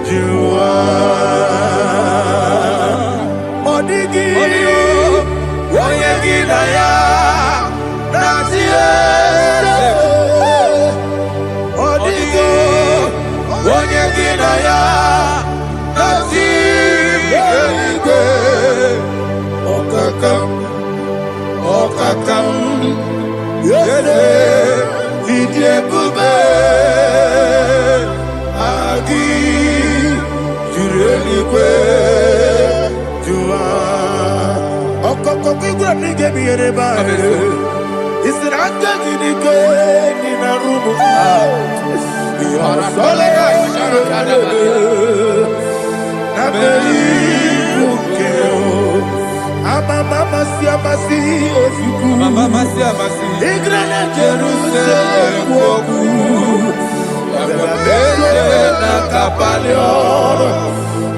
Jua Okakam, yede, idie bube, agi, jurelikwe, jua. Okoko kigura nige biyere ba. Isiranga nige nina rumu. Yasole nabeli bukeo. Mama siamasi efiku. Mama siamasi. Igrana Jerusalem woku. Bebe na kapalion.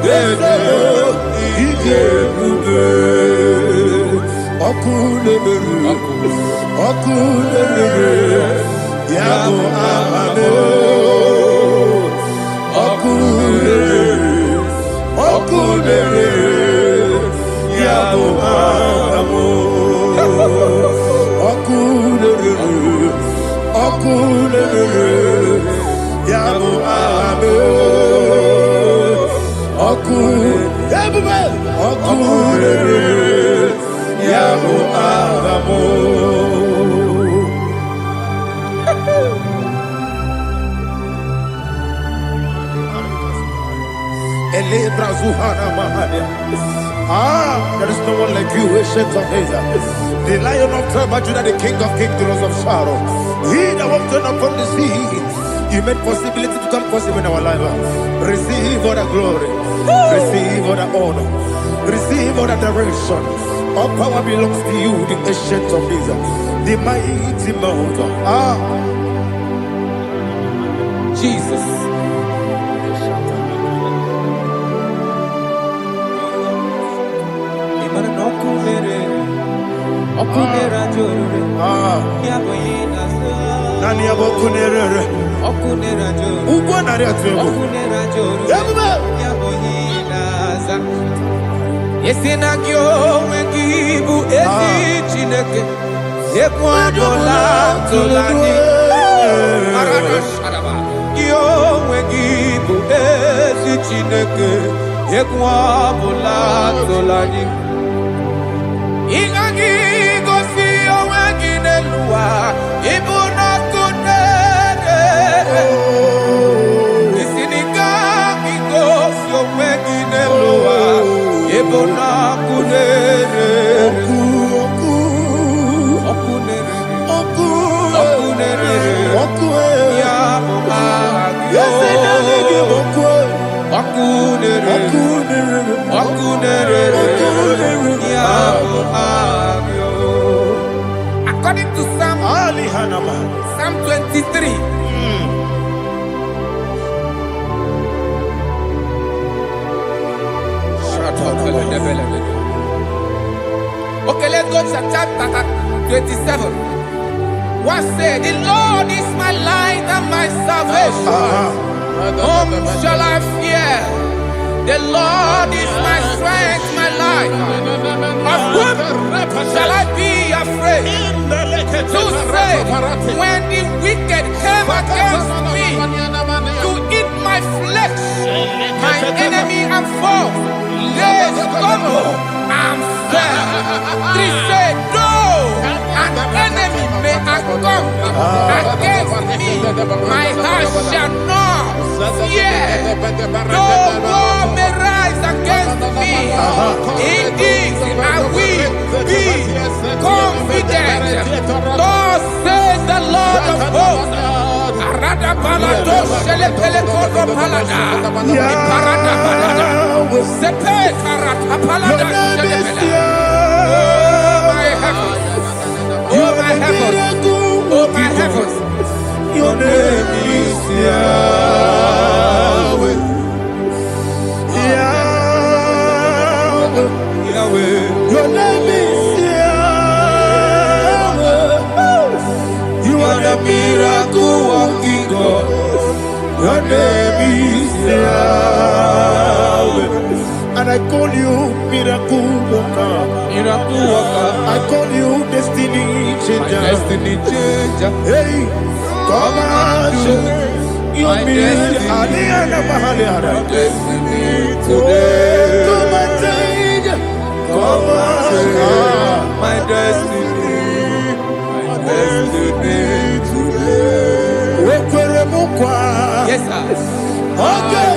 Bebe ije bube. Okulere. Yabo amame. Okulere. Yabo amo, okulere, yabo amo, okulere, yabo amo. Ele brazuhana mahania. There is no one like you, ancient of days. The Lion of tribe of Judah, the King of kings, the Rose of Sharon. He that walked upon the sea. You made possibility to come possible in our life. Receive all the glory. Receive all the honor. Receive all the direction. All power belongs to you, the ancient of days. The mighty mountain. Jesus. Okunera jorore. Yaboyina so. Nani abokunere. Okunera jorore. Ugwa nari atwego. Okunera jorore. Yaboyina za. Yesina kyo wengibu esi chineke. Ekwadola tolani. Arado sharaba. Kyo wengibu esi chineke. Ekwa bula tolani. Ingagi gosi owegi nelua. Ibuna kunere. Isiniga gosi owegi nelua. Ibuna kunere. According to Psalm 23. Okay, let's go to chapter 27. What said? The Lord is my light and my salvation. Whom shall I fear? The Lord is my strength, my life. Of whom shall I be afraid? To say, when the wicked came against me to eat my flesh, my enemy and foe, they stumble and fell. Three said, no, an enemy may come against me, my heart shall not fear. No war may rise against me. In this I will be confident. Thus says the Lord of hosts. Oh my heavens, oh my heavens, your name is Yahweh. Yahweh, your name is Yahweh. You are the miracle working God. Your name is Yahweh. And I call you miracle worker. Miracle worker. I call you destiny changer. My destiny changer. Hey, come on, your destiny. My destiny today. Come on, change. Come on, my destiny. My destiny today. Yes, sir. Okay,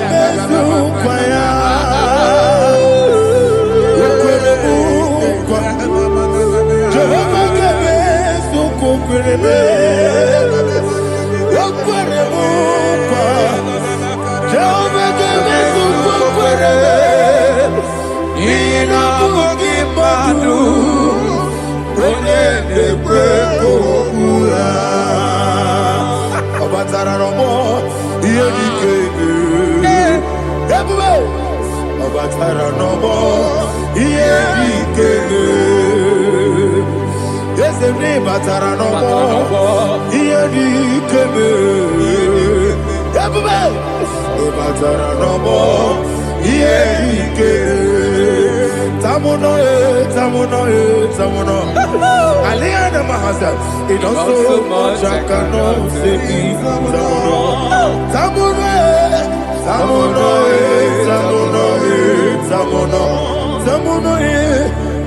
it does so much I cannot say.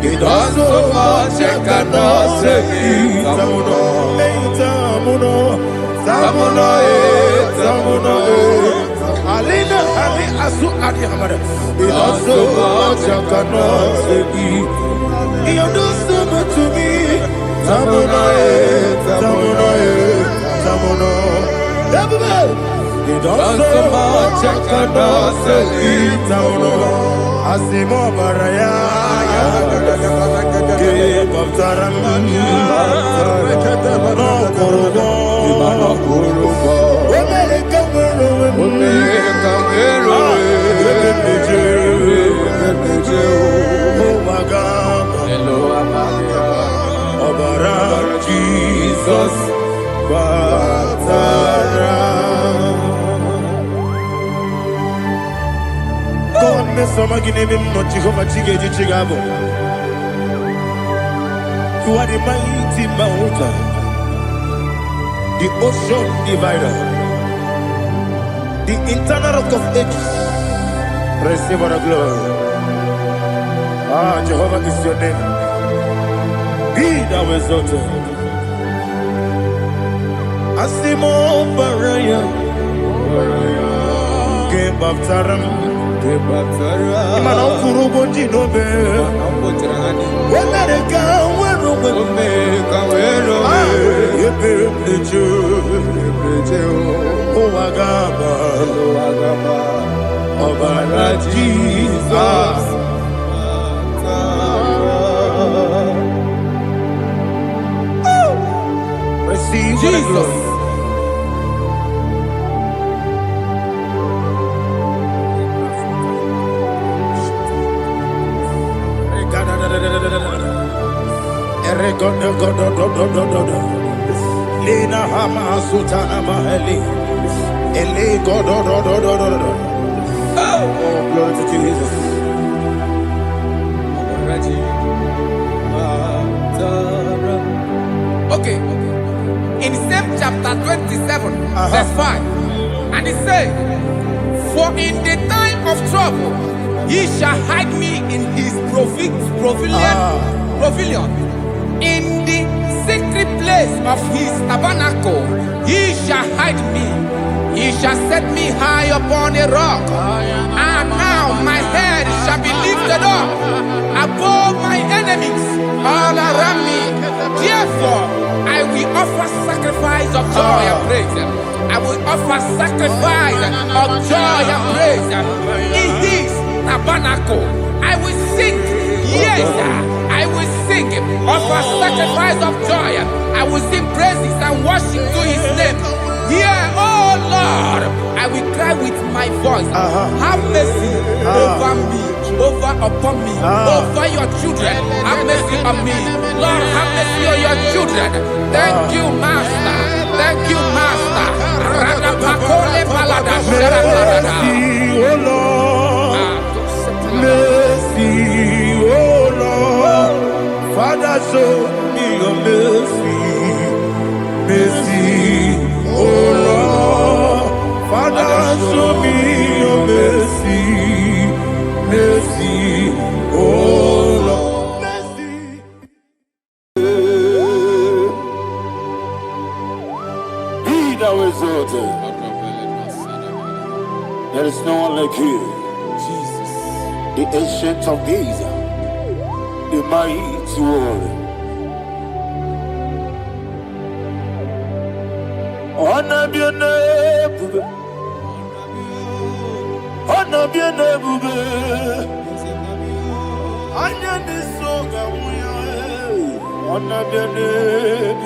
It does so much I cannot say. It does so much I cannot say. You do so much to me. Tamuno. It does so much I cannot say. Tamuno. Asimo baraya. Give up taram. No korobo. Jesus, God, me some agine me no Jehovah Chige Chigabo. You are the mighty mountain, the ocean divider, the internal rock of ages, Receive all the glory. Ah, Jehovah is your name. Be thou exalted. Asimo Baraya. Game Baptaram. Imano Kurubo Jinobe. When they come, Jesus. Receive Jesus. Lina Hama Sutana Maheli. Ele God. Oh, glory to Jesus. Okay. In same chapter 27, verse 5, and it says, "For in the time of trouble, he shall hide me in his pavilion. In the secret place of his tabernacle, he shall hide me. He shall set me high upon a rock. And now my head shall be lifted up above my enemies all around me. Therefore, I will offer sacrifice of joy and praise. I will offer sacrifice of joy and praise in his tabernacle. I will sing, yes, I will sing, offer sacrifice of joy. I will sing praises and worship to his name. Here, oh Lord, I will cry with my voice. Have mercy over me, upon me, over your children. Have mercy on me. Lord, have mercy on your children. Thank you, Master. Thank you, Master. Mercy, oh Lord. Mercy, oh Lord. Father, show me your mercy. Mercy, oh Lord. Father, show me your mercy. Mercy, oh Lord. Mercy. Be thou exalted. There is no one like you. Jesus. The ancient of days, the mighty warrior. Honor be your name, honor be your name, honor be so good, honor be your name,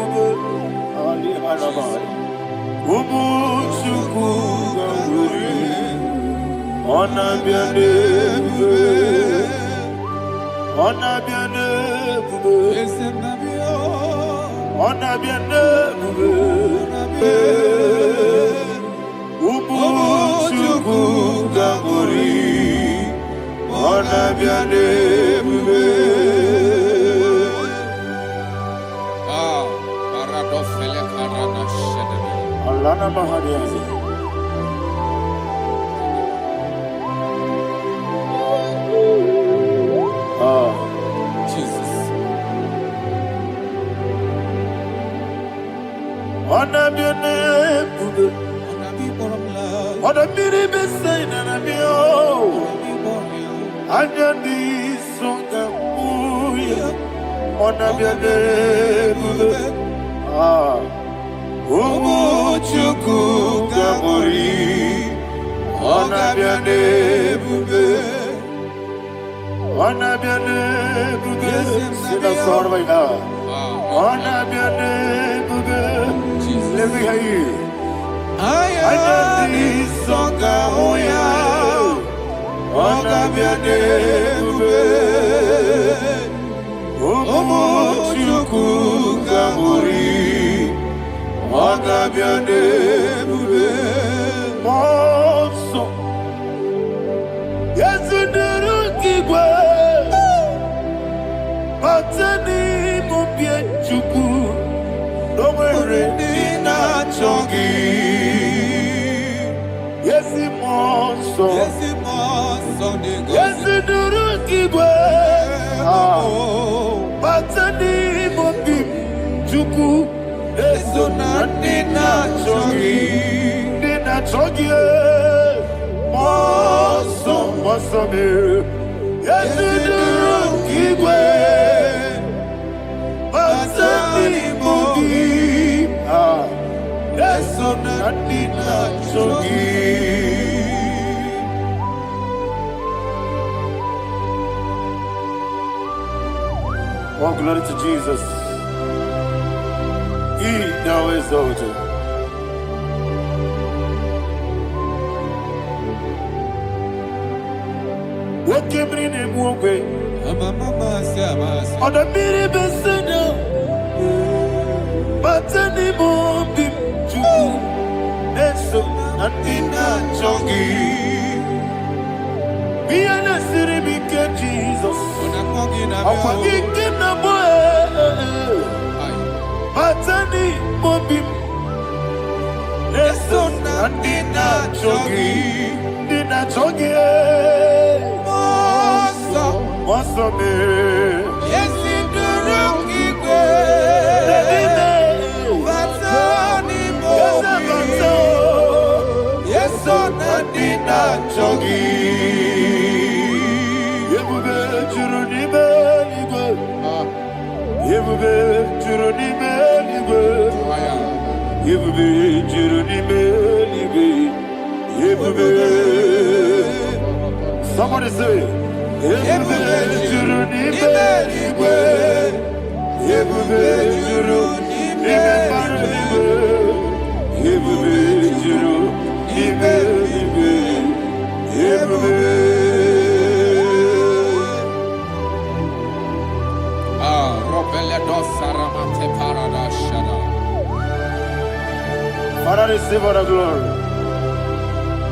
Ali Hanabai, Ubu Chuku Ganguri, honor be your name, honor be your name, honor be your name. Umuchuku Ganguri, ona biane bube. Paradofele karana shedemi. Alana mahadiazi. Jesus. Ona biane bube. Ona biri besayna na bio. Anya di songa uya. Ona biane bube. Umuchuku Ganguri, ona biane bube. Ona biane bube. Sina sorva ina. Ona biane bube. Let me hear you. Ayani songa oya, ona biane bube. Umuchuku Ganguri, ona biane bube. Monso, yesunuru kigwe, matani mubie chuku, nomere nina chongi. Yesi monso, kigwe. Batani mobi chuku. Eso na nina chogi. Nina chogi. Moso me. Yesu duru kigwe. Batani mobi. Eso na nina chogi. Oh, glory to Jesus. He now exalted. What came in him one way? On the mini beside, but anymore be true. That's so not in that jogi. Be an city, be Jesus. I'm forgetting the boy. Batani mobi. Eso na dina chogi. Dina chogi. Moso me. Yes, in the rocky way. Batani mobi. Yes, na dina chogi. Somebody say, Father, receive all the glory.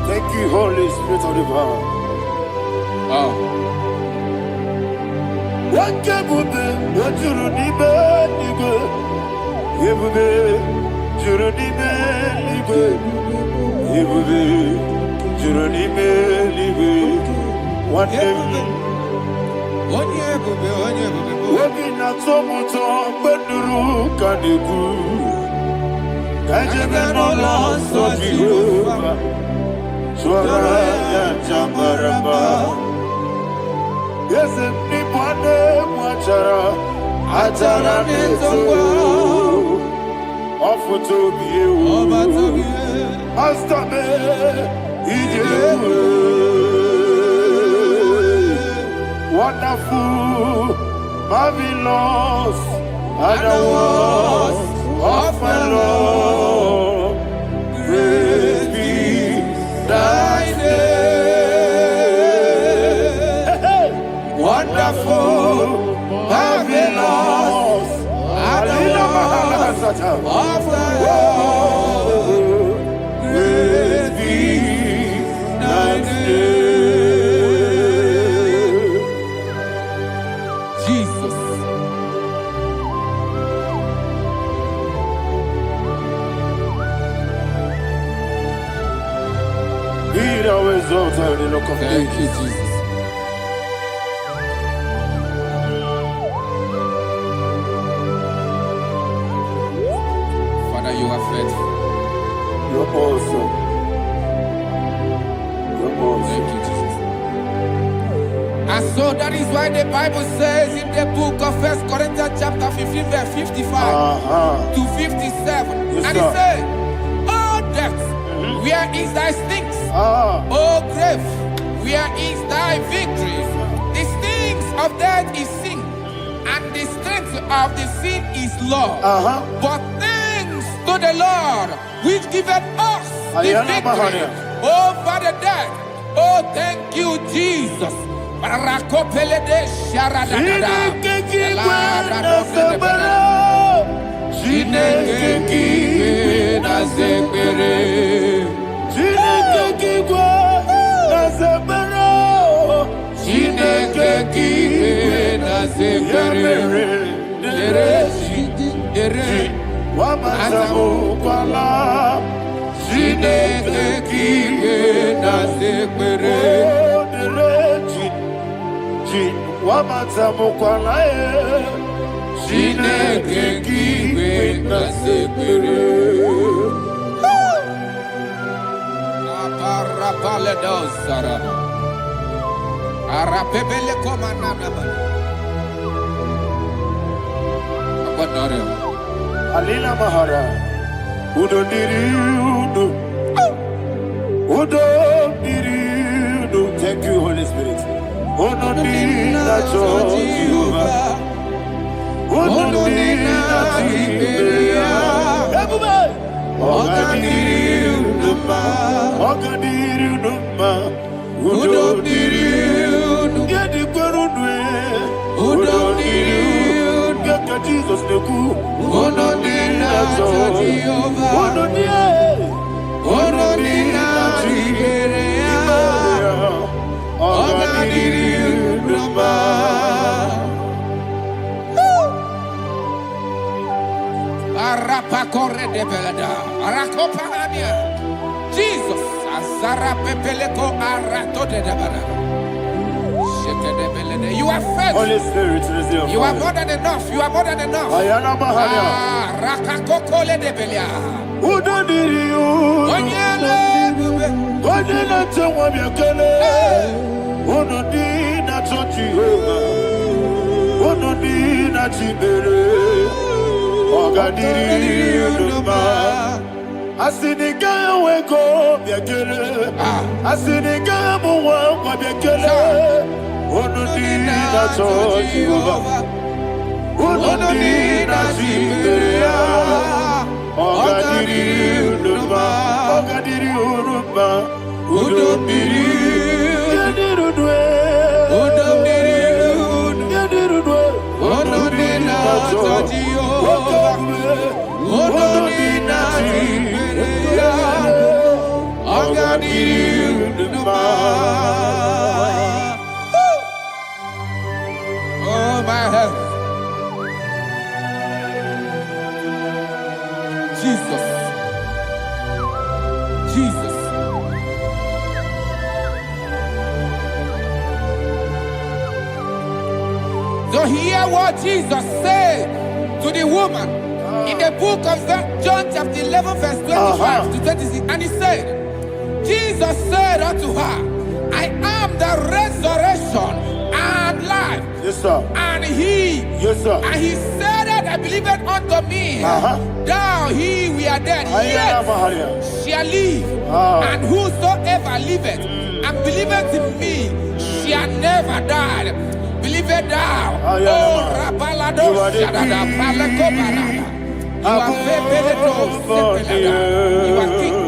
Thank you, Holy Spirit of the power. What can we do? What you need, yes, nipane mwachara achara nezo ofuto biye master me ije wonderful marvelous and the words of my Lord. Praise be thy name. Wonderful, marvelous, and the words of thy Lord. Praise be thy name. Jesus. Be thou exalted in the rock of Thank you, Jesus. Father, you are faithful. You're awesome. You're awesome. Thank you, Jesus. And so that is why the Bible says in the book of 1 Corinthians chapter 15, verse 55 to 57. Yes, And it sir. says, "Oh death, where is thy stings? Oh grave, where is thy victory? The stings of death is sin, and the strength of the sin is law. But thanks to the Lord, which giveth us the victory over the death. Oh, thank you, Jesus." Rakopelede sharadadada. Chineke kiwe na zekere. Chineke kiwe na zekere. Dere Azamu kwala. Chineke kiwe na zekere. Echi wamata mukwalae Chineke kiwe nasekere Akarapale dosarama Arapebele komanana Abadare Alina Mahara Udo diri udo Udo diri udo. Thank you, Holy Spirit. Udo diri na Jehovah. Udo diri na Jehovah. Everybody. Oga diri uduma. Oga diri uduma. Udo diri udo. Yedi kwerudwe. Udo diri udo. Gaka Jesus neku. Udo diri na Jehovah. Udo diri. Udo diri na Jehovah. Oga diri uduma. Arapa corre de belada. Arakopa ania. Jesus. Azara pepeleko arato de dabara. You are faithful. Holy Spirit, receive. You are more than enough. You are more than enough. Ayana Mahania. Rakakokole de belia. Udo diri udo. Onyele bube. Onyele tewa miakele. Udo diri na Jehovah. Udo diri na Jibere. Oga diri uduma. Asinika weko miakele. Asinika muwa kwa miakele. Udo diri na Jehovah. Udo diri na Jibere. Oga diri uduma. Oga diri uduma. Udo diri. Yadirudwe. Udo diri udo. Yadirudwe. Udo diri na Jehovah. Udo diri na Jehovah. Oga diri uduma. Oh my heaven. Jesus. Jesus. So hear what Jesus said to the woman in the book of John chapter 11 verse 25 to 26. And he said, Jesus said unto her, I am the resurrection and life. Yes, sir. And he, Yes, sir. and he said that believeth unto me, thou he we are dead, Ayana yet Mahania. shall live. And whosoever liveth and believeth in me shall never die. Believeth thou. Ayana. Oh, Rabalado You are the Shadada, king. Palako Barada. You are Febeledo, Sepelada. You are king.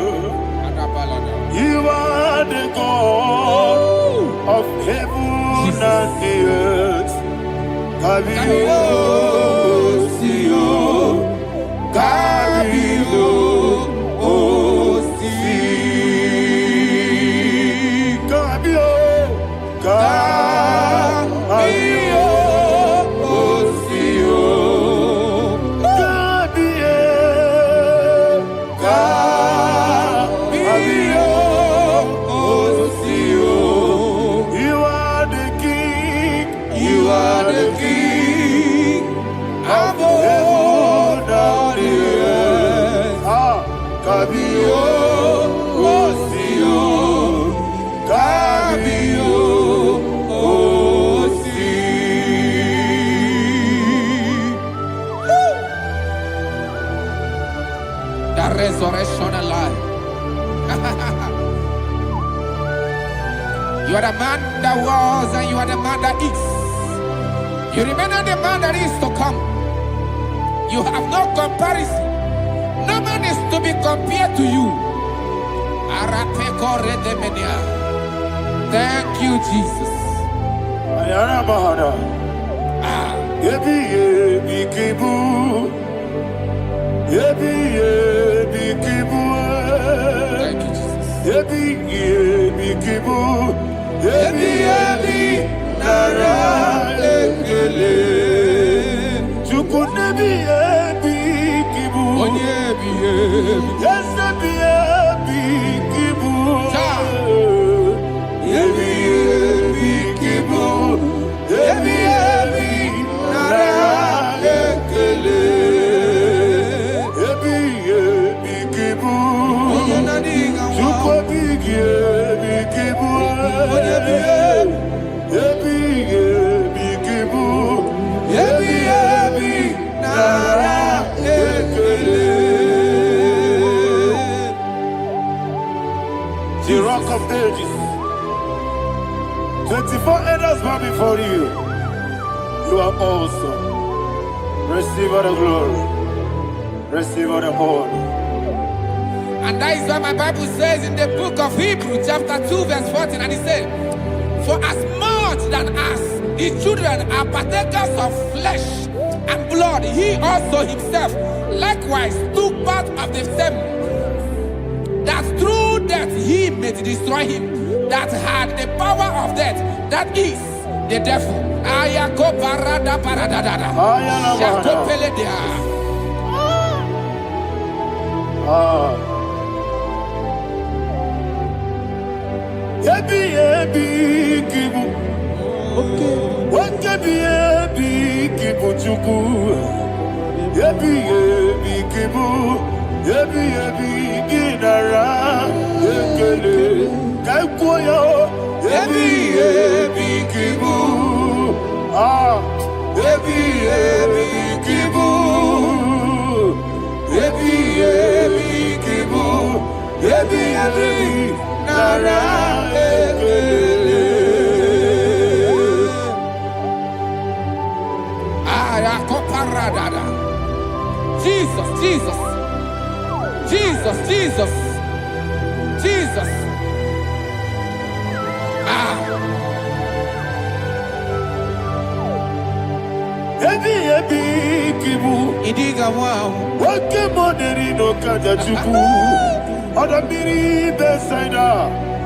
Adabalada. You are the God of heaven and the earth. Kabio, Sio, Kabio, Osi, Kabio, Kabio, Osio, Kabio, Kabio, Osio. You are the king. You are the king of heaven and the earth. Kabio, Osio, Kabio, Osi. The resurrection and life. You are the man that was and you are the man that is. You remember the man that is to come. You have no comparison. No man is to be compared to you. Thank you, Jesus. Ayana Mahana. Yebi yebi kibu. Yebi yebi kibu. Thank you, Jesus. Yebi yebi kibu. Yebi yebi nara ekele. Chuku nebi yebi kibu. Onyebi, yebi. Yes nebi yebi kibu. Cha. Yebi yebi kibu. bow before you. You are awesome. Receive all the glory. Receive all the honor. And that is why my Bible says in the book of Hebrews chapter 2 verse 14, and it says, for as much than as the children are partakers of flesh and blood, he also himself likewise took part of the same, that through death he may destroy him that had the power of death, that is the devil. Ayako parada paradada. Shako peledea. Yebi yebi kibu. Wakebi yebi kibu chuku. Yebi yebi kibu. Yebi yebi ginara. Yekele kaikoyo. Yebi yebi kibu. Yebi yebi kibu. Yebi yebi kibu. Yebi yebi nara. Jesus, Jesus, Jesus, Jesus, Jesus. Yebi kibu. Idiga wow. Wake money no kaja chuku. Odamiri besaida.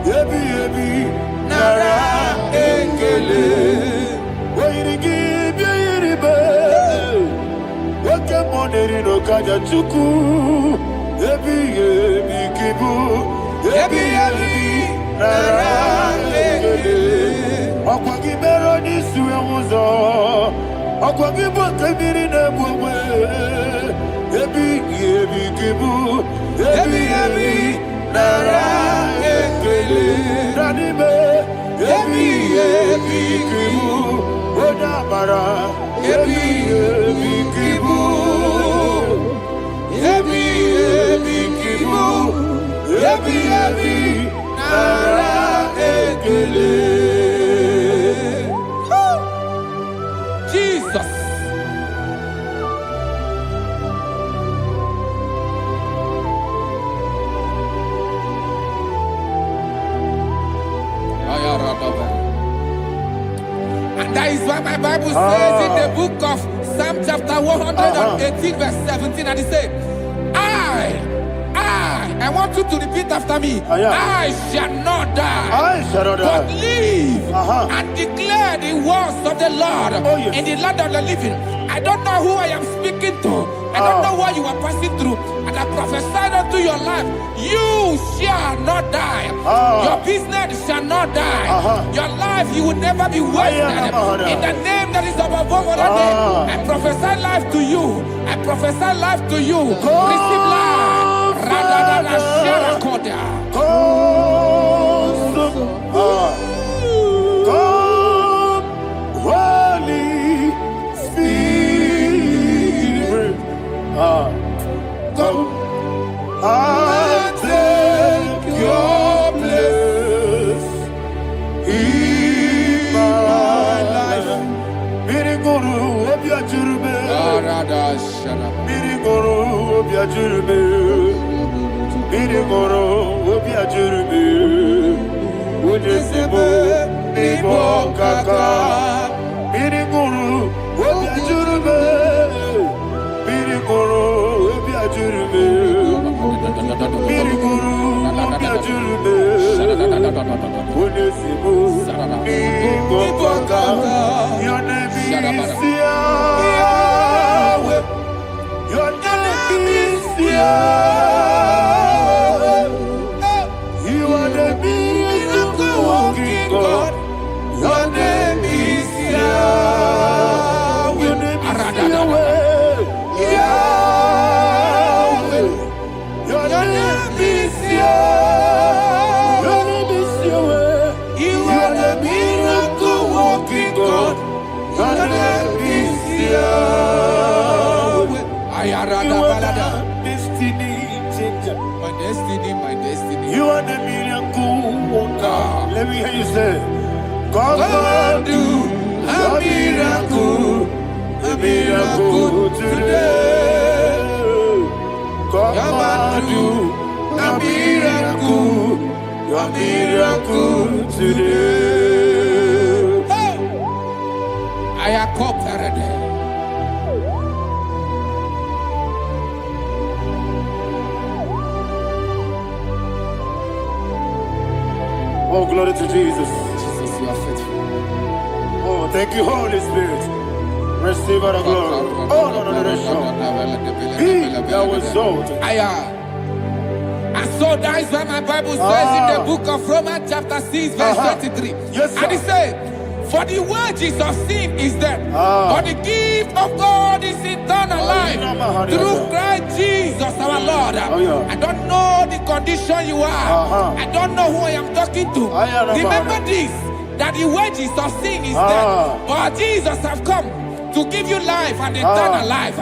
Yebi nara ekele. Wairigi biiribe. Wake money no kaja chuku. Yebi kibu. Yebi nara ekele. Akwagi mero ni suwe muzo. Akwagi bote na bwewe. Yebi kibu. Yebi nara ekele. Ranime. Yebi kibu. Odamara. Yebi kibu. Yebi kibu. Yebi nara ekele. Jesus. And that is why my Bible says in the book of Psalm chapter 118 verse 17, and it says, I want you to repeat after me. I shall not die, but live and declare the words of the Lord in the land of the living. I don't know who I am speaking to. I don't know what you are passing through. And I prophesied unto your life, you shall not die. Your business shall not die. Your life, you will never be wasted. In the name that is above all other name, I prophesy life to you. I prophesy life to you. Receive life. Radadada Sharakoda. Come, Holy Spirit. Come and take your place in my life. Miriguru obiajurube. Miriguru obiajurube. Miriguru obiajurube. Ujesebo ibo kaka. Miriguru obiajurube. Miriguru obiajurube. Miriguru obiajurube. Ujesebo ibo kaka. Your name is Yahweh. Your name is Yahweh. You are the miracle working God. Your name is Yahweh. Your name is Yahweh. Yahweh. Your name is Yahweh. Your name is Yahweh. You are the miracle working God. Your name is Yahweh. You are the destiny changer. My destiny. You are the miracle worker. Let me hear you say, come and do a miracle today. Come and do a miracle today. I am cooperative. Oh, glory to Jesus. Jesus, you are faithful. Oh, thank you, Holy Spirit. Receive our glory. Oh, no, He that was exalted. And so that is why my Bible says in the book of Romans chapter 6 verse 23. Yes, sir. And it says, for the wages of sin is death, but the gift of God is eternal life through Christ Jesus our Lord. I don't know the condition you are. I don't know who I am talking to. Remember this, that the wages of sin is death, but Jesus has come to give you life and eternal life.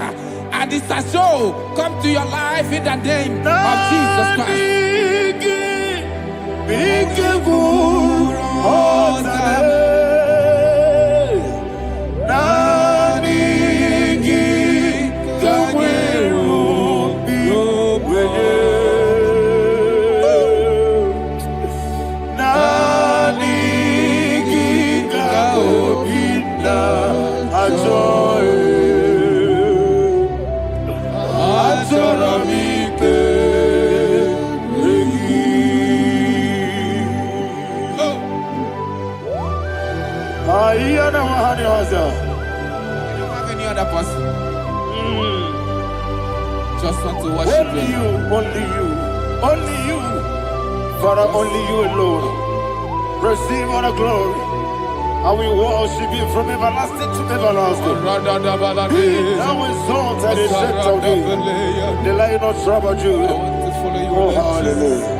And this has so come to your life in the name of Jesus Christ. I don't have any other person. Just want to worship only you, only you, Father, only you alone. Receive all the glory. I will worship you from everlasting to everlasting. Be thou exalted and set of thee, the Lion of Tribe of Judah. Oh, hallelujah.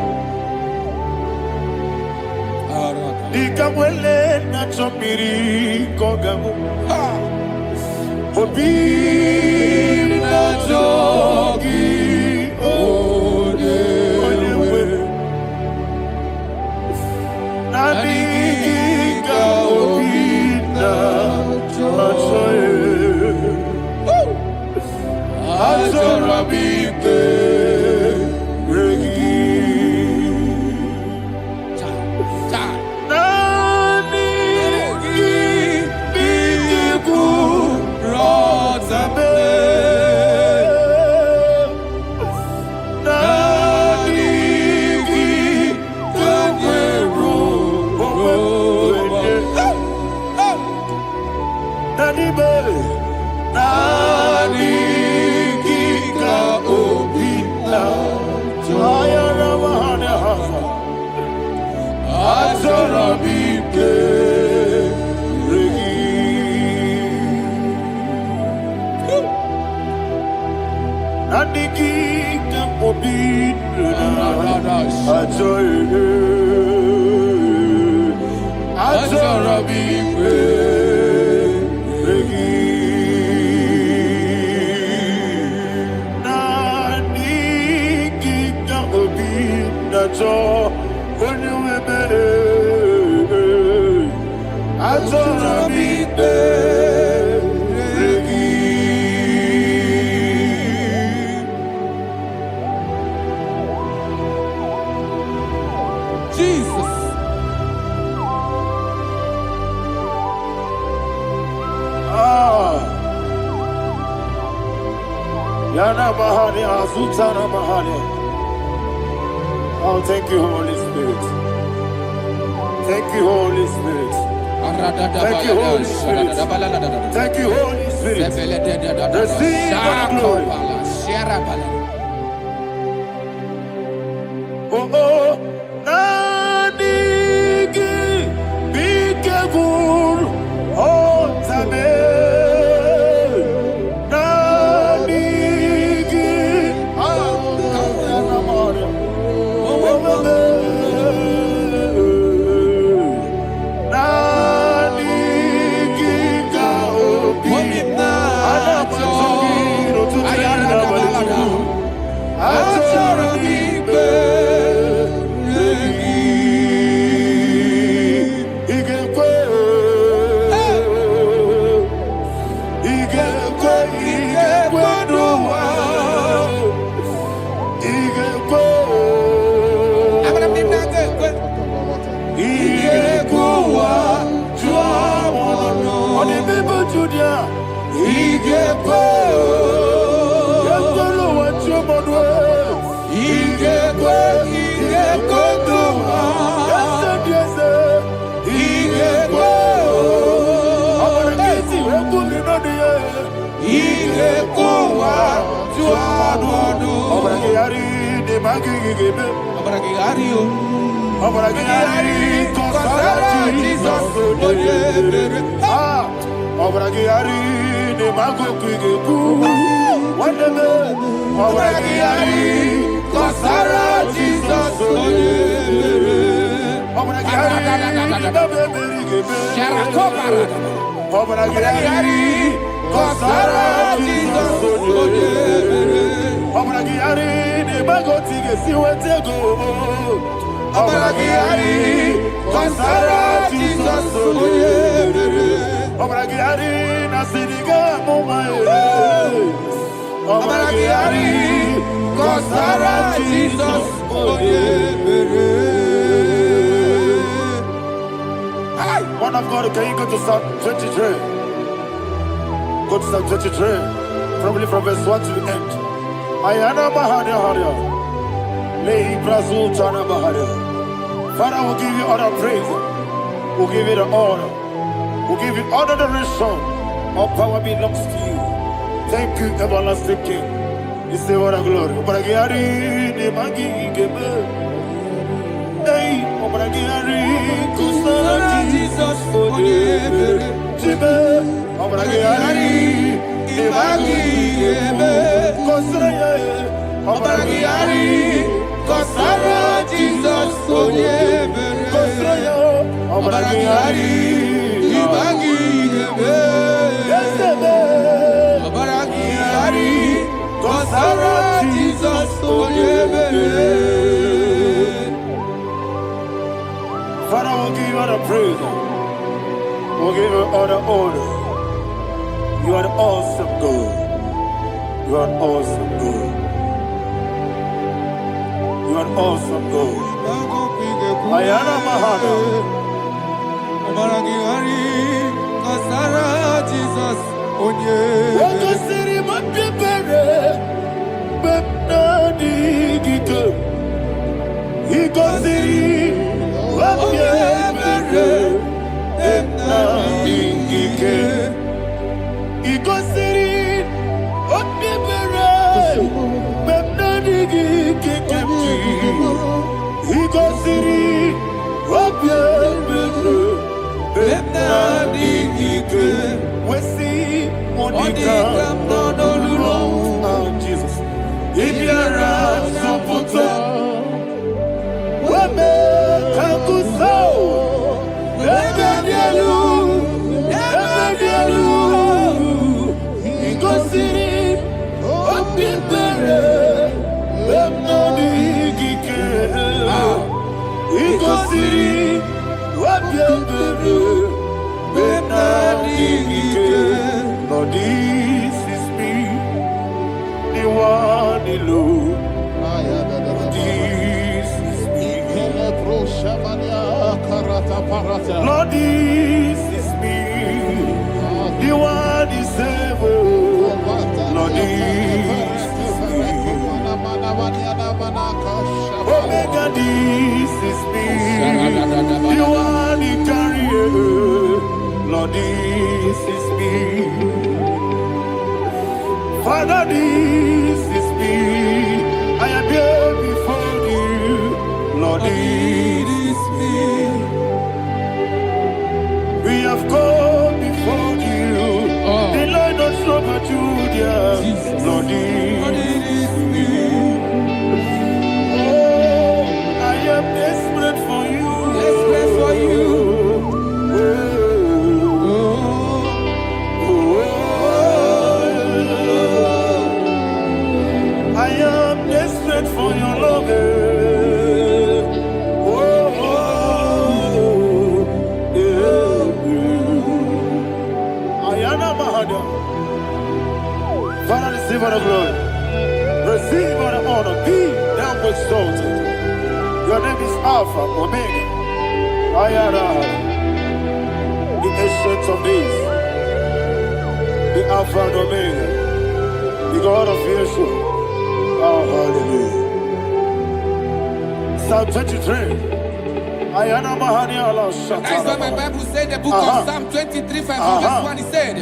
Ikamwele na chomiri kogamu. Obi na jogi onewe. Nani ka obi na jogi. Azorabike regi. Oh, thank you, Holy Spirit. Thank you, Holy Spirit. Thank you, Holy Spirit. Thank you, Holy Spirit. Receive the glory. Oh, oh, Nanigi, be careful, oh, Tame. One of God, can you go to Psalm 23? Go to Psalm 23, probably from verse 1 to the end. Ayana Bahana Haria. Lay Brazil Chana Bahana. Father, we'll give you all the praise. We'll give you the honor. We'll give you all the adoration. All power belongs to you. Thank you, everlasting King. You say what a glory. Obragiari, the Magi, Gebe. Hey, Obragiari, Kusara, Jesus, for the Jibe. Obragiari, the Magi, Gebe. Kusara, Obragiari, Kusara, Jesus, for the Kusara, Obragiari, the Magi, Gebe. Obragiari, Kusara, Jesus, for the Father, we'll give you all the praise. We'll give you all the honor. You are the awesome God. You are an awesome God. You are an awesome God. Ayana Mahana. Jesus, Jesus. Lord, this is me, the one alone. This is me. Lord, this is me, the one is able. Lord, this is me. Omega, this is me, the one in carrier. Lord, this is me. Father, this is me. I am here before you. Lord, this is me. We have come before you. The Lord of Super Judah. Lord, this is me. Oh, I am desperate for you. desperate for you. I am desperate for your love. receive all the glory. Receive all the honor. Be thou exalted. Your name is Alpha, Omega. Ayara. The ancient of days. The Alpha and Omega. The God of Yeshua. Oh, hallelujah. Psalm 23. Ayana Mahani Allah Shaka. That's what my Bible said, the book of Psalm 23, 5, verse 1, it said,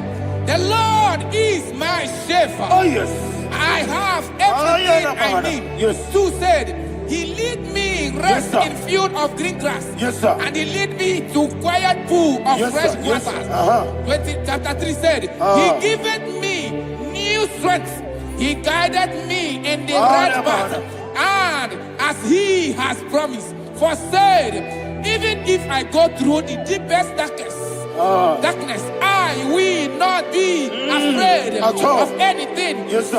the Lord is my shepherd. Oh, yes. I have everything I need. Yes. 2 said, he lead me rest Yes, in field of green grass. Yes, sir. And he lead me to quiet pool of Yes, fresh sir. Yes, waters. sir. Chapter 3 said, he giveth me new strength. He guided me in the right path. And as he has promised, for said, even if I go through the deepest darkness, I will not be afraid of anything. Yes, sir.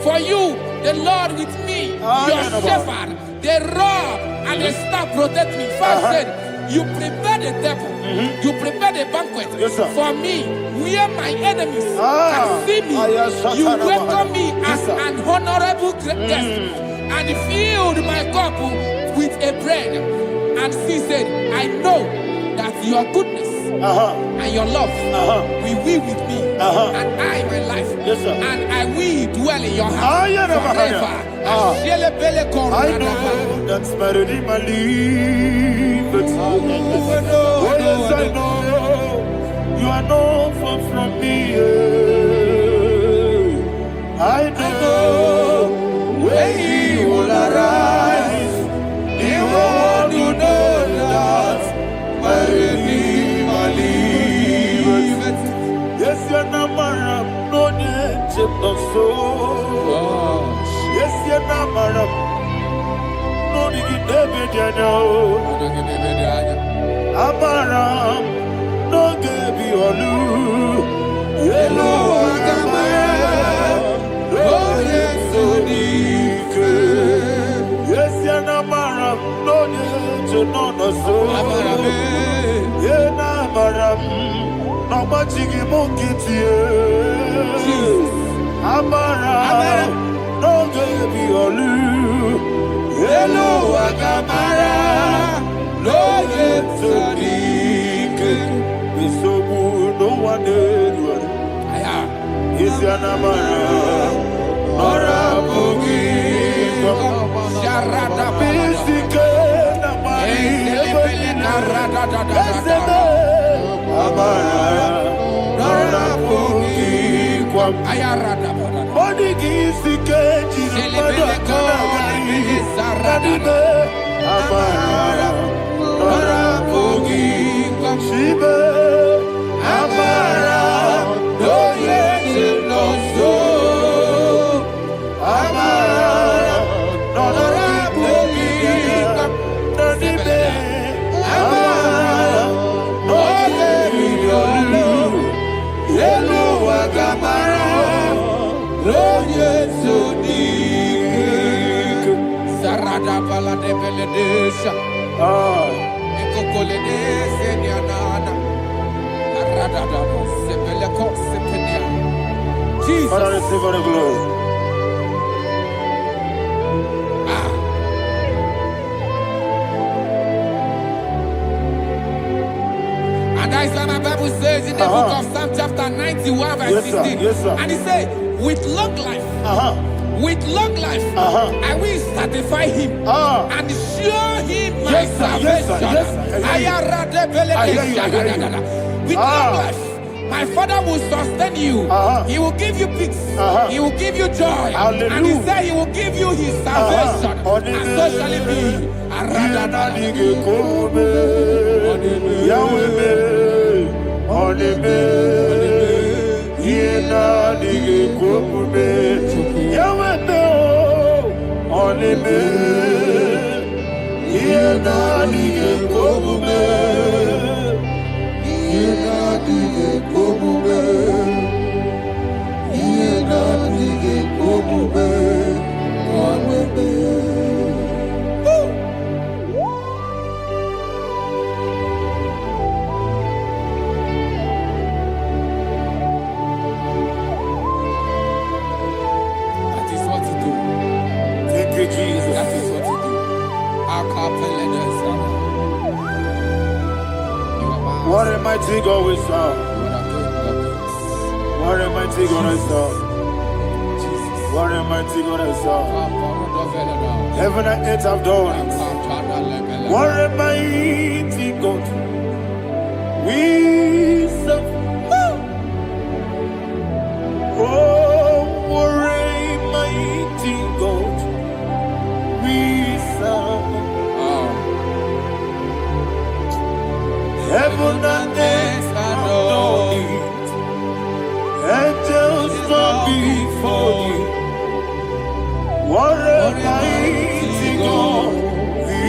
For you, the Lord with me, your shepherd, the rod and the staff protect me. First said, you prepare the table, you prepare the banquet for me, where my enemies can see me. You welcome me as an honorable guest, and filled my cup with a bread. And she said, I know that your goodness and your love will be with me, and I, my life, and I will dwell in your house forever. I know that's better than my life. Oh, yes, I know you are not far from me. I know when he will arise, he will do that my Redeemer liveth. Yes, you're not married, no need to so. Yes, you're not married, no need to know. Amaram, no give you a loo. Yellow, oh, yes, so deep. Yes, you're not married, no need to know the soul. Yeah, Namaram, no much you get you. Amaram, no give you a loo. Yellow, Agamara. No yet so deep, be so good, no one did. Is your number? Or a boogie, Sharada, Basic, Jesus. Father, receive all the glory. And that is what my Bible says in the book of Psalm chapter 91 verse 16. Yes, sir. And it says, with long life, I will satisfy him and show him my salvation. With long life, my Father will sustain you. He will give you peace. He will give you joy. Hallelujah. And he said he will give you his salvation. And so shall it be. mighty God we serve. What a mighty God I serve. What a mighty God I serve. Heaven and earth have done it. What a mighty God we serve. Oh, what a mighty God we serve. Heaven and earth adore it. Angels bow before you. What a mighty God we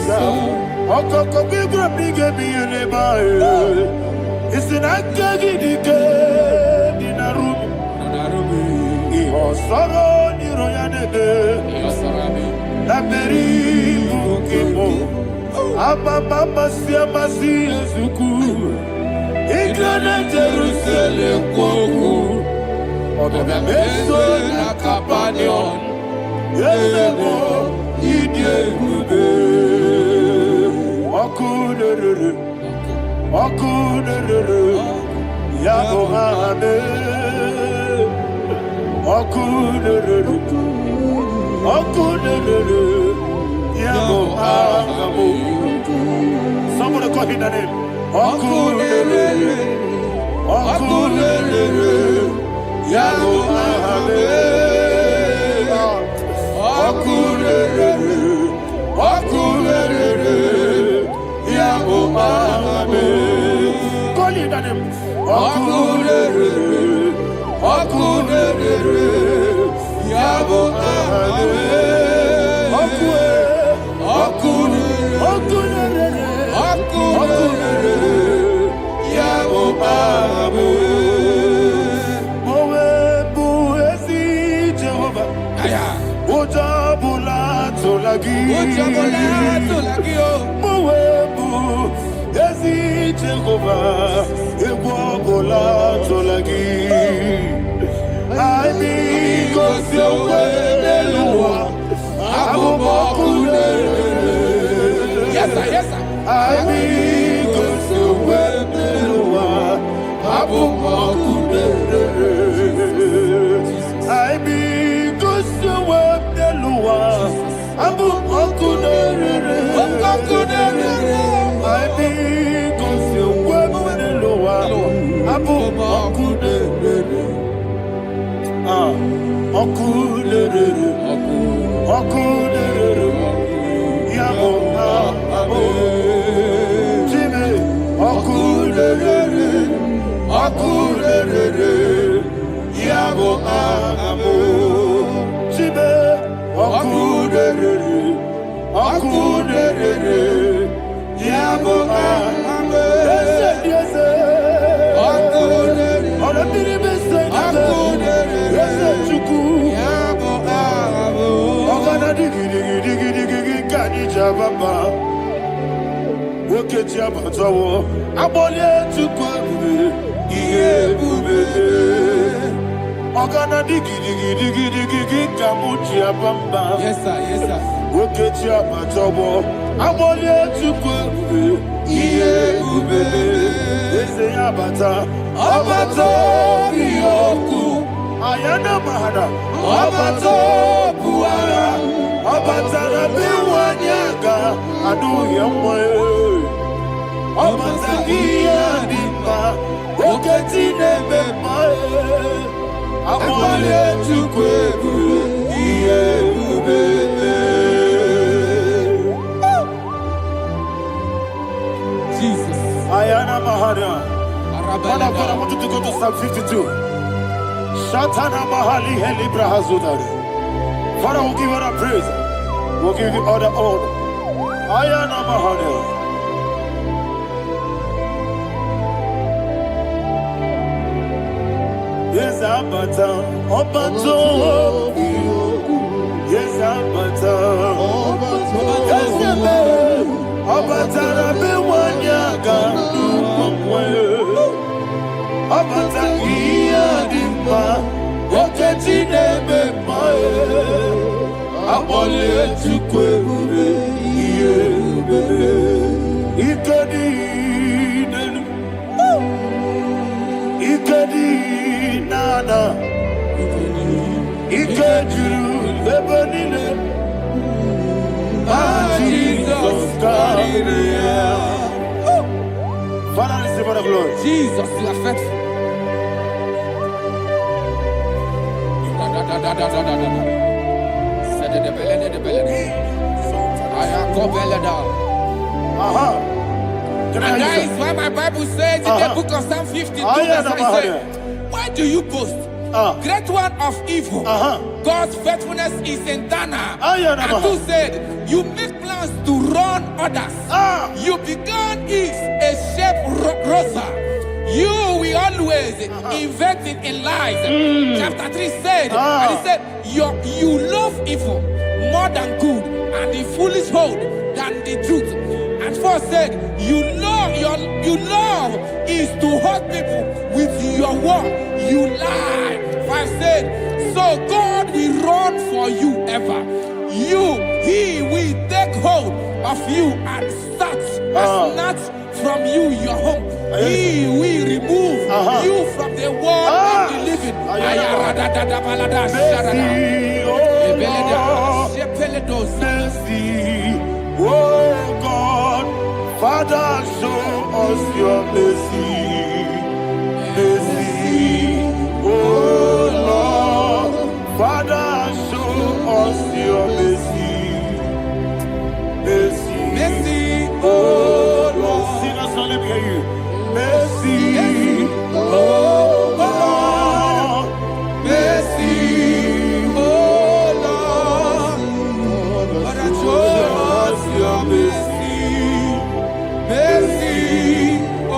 serve. Okoko bibra bige bi eleba. It's an akagidike dinarum. Iho soro ni royanebe. Laberi bukipo. Ababa siama si ezuku. Igrana Jerusalem koku. Oga meso na kapanion. Yesebo idie gube. Okunere. Okunere. Yabo hame. Okunere. Okunere. Yabo hame. Somebody call him the name. Okunere. Okunere. Yabo hame. Okunere. Okunere. Yabo hame. Call him the name. Okunere. Okunere. Yabo hame. Okunere. Yabo hame. Mowe bu esi Jehovah. Ojabula tolagi. Mowe bu esi Jehovah. Ebobola tolagi. I be Gosiowe Nelua. Yes, sir, yes, sir. I be Gosiowe Nelua. I be Gosiowe Nelua. I be Gosiowe Nelua. Okunere, Yabo Abo, Jimmy, Okunere, Yabo Abo, Jimmy, Okunere, Yabo Abo, yes, yes, sir. Ayana mahada, Abato buara, Abatara biwanyaga, adu yamwe, Abatagia dimba, Oketine bemae, Amole tukwebu, iye ubebe. Jesus. Ayana mahada. Father, I want you to go to Psalm 52. Shatana Mahali Heli Brahazudari. Father, we'll give you the praise. We'll give you all the honor. Ayana Mahali. Yes, Abata. Obato. Yes, Abata. Yes, Abata. Rabe Wanyaga. Abata iya dimba, oketine bemae, abole tukwe ube, iye ube, ikadi nenu, Ayana. Ikejuru Lebanile. Jesus God. Father, receive the glory. Jesus, you are faithful. And that is why my Bible says in the book of Psalm 52, verse 9, why do you boast? Great one of evil. God's faithfulness is eternal. And who said, you make plans to run others. You began is a shape rosa. You will always invent it in lies. Chapter 3 said, and he said, you love evil more than good, and the foolish hold than the truth. And 4 said, you love is to hurt people with your word. You lie. 5 said, so God will run for you ever. He will take hold of you and snatch from you your home. He will remove you from the world of the living. Oh God, Father, show us your mercy. Mercy, oh Lord, Father, show us your mercy. Mercy, Mercy, oh Lord, sing us all, let me hear you. Mercy, oh Lord, mercy, oh Lord, Father, show us your mercy. Mercy, oh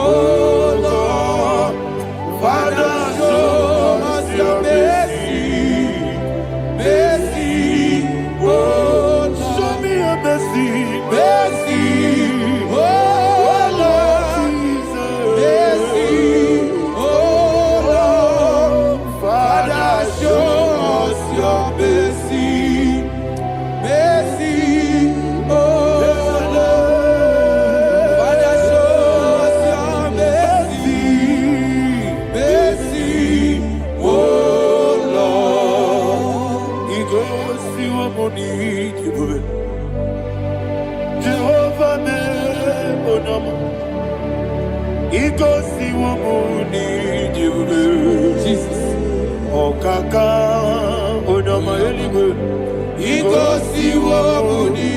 Lord, Father, show us your mercy. Mercy, oh Lord, show me your mercy. mercy, oh Lord, mercy, oh Lord, Father, show us your mercy. Mercy, oh Lord, Father, show us your mercy. Mercy, oh Lord. He goes to a money. Jehovah me onama. He goes to a money. Jesus. Okaka onama eligwe. He goes to Womuni.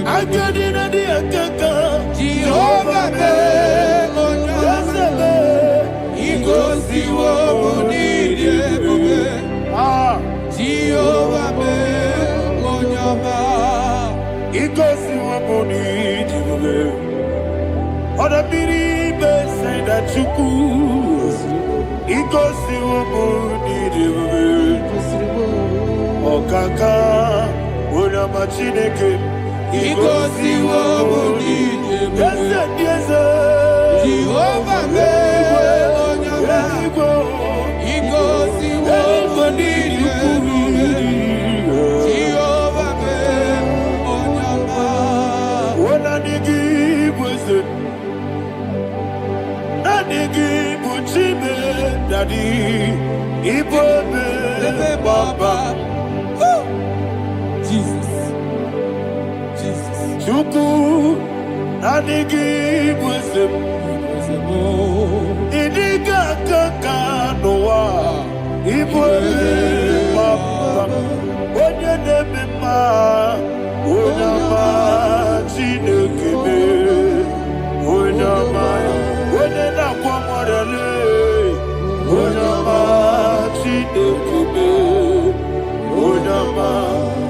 I got in the akaka. Jehovah me onama. He goes to Womuni. Jehovah me onama. He goes to a money. Other people say that you could. He goes to a money. Okaka, Onama Chineke. He goes to Womuni. Yes, Jehovah me onama. He goes to Womuni. Jehovah me onama. Onanigi was it? Nanigi Buchime, Daddy, Ibobe, Baba. Jesus. Jesus. Chuku, Nanigi was it? Idiga Kaka Noa, Ibobe, Baba. Onye Nebima, Onama, Chineke, Onama, Onena Kwamorele, Onama, Chineke, Onama,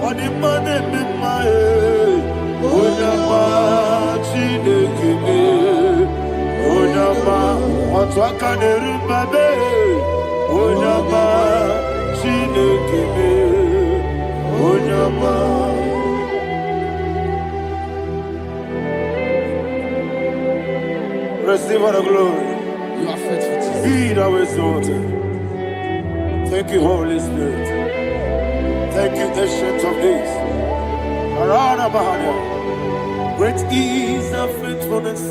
Onimane Mimae, Onama, Chineke, Onama, Otwakane Rumbabe, Onama, Chineke, Onama. Receive all the glory. You are faithful, Jesus. Be thou exalted. Thank you, Holy Spirit. Thank you, Ancient of Days. Arana Bahaya. Great is thy faithfulness.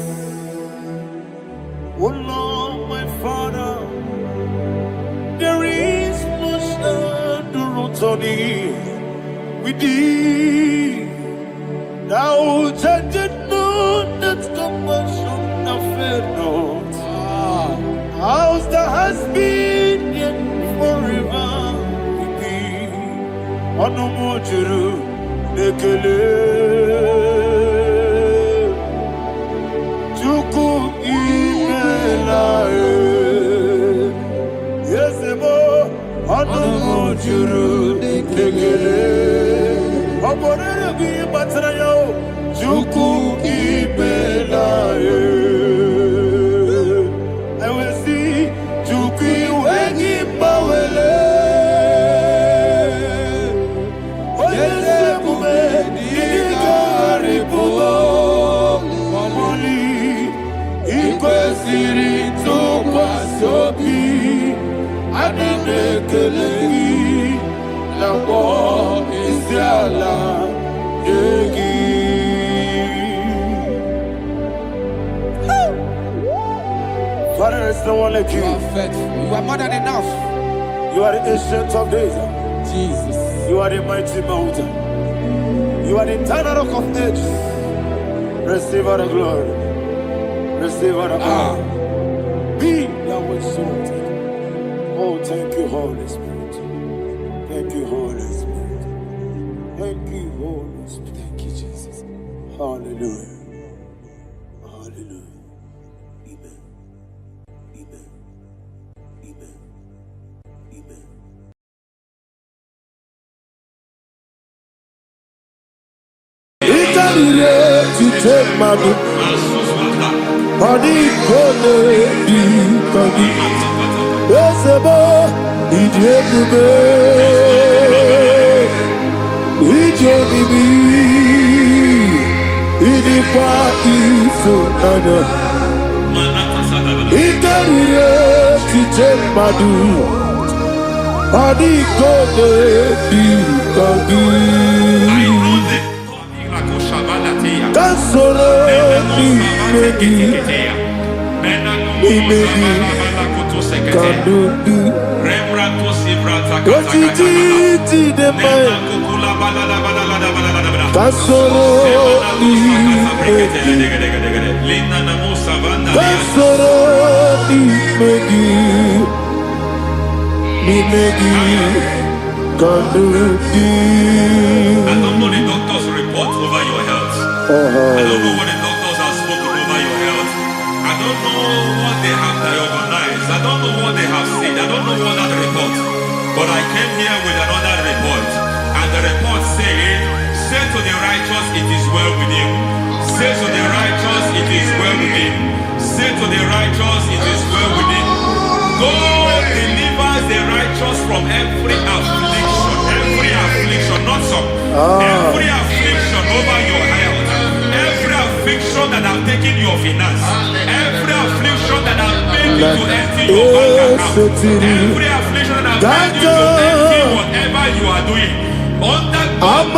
Oh Lord, my Father, there is Tony, we did. Now, judged no, that's compassion, nothing not. House that has been yet forever, we did. Onomojuru, Nekele, Chuku, Imelae. Onomojuru dekele oborere bi batara yo Chuku ibelae ewesi Chuku iwegi bawele oyese bume digari bubo moli ikwesiri to kwasobi Adekelegi la bo isiala yegi. Father, there's no one like you. You are faithful. You are more than enough. You are the ancient of days. Jesus. You are the mighty mountain. You are the eternal rock of ages. Receive all the glory. Receive all the honor. Be thou exalted. Oh, thank you, Holy Spirit. Thank you, Holy Spirit. Thank you, Holy Spirit. Thank you, Jesus. Hallelujah. Hallelujah. Amen. Amen. Amen. Amen. To take my body, Esebo, Ijebube, Ijebibi, Idipa Isonana, Ikariye, Tijemadu, Adikode, Dikagi, Kansoro, Imegi, Kandudu, Kotiti de Mai, Kasoro, Kasoro, Nimegi, Kandudu. I don't know the doctor's report over your health. I don't know what the doctors have spoken over your health. I don't know what they have diagnosed. I don't know what they have said. I don't know what that report. But I came here with another report. And the report said, say to the righteous, it is well with him. Say to the righteous, it is well with him. Say to the righteous, it is well with him. God delivers the righteous from every affliction. Every affliction, not some. Every affliction over your health. Every affliction that have taken your finance. Every affliction that have made you to empty your bank account. Every affliction that have made you to empty whatever you are doing. Under God,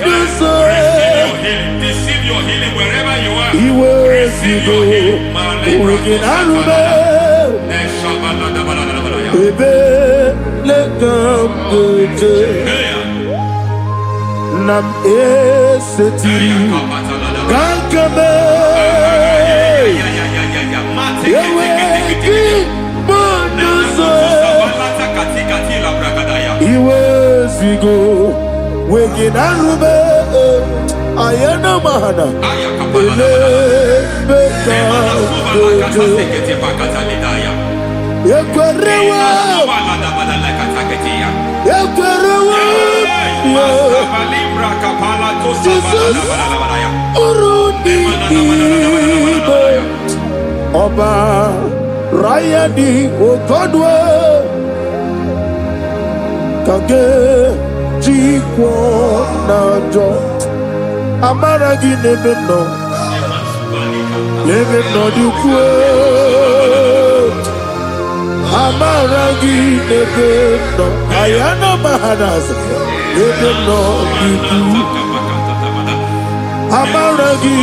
receive your healing. Receive your healing wherever you are. Receive your healing. Nam esetiri kankame yeweki bonuso iwezigo weginarube ayana mahana ele beka yekwerewa Jesus Urundi Oba Rayadi Okodwe Kage Jikwo Najo Amaragi Nebeno Nebeno Dukwe Amaragi Nebeno Ayana Mahanas Nebeno Dukwe Amaragi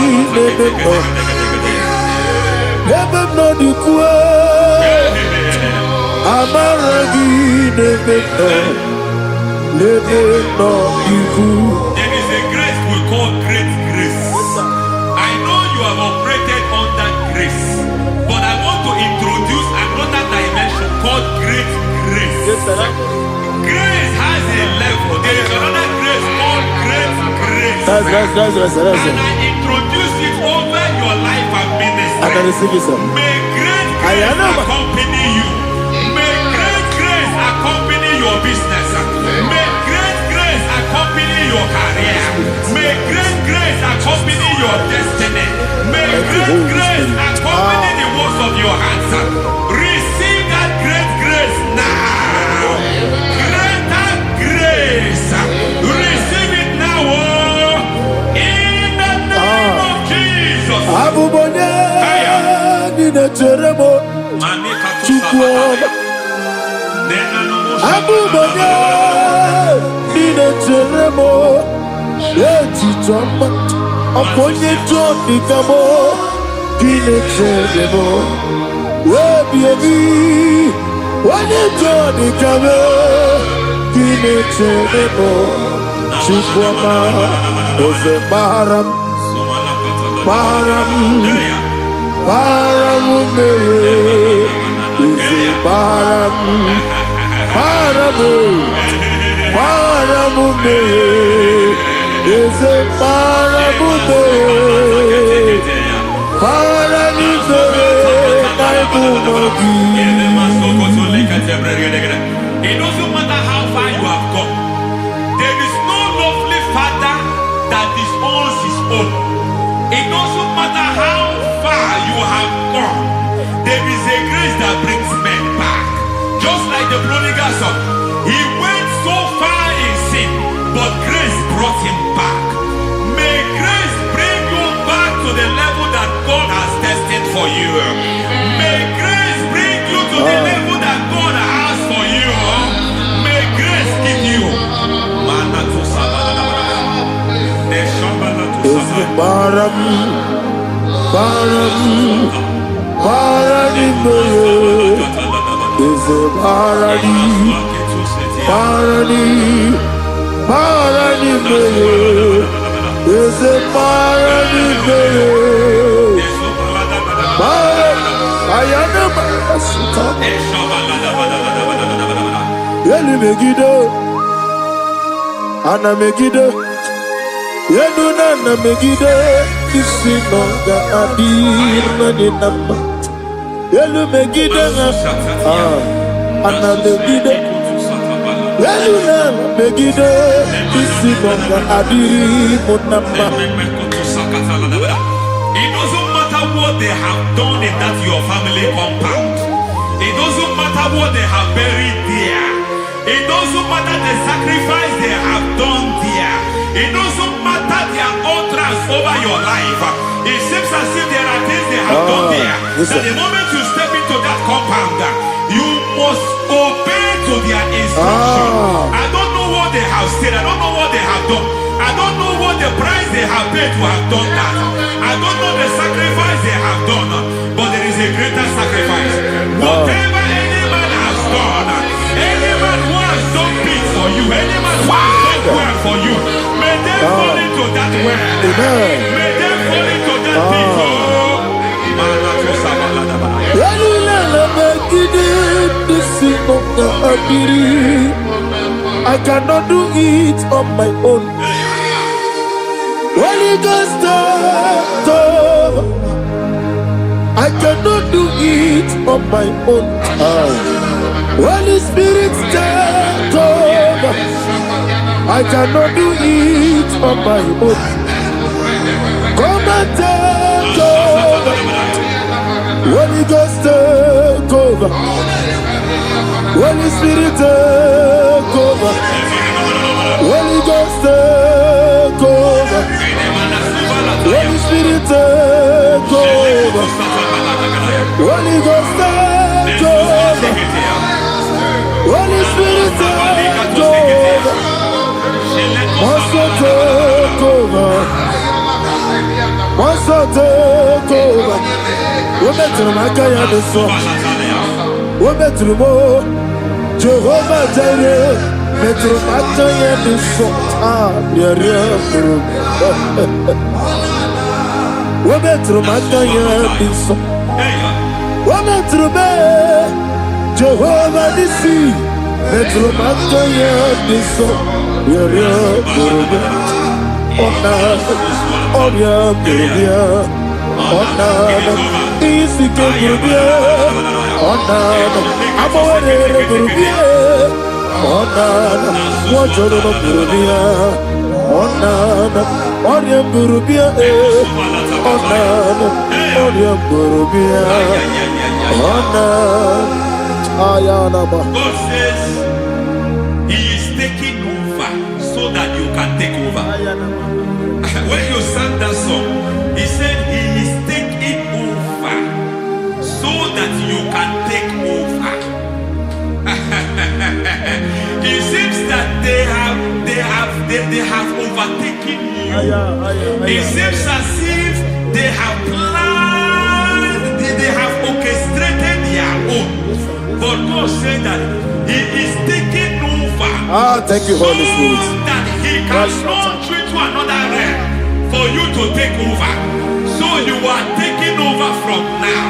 Nebeno Dukwe Amaragi nebeto, lebeto iku. There is a grace we call great grace. I know you have operated under grace, but I want to introduce another dimension called great grace. Grace has a level. There is another grace called great grace. And I introduce it over your life and ministry. May great grace accompany you. May great grace accompany your business. May great grace accompany your career. May great grace accompany your destiny. May great grace accompany the works of your hands. Receive that great grace now. Greater grace. Receive it now. In the name of Jesus. Abubanya nina teremo eti choma aponye choni kamo kine teremo webi wane choni kamo kine teremo chikwama oze baram me oze baram Paramume is a paramume. Paramume, it doesn't matter how far you have gone. There is no lovely father that disowns his own. It doesn't matter how far you have gone. There is a grace that brings men back. Just like the prodigal son, he went so far in sin, but grace brought him back. May grace bring you back to the level that God has destined for you. May grace bring you to the level that God has for you. May grace give you. Is a paradise, is a Yeli Megido, Anna Megido, Yeluna Megido, Isinonga Adir Maninama. Yelu Megido, Anna Megido, Yeluna Megido, Isinonga Adir Munama. It doesn't matter what they have done in that your family compound. It doesn't matter what they have buried there. It doesn't matter the sacrifice they have done there. It doesn't matter their utterance over your life. It seems as if there are things they have done there. That the moment you step into that compound, you must obey to their instruction. I don't know what they have said. I don't know what they have done. I don't know what the price they have paid to have done that. I don't know the sacrifice they have done. But there is a greater sacrifice. Whatever any man has done, any man who has done big for you, any man who has done well for you, may they fall into that well. May they fall into that pit. I cannot do it on my own. Holy Ghost, I cannot do it on my own. Holy Spirit, take over. I cannot do it on my own. Come and take over. Holy Ghost, take over. Holy Spirit, take over. Holy Ghost, take over. Holy Spirit, take over. Holy Ghost, take over. Holy Spirit, take over. Master, take over. Master, take over. We're meant to make a song. Wometrumo, Jehovah Jireh, Metromata Yaduso, Wometromata Yaduso, Wometrume, Jehovah Nissi, Metromata Yaduso, Ona, Isi Gurubia, Ona, Amore Gurubia, Ona, Wajoro Gurubia, Ona, Oria Gurubia, Ona, Oria Gurubia, Ona, Ayanaba. God says He is taking over so that you can take over. When you sang that song, He said He is taking over so that you can take over. It seems that they have overtaken you. It seems as if they have planned, they have orchestrated their own. But God said that He is taking over. Thank you, Holy Spirit. So that He can launch you to another realm for you to take over. So you are taking over from now.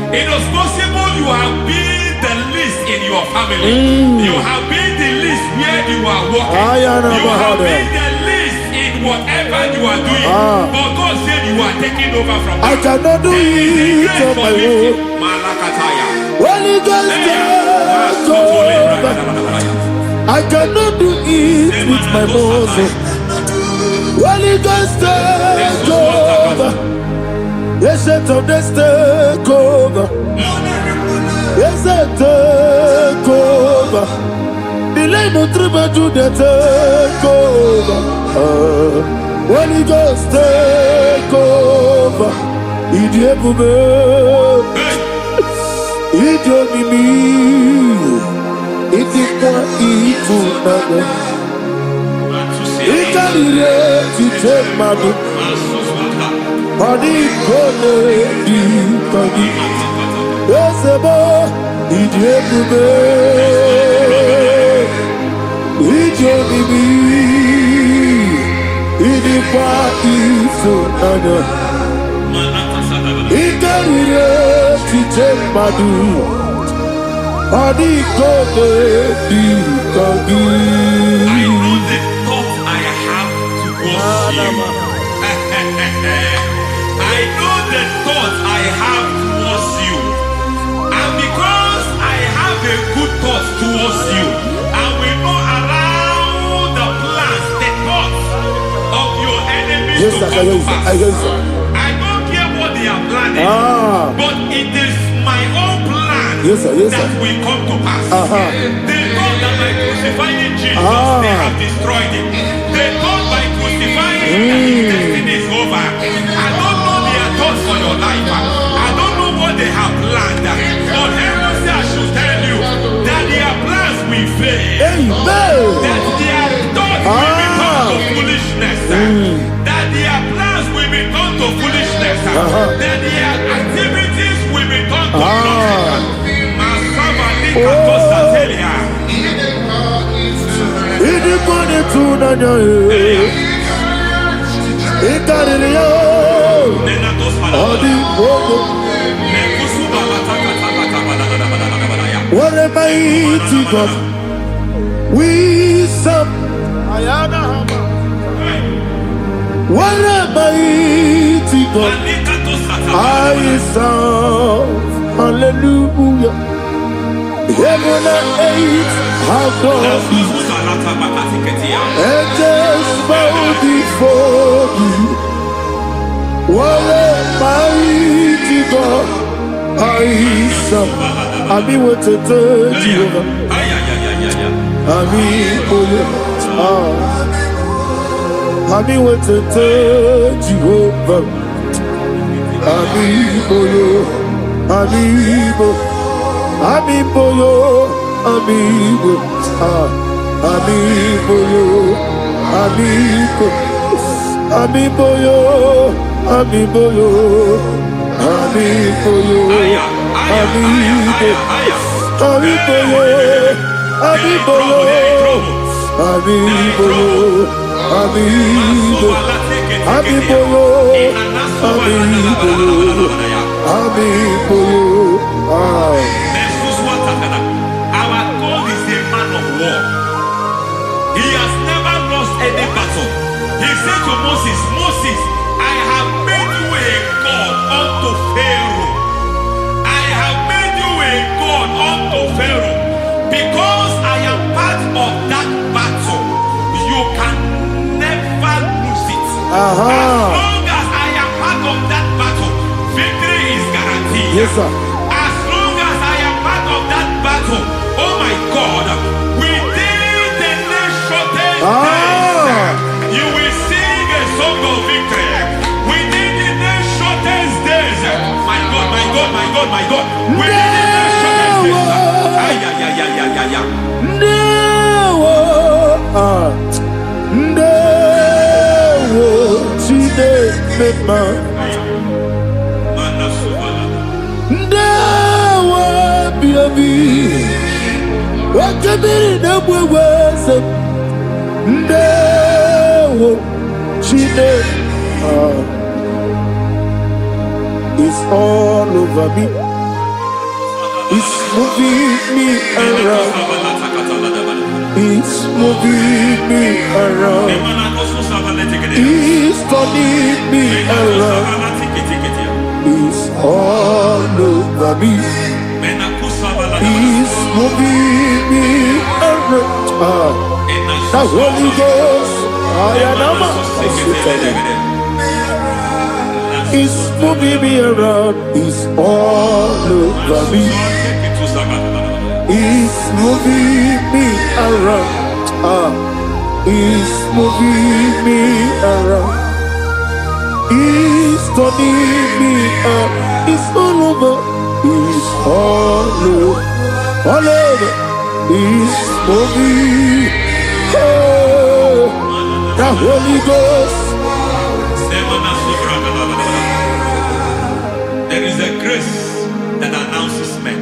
It is possible you have been the least in your family. You have been the least where you are working. You have been the least in whatever you are doing. But God said you are taking over from now. I cannot do it on my own. Holy Ghost, take over. I cannot do it with my muscle. Holy Ghost, take over. Yes, of this take over. Yes, take over. Delay no trouble to the take over. Holy Ghost, take over. Idiebube, Idiomimi, Idikwa Ifunana. Ikarire Titemadu. Adi kone di kagi, esebo idiebube, idiomimi, idikwa ifunanya, ikarire titemadu, adi kone di kagi. I know the thought I have towards you. I know the thoughts I have towards you. And because I have a good thought towards you, and we know around the plans, the thoughts of your enemies to come to pass. I don't care what they are planning, but it is my own plan that will come to pass. They thought that by crucifying Jesus, they have destroyed him. They thought by crucifying him that his destiny is over. I don't know their thoughts for your life. I don't know what they have planned. But heaven says I should tell you that their plans will fail. That their thoughts will become to foolishness. That their plans will become to foolishness. That their activities will become to nothing. Idipone tunanya, Ikariyo, Adi Bogo. What a mighty God we serve. What a mighty God I serve. Hallelujah. Heaven and earth have gone, and just bow before you. What a mighty God I serve. I mean, what a third Jehovah. I mean, I mean, what a third Jehovah. I mean, I mean, amigo yo, amigo, amigo yo, amigo, amigo yo, amigo yo, amigo yo, amigo, Our God is a man of war. He has never lost any battle. He said to Moses, Moses, I have made you a God unto Pharaoh. I have made you a God unto Pharaoh. Because I am part of that battle, you can never lose it. As long as I am part of that battle, victory is guaranteed. Yes, sir. As long as I am part of that battle, oh my God, within the next shortest days, you will sing a song of victory. Within the next shortest days, my God, my God, my God, my God, within the next shortest days, It's all over me. It's moving me around. It's moving me around. It's turning me around. It's all over me. It's moving me around. The Holy Ghost, it's moving me around. It's all over me. It's moving me around. It's moving me around. It's turning me up. It's all over. It's all over. All over. It's moving. Oh, the Holy Ghost. There is a grace that announces men.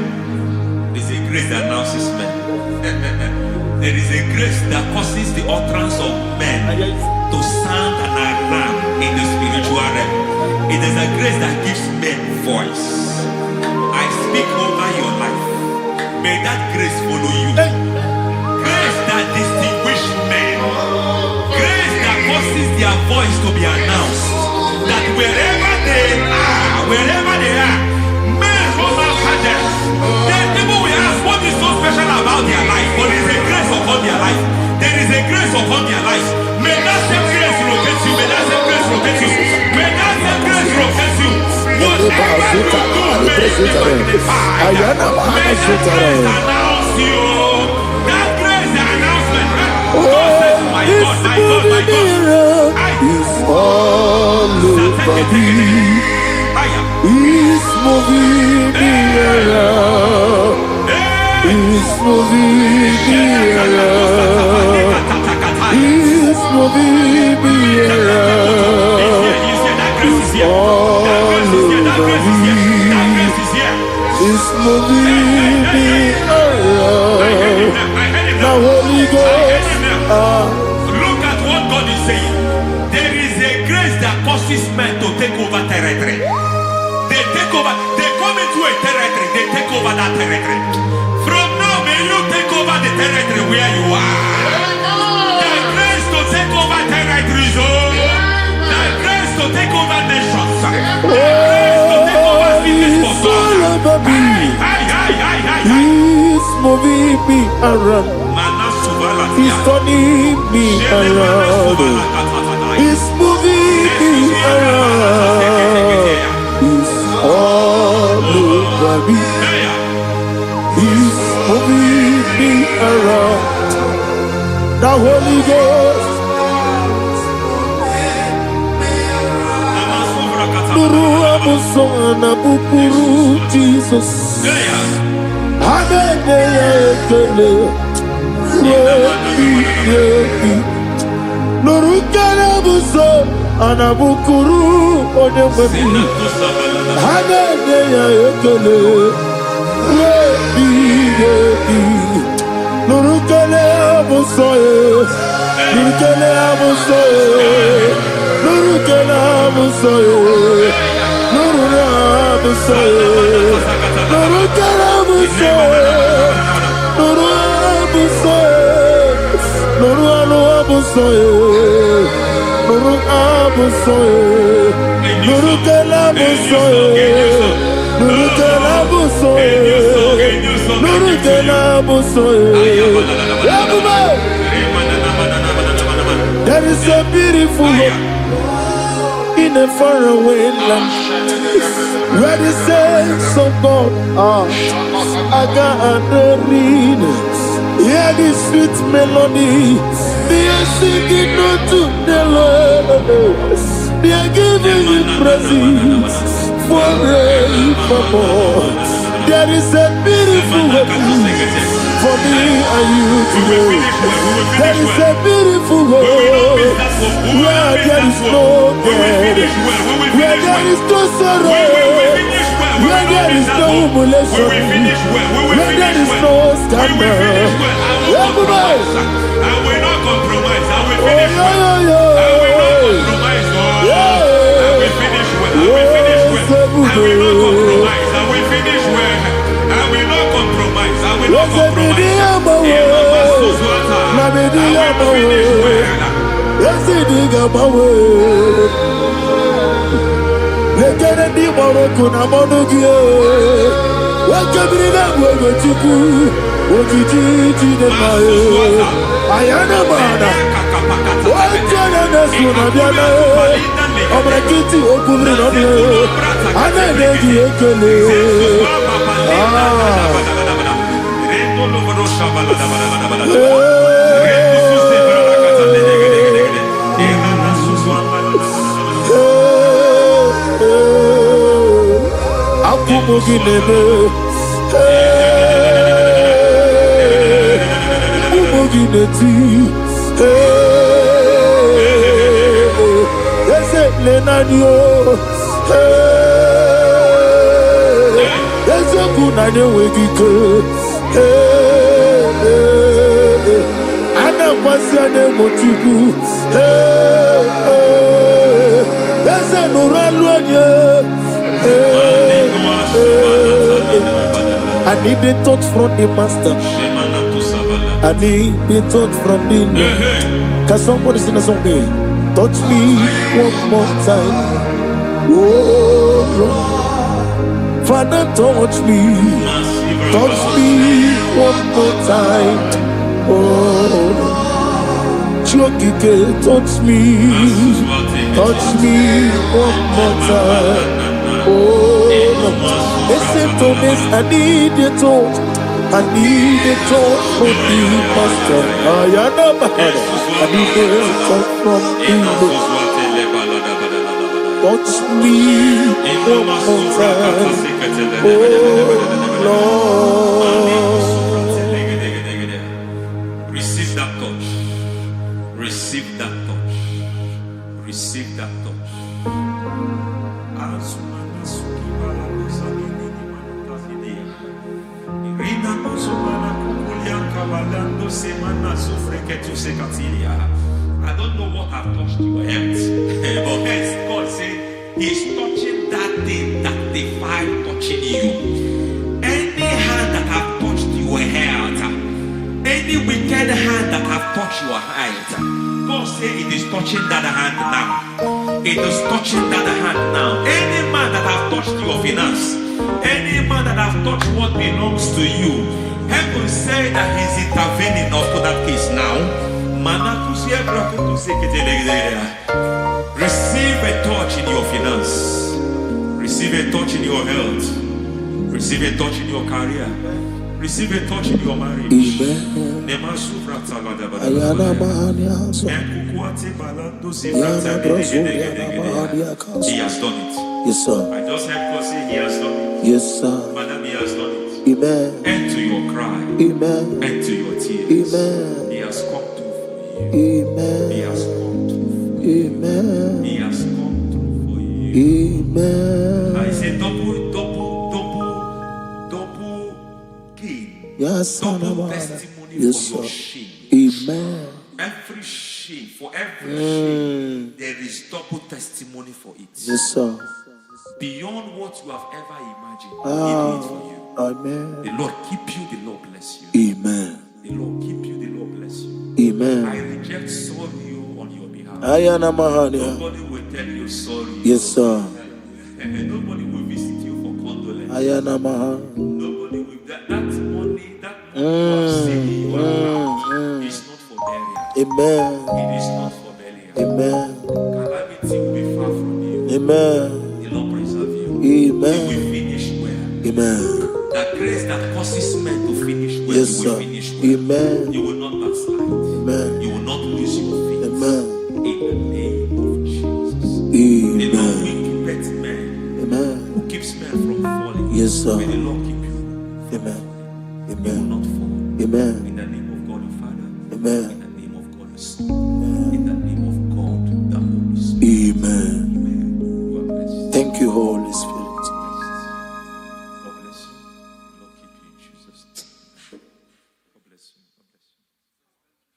There is a grace that announces men. There is a grace that causes the utterance of men to sound an alarm in the spiritual realm. It is a grace that gives men voice. I speak over your life. May that grace follow you. Grace that distinguishes men. Grace that causes their voice to be announced. That wherever they are, men come after them. Then people will ask what is so special about their life. But there is a grace upon their life. There is a grace upon their life. May that same grace locate you. May that same grace locate you. May that same grace locate you. Whatever you do, may it be magnified. May that grace announce you. That grace announcement. God says, my God, my God, my God. It's all over me. It's moving me around. It's moving me around. It's moving me around. It's all over me. It's moving me around. The Holy Ghost. Look at what God is saying. There is a grace that causes men to take over territory. They take over. They come into a territory. They take over that territory. From now, may you take over the territory where you are. The grace to take over territories. The grace to take over nations. The grace to take over cities for God. He's moving me around. He's turning me around. He's moving me around. He's all over me. He's moving me around. The Holy Ghost. Nuru amusona bukuru Jesus. Amen. Nurukana buso anabukuru onememi. Hanene ya ekele. Nurukele amusoye, nurukele amusoye, nurukele amusoye, nurukele amusoye, nurukele amusoye, nuru amusoye, nuru amusoye, nurukele amusoye, nurukele amusoye, nurukele amusoye. There is a beautiful hope in a faraway land where the saints of God are gathering. Hear the sweet melody, they are singing unto the Lord. They are giving you praise forevermore. There is a beautiful hope for me and you today. There is a beautiful world where there is no death, where there is no sorrow, where there is no humiliation, where there is no scandal. Everybody, I will not compromise. I will finish well. I will not compromise. I will finish well. I will finish well. I will not compromise. I will finish well. I will not compromise. I will not compromise. I need a touch from the master. I need a touch from the Lord. Can somebody sing a song here? Touch me one more time. Oh Lord, Father, touch me. Touch me one more time. Oh, Chokike, touch me. Touch me one more time. Oh, listen to this. I need your touch. I need a touch from the master. I need a touch from the Lord. Touch me one more time. Oh, Lord. Receive that touch. Receive that touch. Receive that touch. I don't know what I've touched your health, but hence God said He's touching that thing that defied touching you. Any hand that have touched your health, any wicked hand that have touched your health, God said it is touching that hand now. It is touching that hand now. Any man that have touched your finance, any man that have touched what belongs to you, heaven say that He's intervening to that case now. Receive a touch in your finance. Receive a touch in your health. Receive a touch in your career. Receive a touch in your marriage. Amen. He has done it. Yes, sir. I just heard God say He has done it. Yes, sir. Madam, He has done it. Amen. End to your cry. Amen. End to your tears. Amen. He has come through for you. Amen. He has come through for you. Amen. He has come through for you. Amen. I say double gain. Yeah. double testimony Yes, for your sir. shame. Amen. Every shame, for every shame, there is double testimony for it. Yes, sir. Beyond what you have ever imagined, He did it for you. Amen. The Lord keep you, the Lord bless you. Amen. The Lord keep you, the Lord bless you. Amen. I reject sorry on your behalf. Ayana Mahania. Nobody will tell you sorry. Yes, sir. And nobody will visit you for condolence. Ayana Maha. Nobody will. That money you have seen in your account is not for burial. Amen. It is not for burial. Amen. Calamity will be far from you. Amen. The Lord preserve you. Amen. You will finish well. Amen. That grace that causes men to finish well, Yes, you sir. will finish well. Amen. You will not backslide. Amen. You will not lose your faith. Amen. In the name of Jesus. The Lord Amen. will keep men. Amen. Who keeps men from falling? Yes, sir. May the Lord keep you. Amen. You will Amen. not fall. Amen. In the name of God the Father. Amen. In the name of God the Son. In the name of God the Holy Spirit. Amen. Amen. You are blessed. Thank you, Holy Spirit. God bless you. The Lord keep you in Jesus' name. God bless you. God bless you.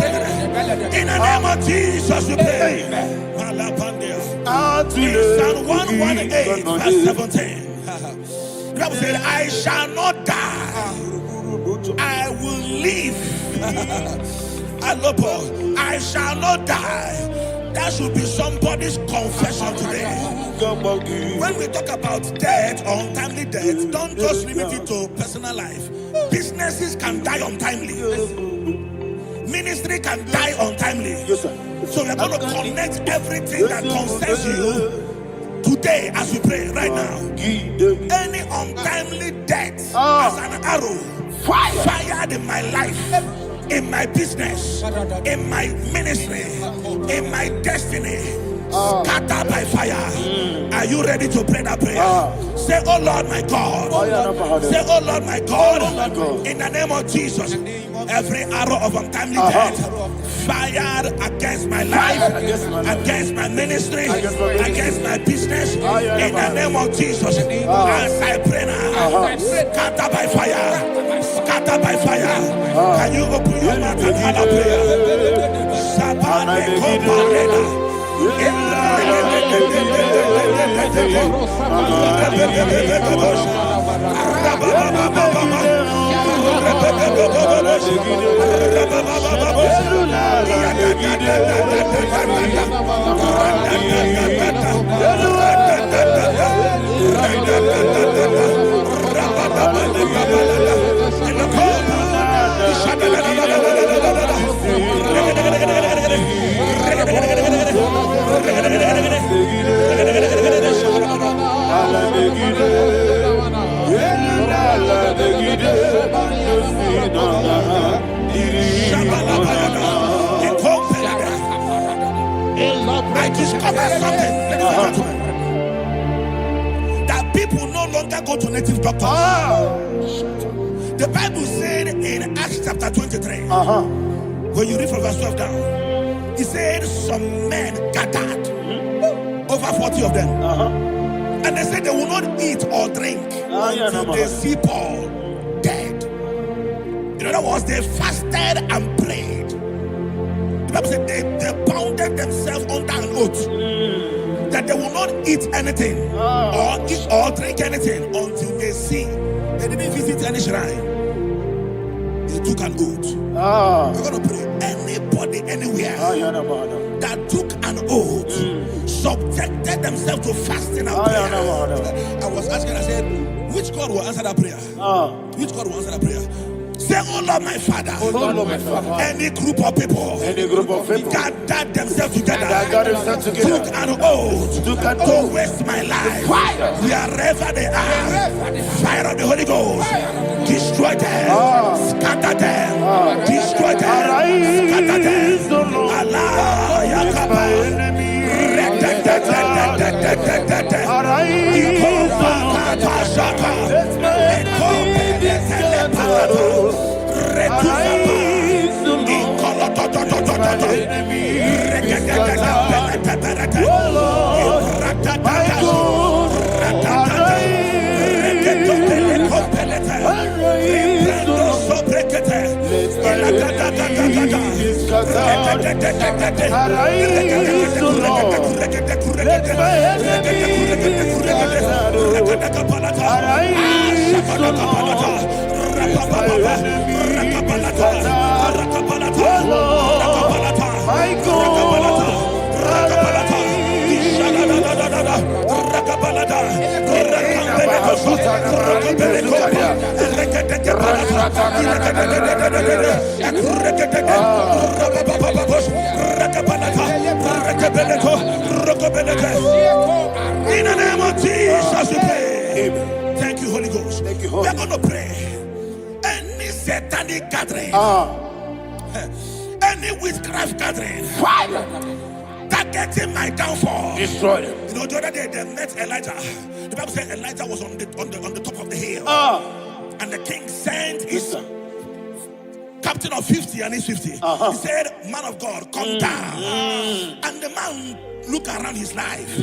In the name of Jesus, we pray. In Psalm 118, verse 17, the Bible said, I shall not die, I will live. I shall not die. That should be somebody's confession today. When we talk about death or untimely death, don't just limit it to personal life. Businesses can die untimely. Ministry can die untimely. Yes, sir. So we're going to connect everything that concerns you today as we pray right now. Any untimely death as an arrow fired in my life, in my business, in my ministry, in my destiny, scattered by fire. Are you ready to pray that prayer? Say, oh Lord my God. Say, oh Lord my God. In the name of Jesus, every arrow of untimely death fired against my life, against my ministry, against my business, in the name of Jesus, as I pray now, scatter by fire, scatter by fire. Can you open your mouth and have a prayer? I discovered something, ladies and gentlemen, that people no longer go to native doctors. The Bible said in Acts chapter 23, when you read from verse 12 down, it said some men gathered, over 40 of them, and they said they will not eat or drink until they see Paul dead. In other words, they fasted and prayed. The Bible said they bounded themselves under an oath that they will not eat anything or drink anything until they see. They didn't visit any shrine. They took an oath. We're going to pray. Anybody, anywhere that took an oath, subjected themselves to fasting and prayer. I was asking, I said, which God will answer that prayer? Which God will answer that prayer? Say, oh Lord, my Father. Any group of people, gathered themselves together, took an oath to waste my life. Wherever they are, fire of the Holy Ghost, destroy them, scatter them, destroy them, scatter them. Allah, Yakaba, in the name of Jesus we pray. Thank you, Holy Ghost. We're going to pray. Any satanic gathering, any witchcraft gathering, targeting my downfall, destroy them. You know, the other day they met Elijah. The Bible said Elijah was on the top of the hill, and the king sent his captain of 50 and his 50. He said, man of God, come down. And the man looked around his life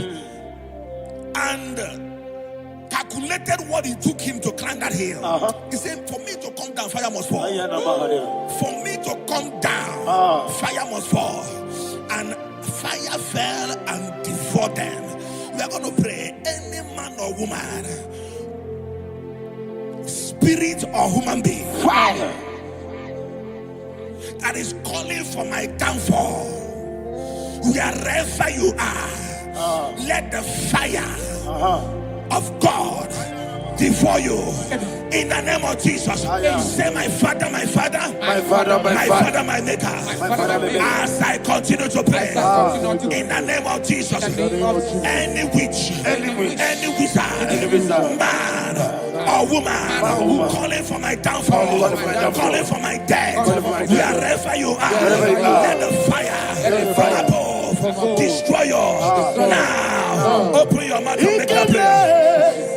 and calculated what it took him to climb that hill. He said, for me to come down, fire must fall. For me to come down, fire must fall. And fire fell and devoured them. We are going to pray. Any man or woman, spirit or human being, fire, that is calling for my downfall, wherever you are, let the fire of God devour you in the name of Jesus. Say, my Father, my Father, my Father, my Father, my Maker. As I continue to pray in the name of Jesus, any witch, any wizard, man or woman calling for my downfall, calling for my death, wherever you are, let the fire from above destroy you now. Open your mouth and make that prayer.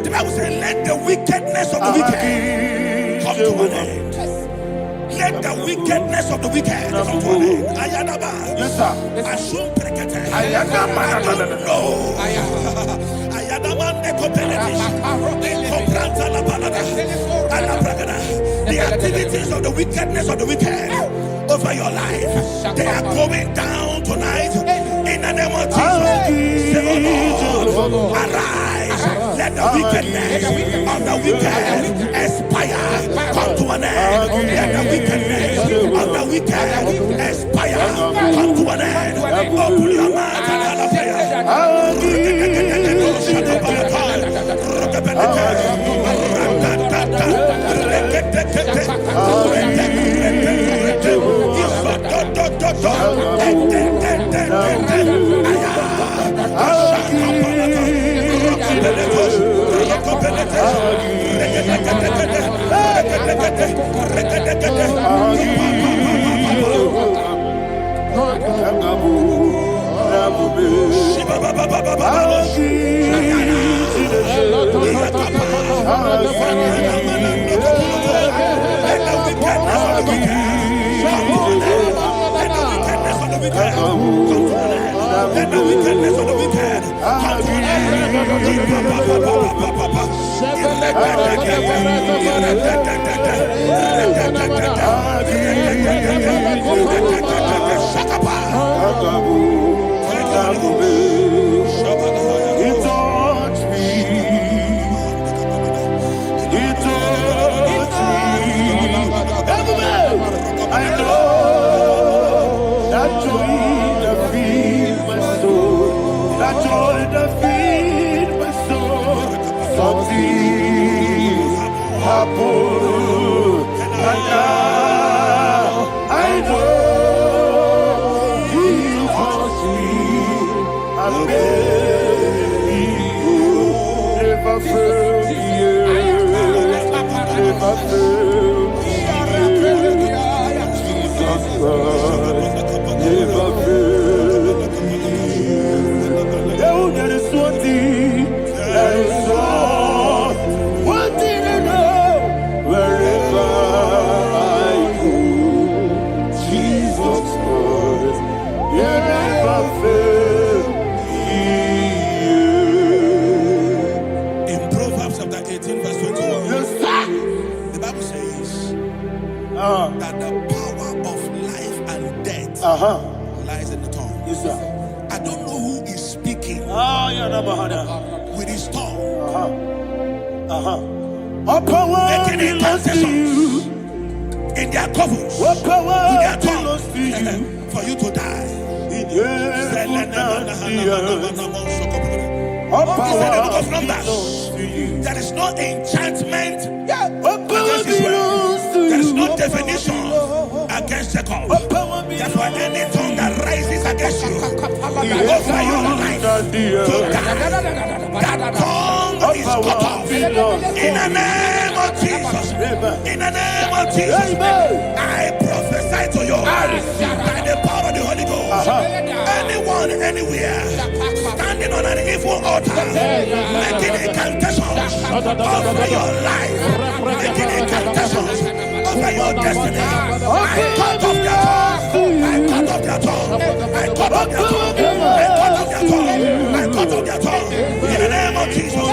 The Bible says, let the wickedness of the wicked come to an end. Let the wickedness of the wicked come to an end. Ayadaba. Yes, sir. Assume prekete. Ayadaba. No. Ayadaba. The activities of the wickedness of the wicked over your life, they are going down tonight in the name of Jesus. Say, oh Lord, arise. Let the wickedness of the wicked expire, come to an end. Let the wickedness of the wicked expire, come to an end. Open your mouth and have a prayer. That the power of life and death lies in the tongue. Yes, sir. I don't know who is speaking with his tongue. Making intercessions in their covers with their tongue for you to die. He said in the book of Numbers, there is no enchantment against Israel. There is no definition against Jacob. Therefore, any tongue that rises against you over your life to die, that tongue is cut off. In the name of Jesus. In the name of Jesus. I prophesy to you by the power of the Holy Ghost. Anyone, anywhere, standing on an evil altar, making incantations over your life, making incantations over your destiny. I cut off their tongue. I cut off their tongue. I cut off their tongue. I cut off their tongue. I cut off their tongue. In the name of Jesus.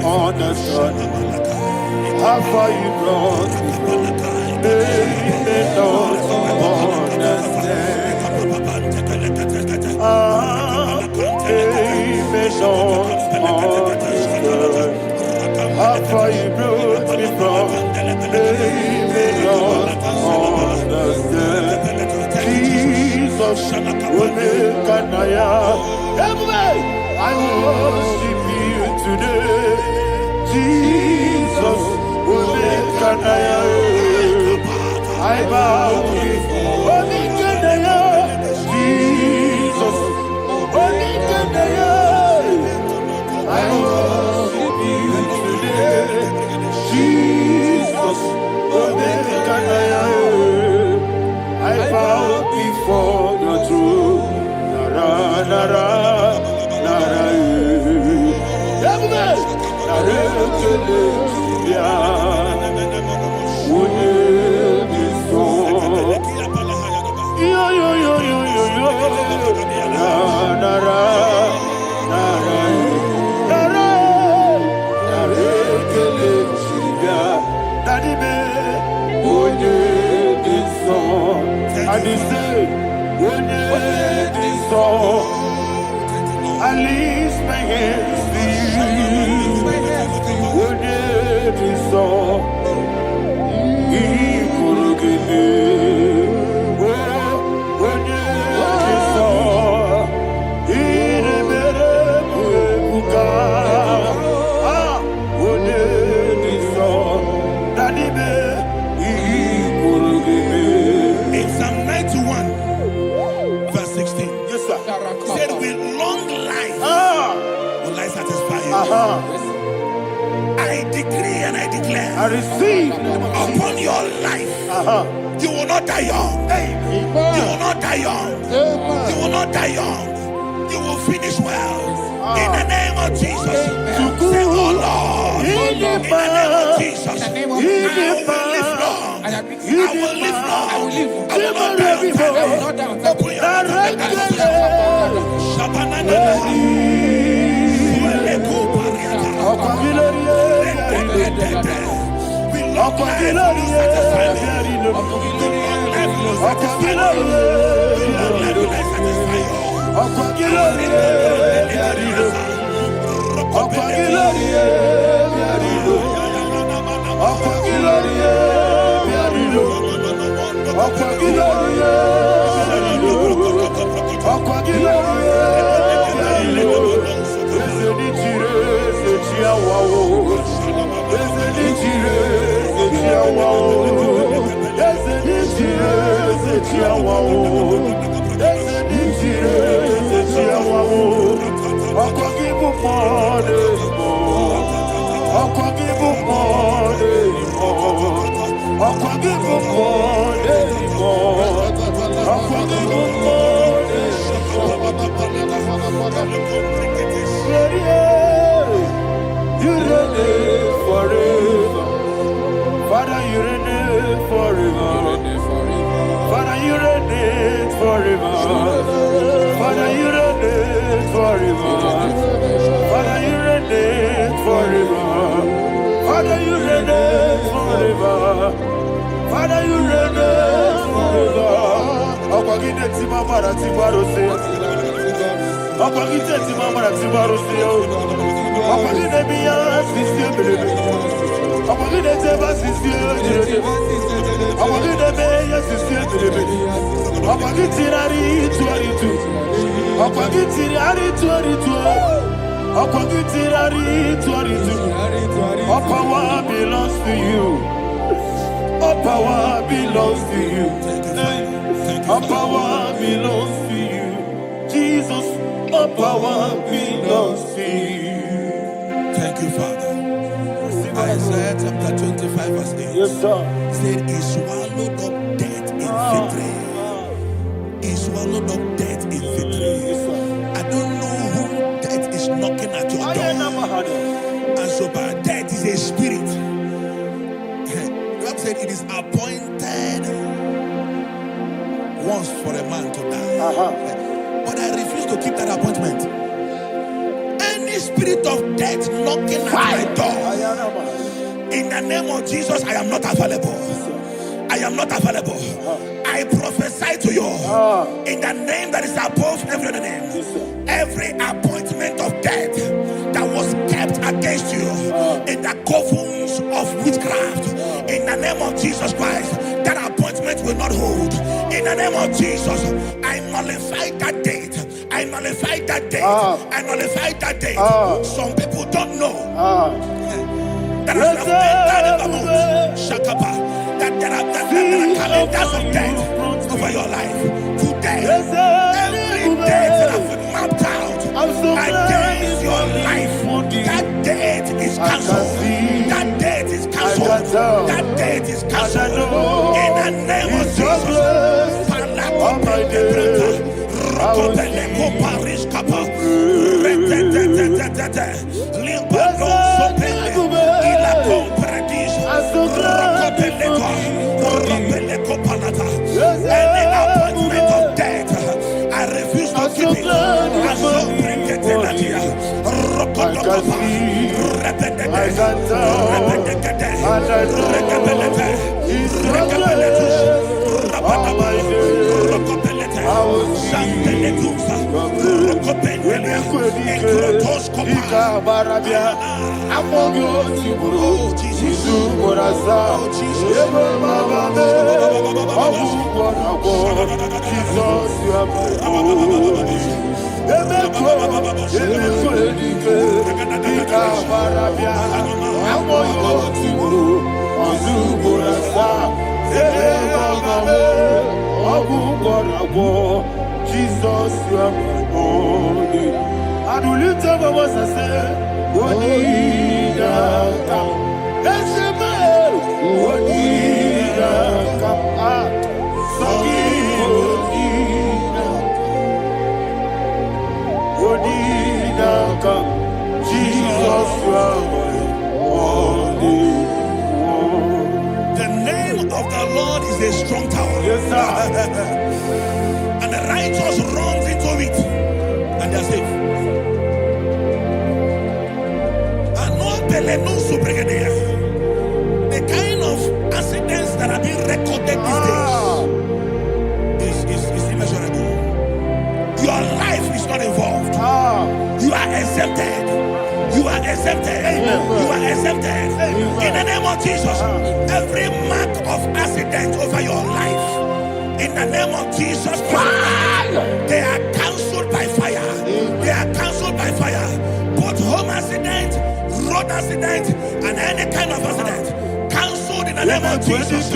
Understand how far you brought me from. They don't understand. They don't understand how far you brought me from. They don't understand. Jesus will make an I worship you today. Jesus will make an I bow before Jesus will make an I worship you today. Jesus will make an I bow before the throne. Nara, nara, nara, nara. I lift my hands to you. In Psalm 91, verse 16, Yes, sir. said, with long life will I satisfy you. I decree and I declare I receive upon your life, you will not die young. You will not die young. You will not die young. You will finish well. In the name of Jesus. Say, oh Lord, in the name of Jesus, I will live long. I will live long. I will not die on time. Open your mouth and you reign forever. Father, you reign forever. Father, you reign forever. Father, you reign forever. Father, you reign forever. Father, you reign forever. Father, you reign forever. Akwagide ti mama ra ti baro se. Akwagide ti mama ra ti baro se. Akwagide biya sisi ebelebe. Akwagide te ba sisi ebelebe. Akwagide meya sisi ebelebe. Akwagide rari tuaritu. Akwagide rari tuaritu. Akwagide rari tuaritu. All power belongs to you. All power belongs to you. All power belongs to you. Jesus, all power belongs to you. thank you, Father. Isaiah chapter 25, verse 8. Yes, sir. Said, he swallowed up death in victory. He swallowed up death in victory. I don't know who death is knocking at your door. And so, but death is a spirit. God said it is appointed once for a man to die. But I refuse to keep that appointment. Any spirit of death knocking at my door, in the name of Jesus, I am not available. I am not available. I prophesy to you in the name that is above every other name. Every appointment of death that was kept against you in the covens of witchcraft, in the name of Jesus Christ, that appointment will not hold. In the name of Jesus, I nullify that date. I nullify that date. I nullify that date. Some people don't know that as of Shakapa, that there are calendars of death over your life. Today, every date that I've mapped out against your life, that date is cancelled. That date is cancelled. That date is cancelled. In the name of Jesus. Any appointment of death, I refuse to keep it. I Itusa, Rokopendelia, Ekrotos Kopa, Barabia, Amogo, Tiburu, Jesus, Boraza, Ebe Bababe, Abu Borago, Jesus, you are my holy. Emeko, Edike, Ika Barabia, Amogo, Tiburu, Jesus, Boraza, Ebe Bababe, Abu Borago, Jesus, you are my holy. And we lift up our voice and say, Onidaka, Eshemel, Onidaka, Sogi, Onidaka, Jesus, you are my only one. The name of the Lord is a strong tower. Yes, sir. And the righteous runs into it, and they are safe. The kind of accidents that are being recorded these days is immeasurable. Your life is not involved. You are exempted. You are exempted. You are exempted. In the name of Jesus, every mark of accident over your life, in the name of Jesus Christ, they are cancelled by fire. They are cancelled by fire. Both home accident, road accident, and any kind of accident, cancelled in the name of Jesus.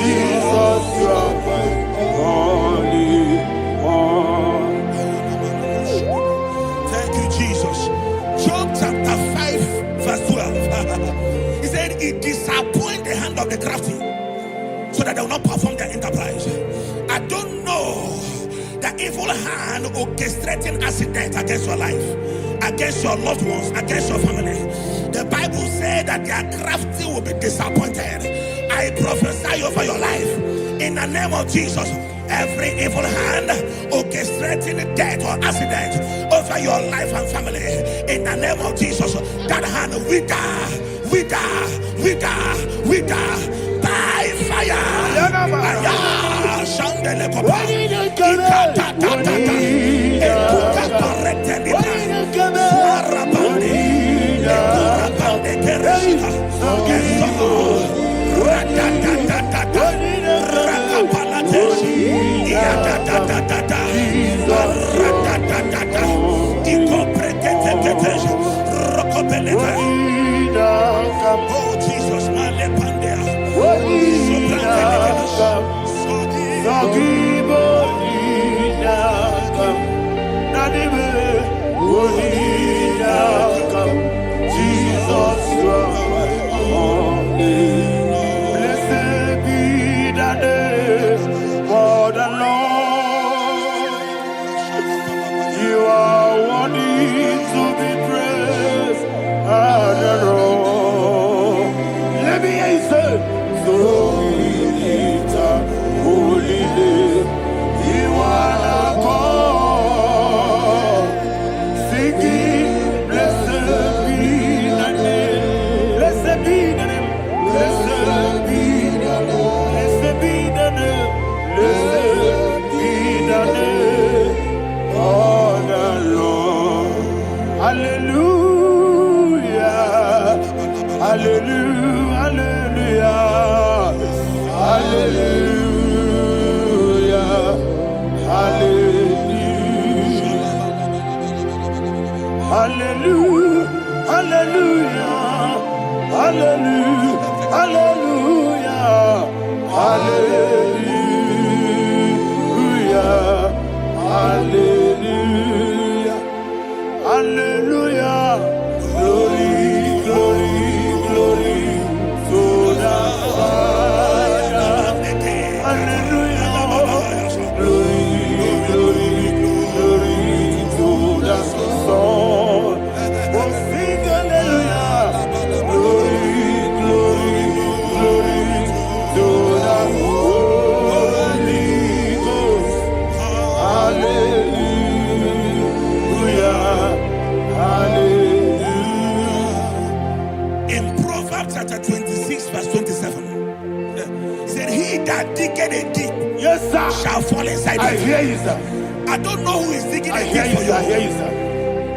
Jesus, you are my only one. Thank you, Jesus. Job chapter 5, verse 12. He said, it disappoints the hand of the crafty, so that they will not perform their enterprise. I don't know the evil hand orchestrating accident against your life, against your loved ones, against your family. The Bible said that their crafty will be disappointed. I prophesy over your life in the name of Jesus. Every evil hand orchestrating death or accident over your life and family, in the name of Jesus, that hand wither by fire. Oh Jesus, Jesus, you are my only. Blessed be the name for the Lord. You are worthy to be praised and adored. Let me hear you say, so we lift up holy name. You are the God. Singing, blessed be the name. Blessed be the name. Blessed be the name. Blessed be the name. Blessed be the name of the Lord. Hallelujah. Hallelujah. Hallelujah. Hallelujah. Hallelujah. Hallelujah. Hallelujah. Hallelujah. Hallelujah. Hallelujah. Hallelujah. Glory, glory, glory to the Father. Hallelujah. Glory, glory, glory to the Son. Oh, sing hallelujah. Glory, glory, glory to the Holy Ghost. Hallelujah. Hallelujah. In Proverbs chapter 26, verse 27, he said, he that diggeth a deep, Yes, sir. shall fall inside I it. hear you, sir. I don't know who is digging I a hear deep you, for sir. I hear you. you, sir.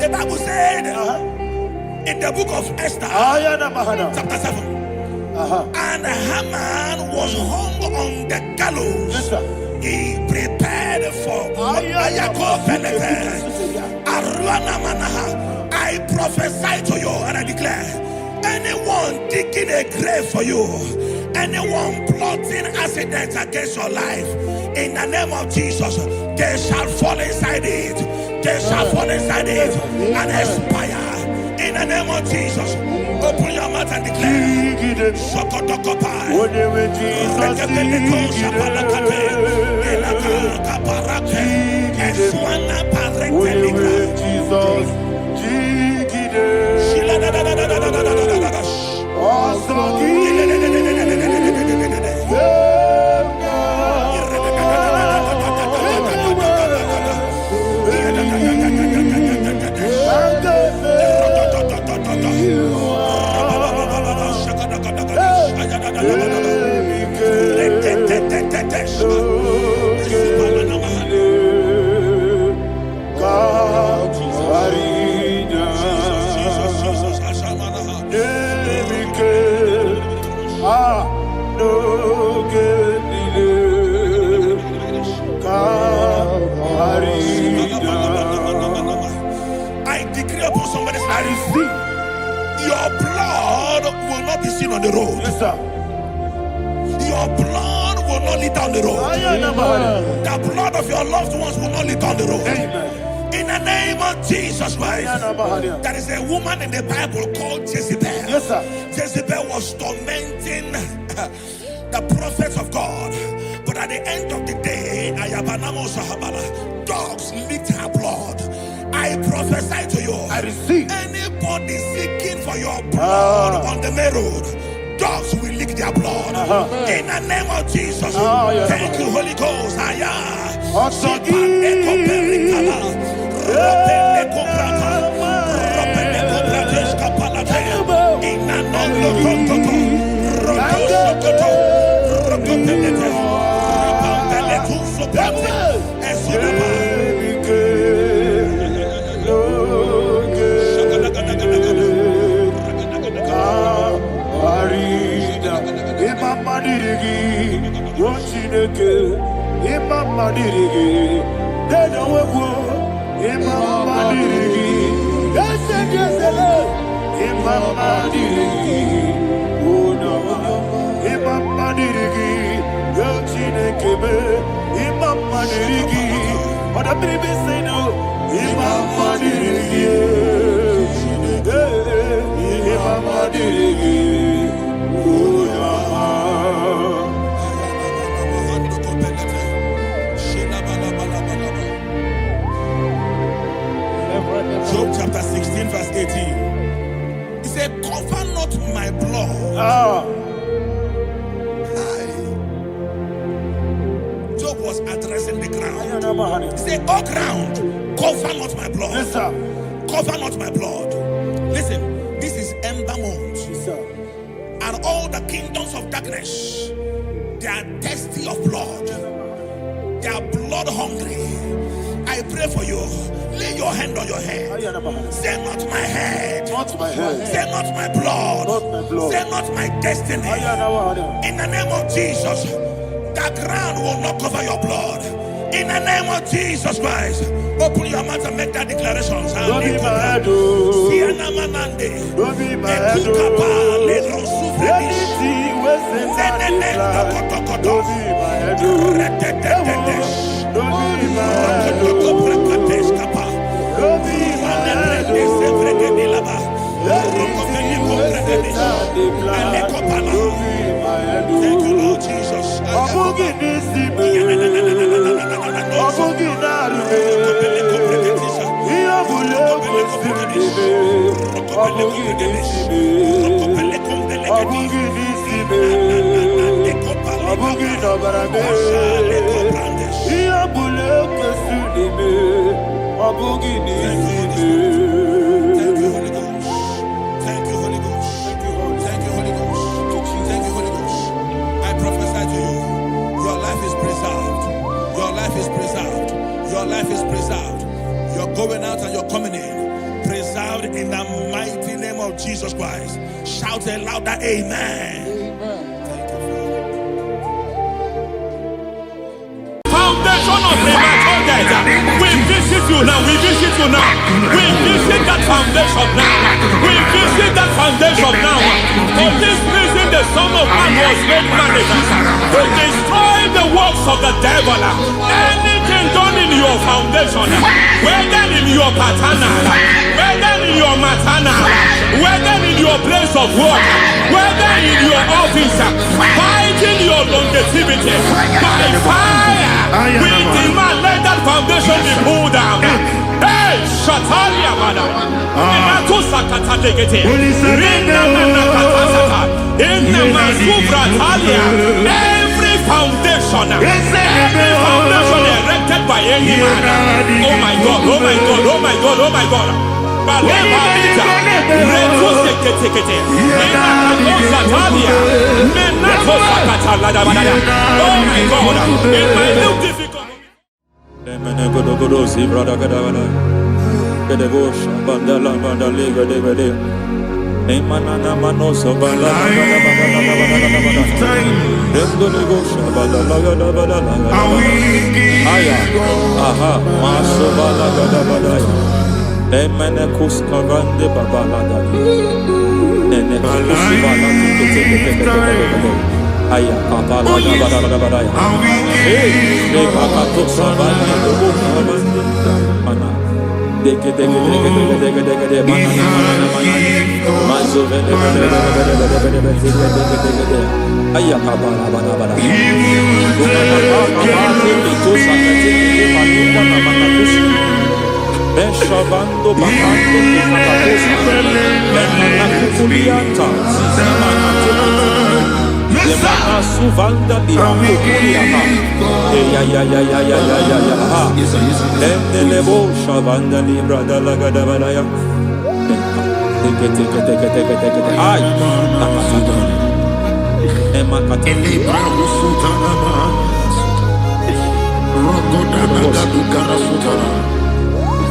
The Bible said in the book of Esther, chapter 7, and Haman was hung on the gallows. Yes, sir. He prepared for I prophesy to you and I declare, anyone digging a grave for you, anyone plotting accidents against your life, in the name of Jesus, they shall fall inside it. They shall fall inside it and expire. In the name of Jesus, open your mouth and declare. Shokotokopai. I decree upon somebody's life, your blood will not be seen on the road. Yes, sir. Your blood will not lead down the road. The blood of your loved ones will not lead down the road. In the name of Jesus Christ. There is a woman in the Bible called Jezebel. Yes, sir. Jezebel was tormenting the prophets of God. But at the end of the day, dogs licked her blood. I prophesy to you. I receive. Anybody seeking for your blood on the main road, dogs will lick their blood. In the name of Jesus. Thank you, Holy Ghost. Job chapter 16 verse 18. He said, cover not my blood. Job was addressing the ground. He said, oh ground, cover not my blood. Yes, sir. Cover not my blood. Listen, this is ember month. Yes, sir. And all the kingdoms of darkness, they are thirsty of blood. They are blood hungry. I pray for you. Lay your hand on your head. Say not my head. Not my head. Say not my blood. Not my blood. Say not my destiny. In the name of Jesus, the ground will not cover your blood. In the name of Jesus Christ, open your mouth and make that declaration. Don't be mad, oh. Don't be mad, oh. Anything was in that plan. Don't be mad, oh. Don't be mad, oh. the blood. Thank you, Lord Jesus. Thank you, Holy Ghost. Thank you, Holy Ghost. Thank you, Holy Ghost. Thank you, Holy Ghost. I prophesy to you, your life is preserved. Your life is preserved. Your life is preserved. You're going out and you're coming in. Preserved in the mighty name of Jesus Christ. Shout a louder amen. Thank you, Father. Foundation of premature death. We visit you now. We visit you now. We visit that foundation now. We visit that foundation now. For this reason, the Son of Man was made manifest to destroy the works of the devil. Anything done in your foundation, whether in your paternal, whether in your maternal, whether in your place of work, whether in your office, fighting your longevity by fire, we demand let that foundation be pulled down. Hey, Shatalia Mada, Minato Sakata Legate, Rina Nakatasata, in the Masubra Talia, every foundation erected by any man. Oh my God, oh my God, oh my God, oh my God. Baleba Lita, Reto Sekete, Minato Satalia, Minato Sakata Ladabada. Oh my God, it might look difficult. Aya kapala da bada ya. Hey, pakato sabani do mana. Deke mana. Mazo vele. Aya kapala bada. Beshavando bakando kakakosa. Lemana suvanda di ambukuliama. Ya. Endelebo shavanda libra da laga da balaya. Teke. Ay. Nakasata. Emakata. Libra usutana ma. Rogoda naga dukara sutana.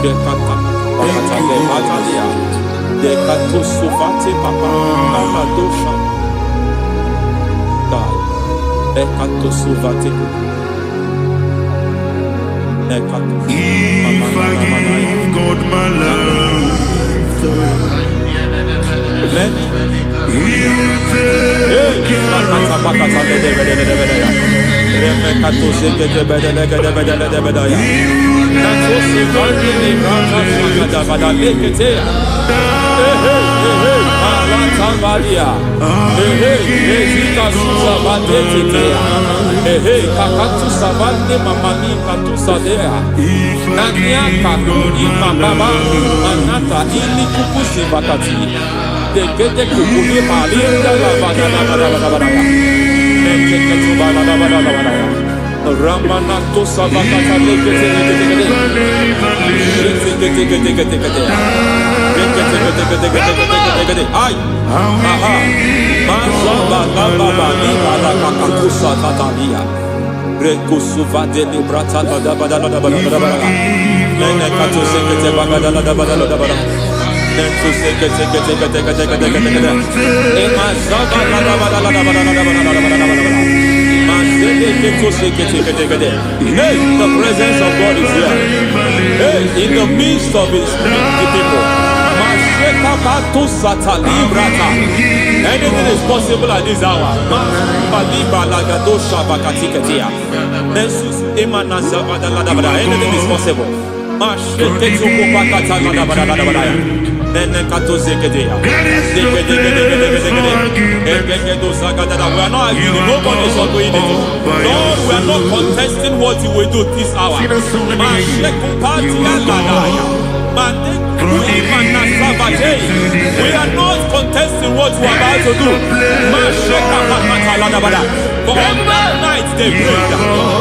Dekata. Bakata le batalia. Dekato suvate papa. Amadosha. Ekato suvate. Ekato. If I give God my love, He will take care Ramanato Sabakata Ay, aha, Mazaba Baba Nibala Kakakusa Tatalia, Rekusuva de Librata Badabada, Nene Katu Sekete Bagadala Badala, Nentu Sekete, Emazaba Hey, the presence of God is here. Hey, in the midst of His people. Anything is possible at this hour. Anything is possible. We are not arguing. Nobody is doing it. Lord, we are not contesting what you will do this hour. We are not contesting what you are about to do. For on that night they prayed,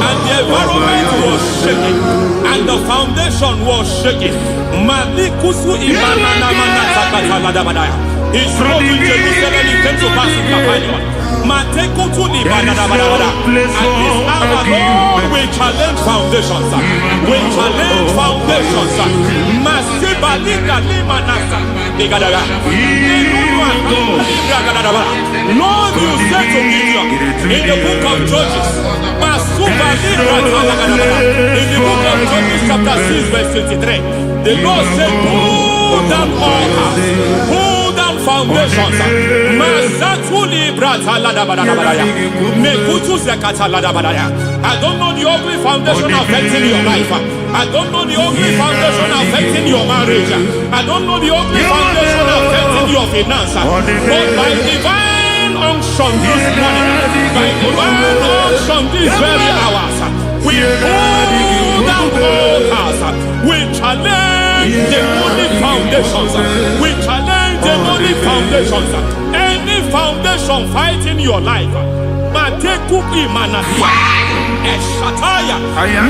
and the environment was shaking, and the foundation was shaking. He spoke in Jerusalem, it came to pass in Capernaum. At this hour, Lord, we challenge foundations. We challenge foundations. Lord, you said to Gideon in the book of Judges, in the book of Judges chapter 6 verse 23, the Lord said, pull down altars, pull down foundations. I don't know the ugly foundation affecting your life. I don't know the ugly foundation affecting your marriage. I don't know the ugly foundation affecting your finance. But by divine unction this morning, by divine unction these very hours, we pull down altars. We challenge demonic foundations. We challenge demonic foundations. Any foundation fighting your life, Matekuki Manatia, Eshataya,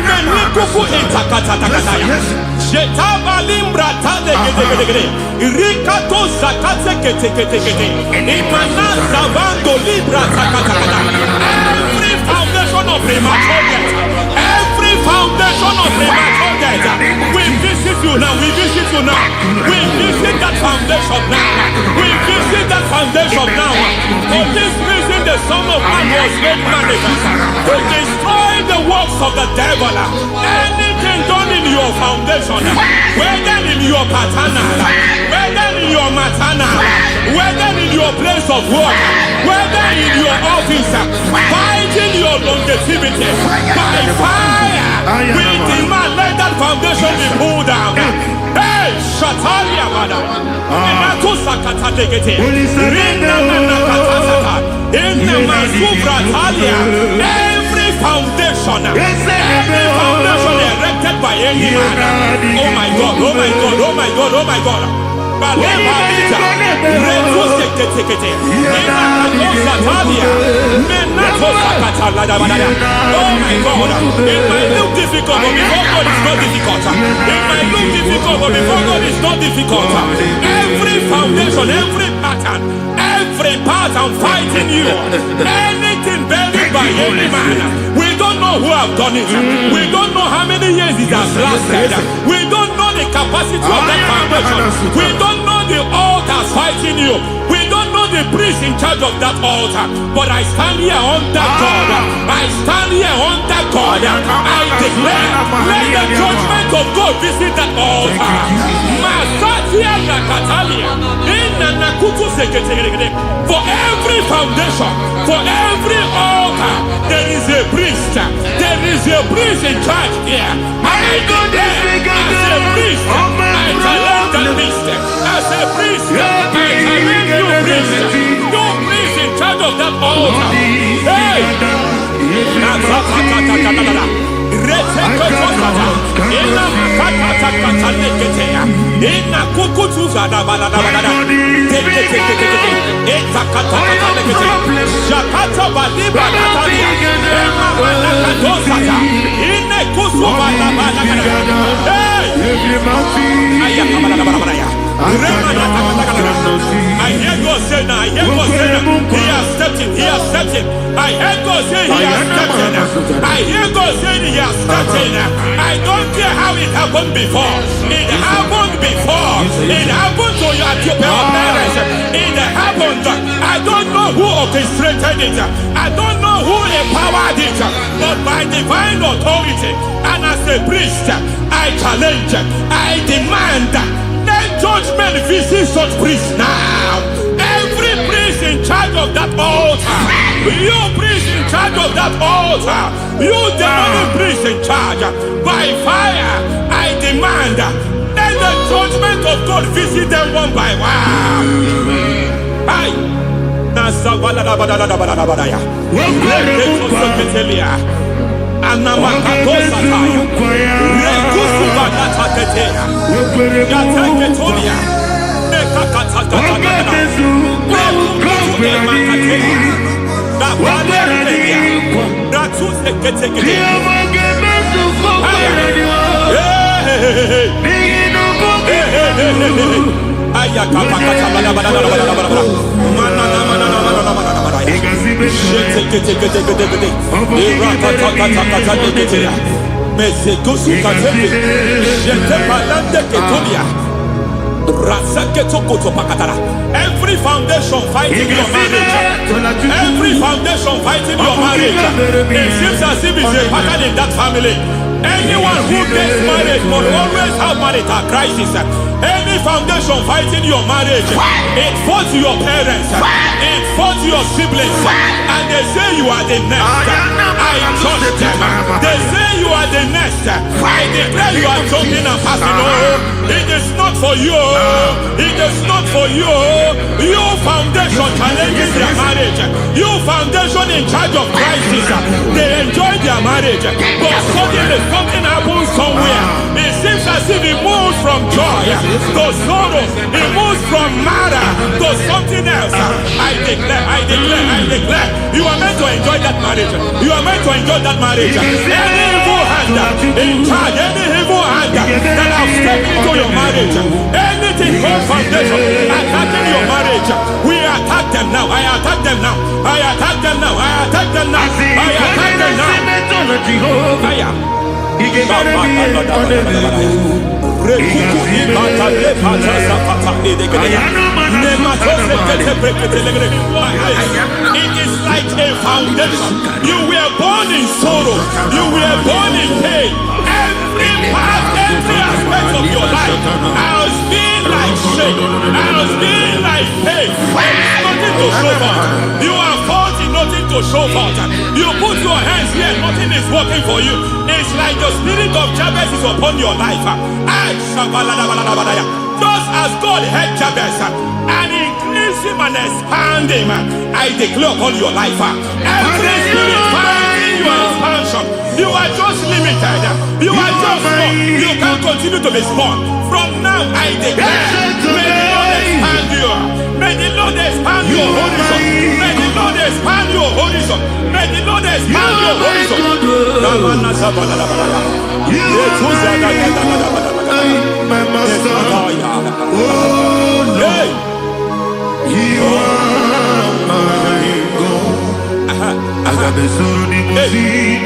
Menikuku Itakatatakataya, Jetavalimbra Tadegede, Rikato Zakate Ketekete, Imanasa Vando Libra Takatakata. Every foundation of premature death, every foundation of premature death, we visit you now, we visit you now, we visit that foundation now, we visit that foundation now. For this reason, the Son of Man was made manifest to destroy the works of the devil. Anything done in your foundation, whether in your paternal, whether in your maternal, whether in your place of work, whether in your office, fighting your longevity by fire, we demand let that foundation be pulled down. Hey, Shatalia Mada, every foundation erected by any man. Oh my God, oh my God, oh my God, oh my God. Oh my God, it might look difficult, but before God it's not difficult. It might look difficult, but before God it's not difficult. Every foundation, every pattern fighting you, anything buried by any man, we don't know who have done it. We don't know how many years it has lasted. We don't know the capacity of that foundation. We don't know the altars fighting you. We don't know the priest in charge of that altar. But I stand here under God. I stand here under God. I declare, let the judgment of God visit that altar. For every foundation, for every altar, there is a priest. There is a priest in charge here. I declare, as a priest, I challenge that priest. As a priest, I challenge you priest. You priest in charge of that altar. Hey! I hear God say now, I hear God say now, he has stepped in, he has stepped in. I hear God say he has stepped in. I hear God say he has stepped in. I don't care how it happened before. It happened before. It happened to your parents. It happened. I don't know who orchestrated it. I don't know who empowered it. But by divine authority and as a priest, I challenge, I demand, let judgment visit such priests now. Every priest in charge of that altar, you priest in charge of that altar, you demonic priest in charge, by fire, I demand, let the judgment of God visit them one by one. Bye. Nasa balada balada balada balada. Reketo soketelia. Anamakato sataya. Rekusu bagata ketea. Yateketolia. Nekakata kakata. Rekutu emakatea. Nabalia. Natu seketeketea. Every foundation fighting your marriage, every foundation fighting your marriage, it seems as if it's a pattern in that family. Anyone who gets married will always have marital crisis. Any foundation fighting your marriage, it fought your parents, it fought your siblings, and they say you are the next. I judge them. They say you are the next. I declare you are jumping and passing. Oh, it is not for you. It is not for you. You foundation challenges their marriage. You foundation in charge of crisis. They enjoy their marriage, but suddenly something happens somewhere. It seems as if it moves from joy to sorrow. It moves from matter to something else. I declare, you are meant to enjoy that marriage. You are meant to enjoy that marriage. Any evil hand in charge, any evil hand that have stepped into your marriage, anything called foundation attacking your marriage, we attack them now. I attack them now. I attack them now. I attack them now. I attack them now. I am. It is like a foundation. You were born in sorrow. You were born in pain. Every part, every aspect of your life has been like shame. Has been like pain. There is nothing to show for. You are faulty, nothing to show for. You put your hands here, nothing is working for you. It's like the spirit of Jabez is upon your life. Just as God had Jabez and increased him and expanded him, I declare upon your life. Every spirit finding your expansion, you are just limited. You are just small. You can't continue to be small. From now, I declare, may the Lord expand you. May the Lord expand your horizon. May the Lord expand your horizon. May the Lord expand your horizon. My master, oh Lord, you are my God. I got the soul in my feet.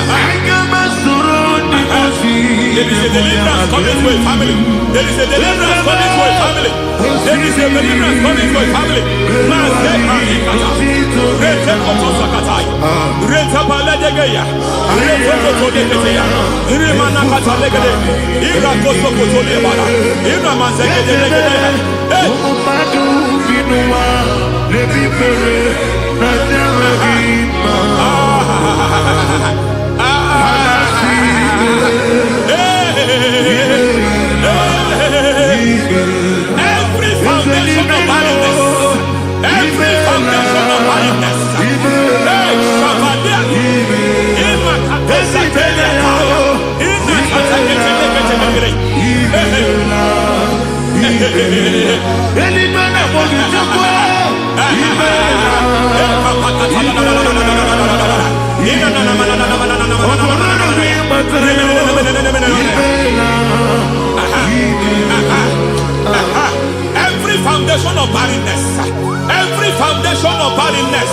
I got my soul in my feet. There is a deliverance coming to a family. There is a deliverance coming to a family. There is a deliverance coming to a family. Rete Sakataya, Rete Paladegeya, Rete Kotodekeya, Irimana Katalegade, Irakoso Kotolebara, Iramazegede. Madu Binua, Levi Pere, every foundation of barrenness, every foundation of barrenness, every foundation of barrenness, every foundation of barrenness,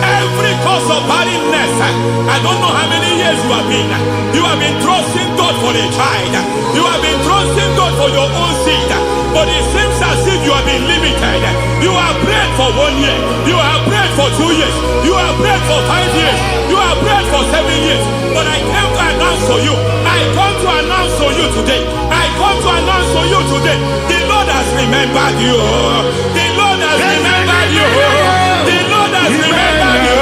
every cause of barrenness. I don't know how many years you have been trusting God for a child. You have been trusting God for your own seed, but it seems as if you have been limited. You have prayed for 1 year, you have prayed for 2 years, you have prayed for 5 years, you have prayed for 7 years. But I came to announce to you, I come to announce to you today, I come to announce to you today, the Lord has remembered you. The Lord has remembered you. The Lord has remembered you.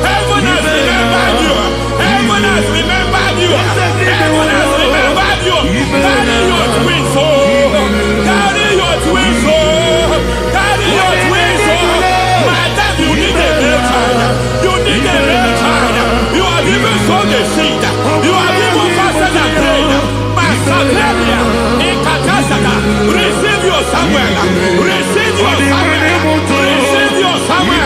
Heaven has remembered you. Heaven has remembered you. Heaven has remembered you. your Samuel. Receive your Samuel. Receive your Samuel.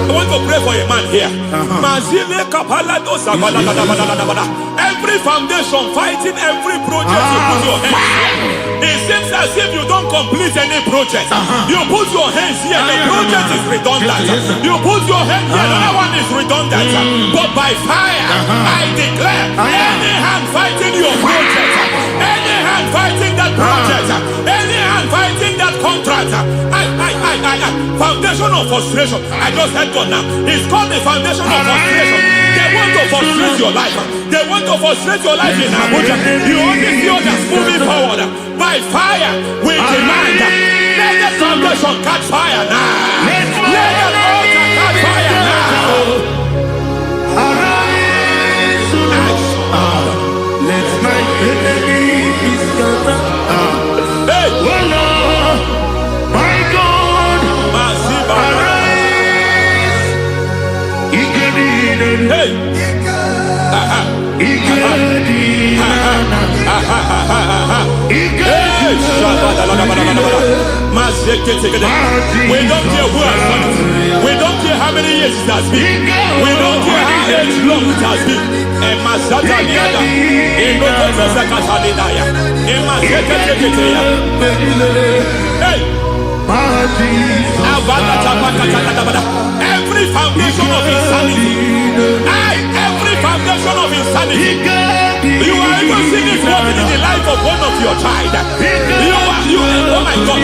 I want to pray for a man here. Every foundation fighting every project you put your hands. It seems as if you don't complete any project. You put your hands here, the project is redundant. You put your hand here, another one is redundant. But by fire, I declare, any hand fighting your project, any hand fighting that project, any hand fighting that contract, foundation of frustration. I just heard God now. It's called the foundation of frustration. They want to frustrate your life. They want to frustrate your life in Abuja. You only see others moving forward. By fire, we demand. Let the foundation catch fire now. Let the altar catch fire now. Arise, let my enemy be scattered. Hey, Oh Lord, my God, arise. hey. We don't care who has done it. We don't care how many years it has been. We don't care how age long it has been. Every foundation of insanity. Every foundation of insanity. You are even seeing it working in the life of one of your child. Oh my God.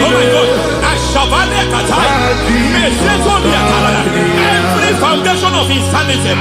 Every foundation of insanity.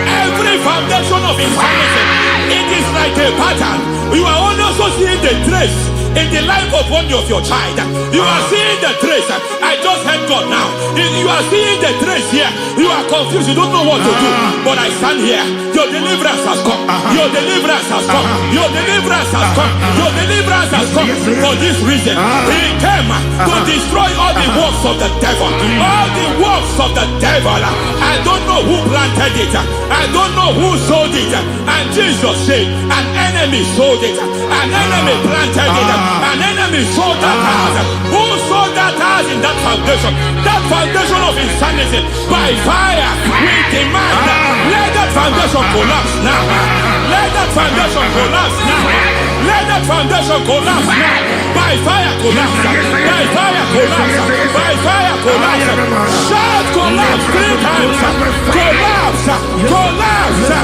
Every foundation of insanity. It is like a pattern. You are also seeing the trace in the life of one of your child. You are seeing the trace. I just heard God now. You are seeing the trace here. You are confused. You don't know what to do. But I stand here. Your deliverance has come. Your deliverance has come. Your deliverance has come. Your deliverance has come. For this reason, He came to destroy all the works of the devil. All the works of the devil. I don't know who planted it. I don't know who sold it. And Jesus said, an enemy sold it. An enemy planted it. An enemy sold that house. Who sold that house in that foundation? That foundation of insanity. By fire, we demand, let that foundation collapse now. Let that foundation collapse now. Let that foundation collapse now. By fire collapse. By fire collapse. By fire collapse. Shout collapse 3 times. Collapse. Collapse.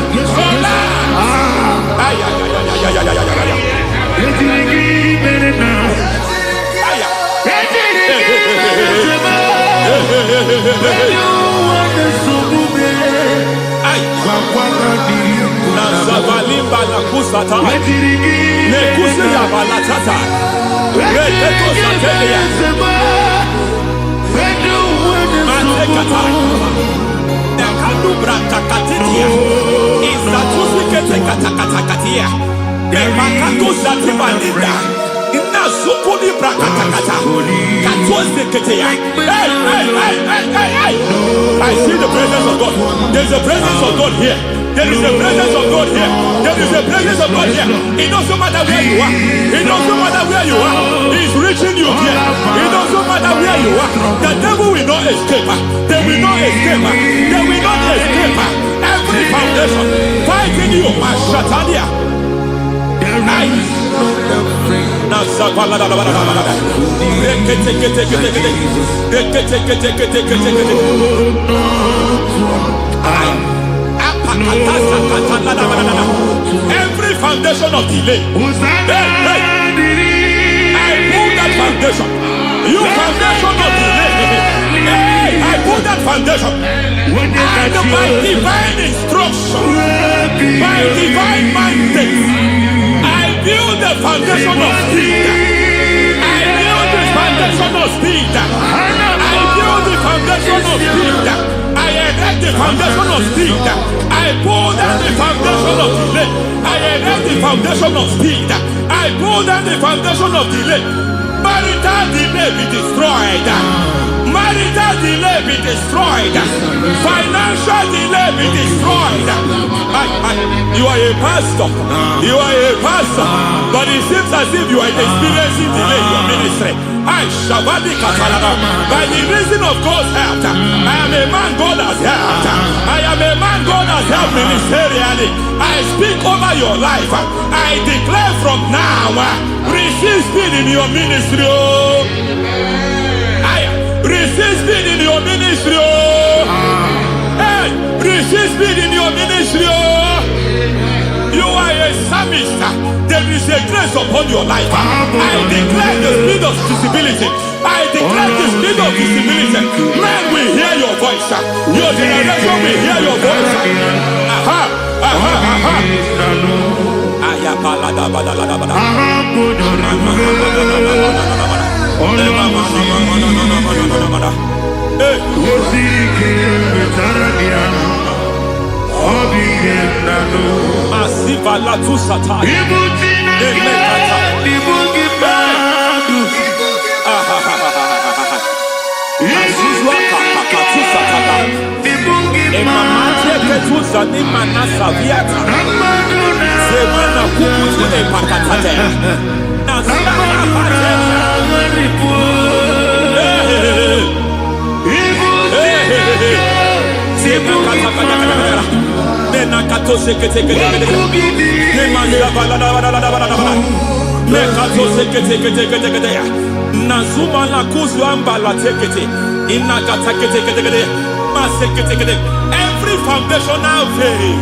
Nazavalimba na kusata nekusi ya balatata reteto satelia matekata nekadu bratakatitia izatusikete katakatakatia nemakato zatibalinda inazukuli brakatakata katoziketea. I see the presence of God. There's a presence of God here. There is a presence of God here. There is a presence of God here. It doesn't matter where you are. It doesn't matter where you are. He's reaching you here. It doesn't matter where you are. The devil will not escape. They will not escape. They will not escape. Every foundation fighting you, Mashatalia. Every foundation of delay, I pull that foundation. You foundation of delay, I pull that foundation. And by divine instruction, by divine mandate, I build the foundation of speed. I build the foundation of speed. I build the foundation of pull down the foundation of delay. I erect the foundation of speed. I pull down the foundation of delay. Marital delay be destroyed. Marital delay be destroyed. Financial delay be destroyed. You are a pastor. You are a pastor. But it seems as if you are experiencing delay in your ministry. By the reason of God's help, I am a man God has helped. I am a man God has helped ministerially. I speak over your life. I declare from now, receive speed in your ministry. Receive speed in your ministry. Hey, receive speed in your ministry. You are a psalmist. There is a grace upon your life. I declare the speed of visibility. I declare the speed of visibility. Men will hear your voice. Your generation will hear your voice. Aha, aha, aha. Masiva la tu sataya. Nazuma la kuzwamba la tekete inakata kete every foundational veil,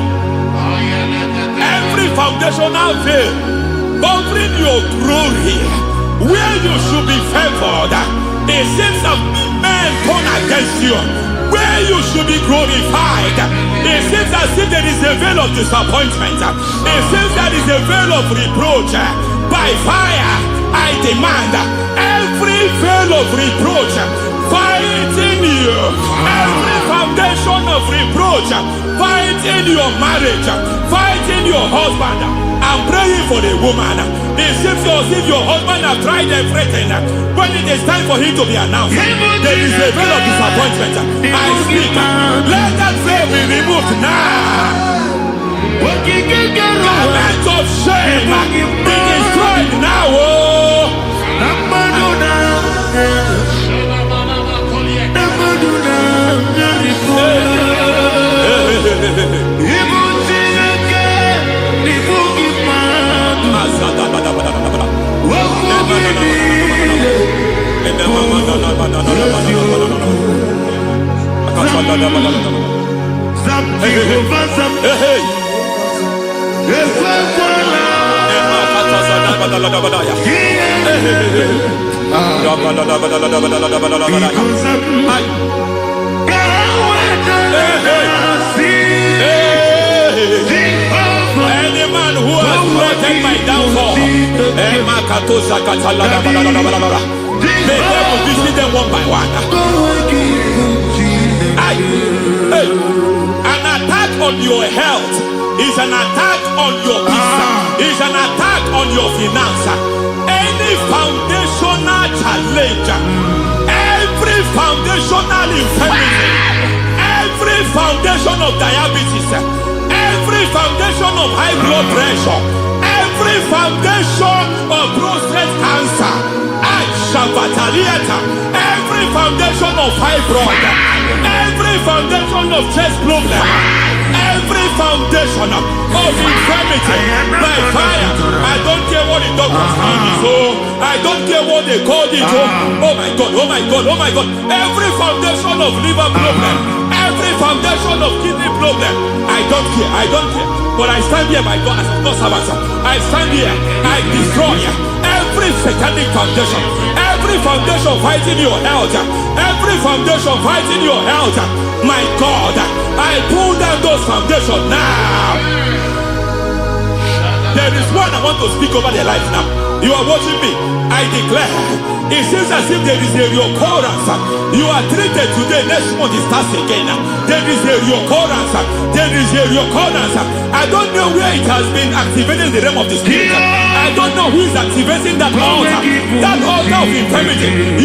every foundational veil covering your glory where you should be favored. It seems that men turn against you where you should be glorified. It seems as if there is a veil of disappointment. It seems there is a veil of reproach. By fire I demand every veil of reproach fighting you, every foundation of reproach fighting your marriage, fighting your husband. I'm praying for the woman. It seems as if your husband has tried everything. When it is time for him to be announced, there is a veil of disappointment. I speak, let that veil be removed now. Garment of shame be destroyed now. Any man who has plotted my downfall, may devil visit them one by one. An attack on your health is an attack on your business, is an attack on your finance. Any foundational challenge, every foundational infirmity, every foundation of diabetes, every foundation of high blood pressure, every foundation of prostate cancer, every foundation of fibroid, every foundation of chest problem, every foundation of infirmity by fire. I don't care what the doctors call it, so I don't care what they called it. Oh my God, oh my God, oh my God. Every foundation of liver problem, every foundation of kidney problem, I don't care, I don't care. But I stand here, my God, as a God servant. I stand here, I destroy every satanic foundation, every foundation fighting your health, every foundation fighting your health. My God, I pull down those foundations now. There is one I want to speak over their life now. You are watching me. I declare. It seems as if there is a recurrence. You are treated today, next month it starts again. There is a recurrence. There is a recurrence. I don't know where it has been activated in the realm of the spirit. I don't know who is activating that altar of infirmity.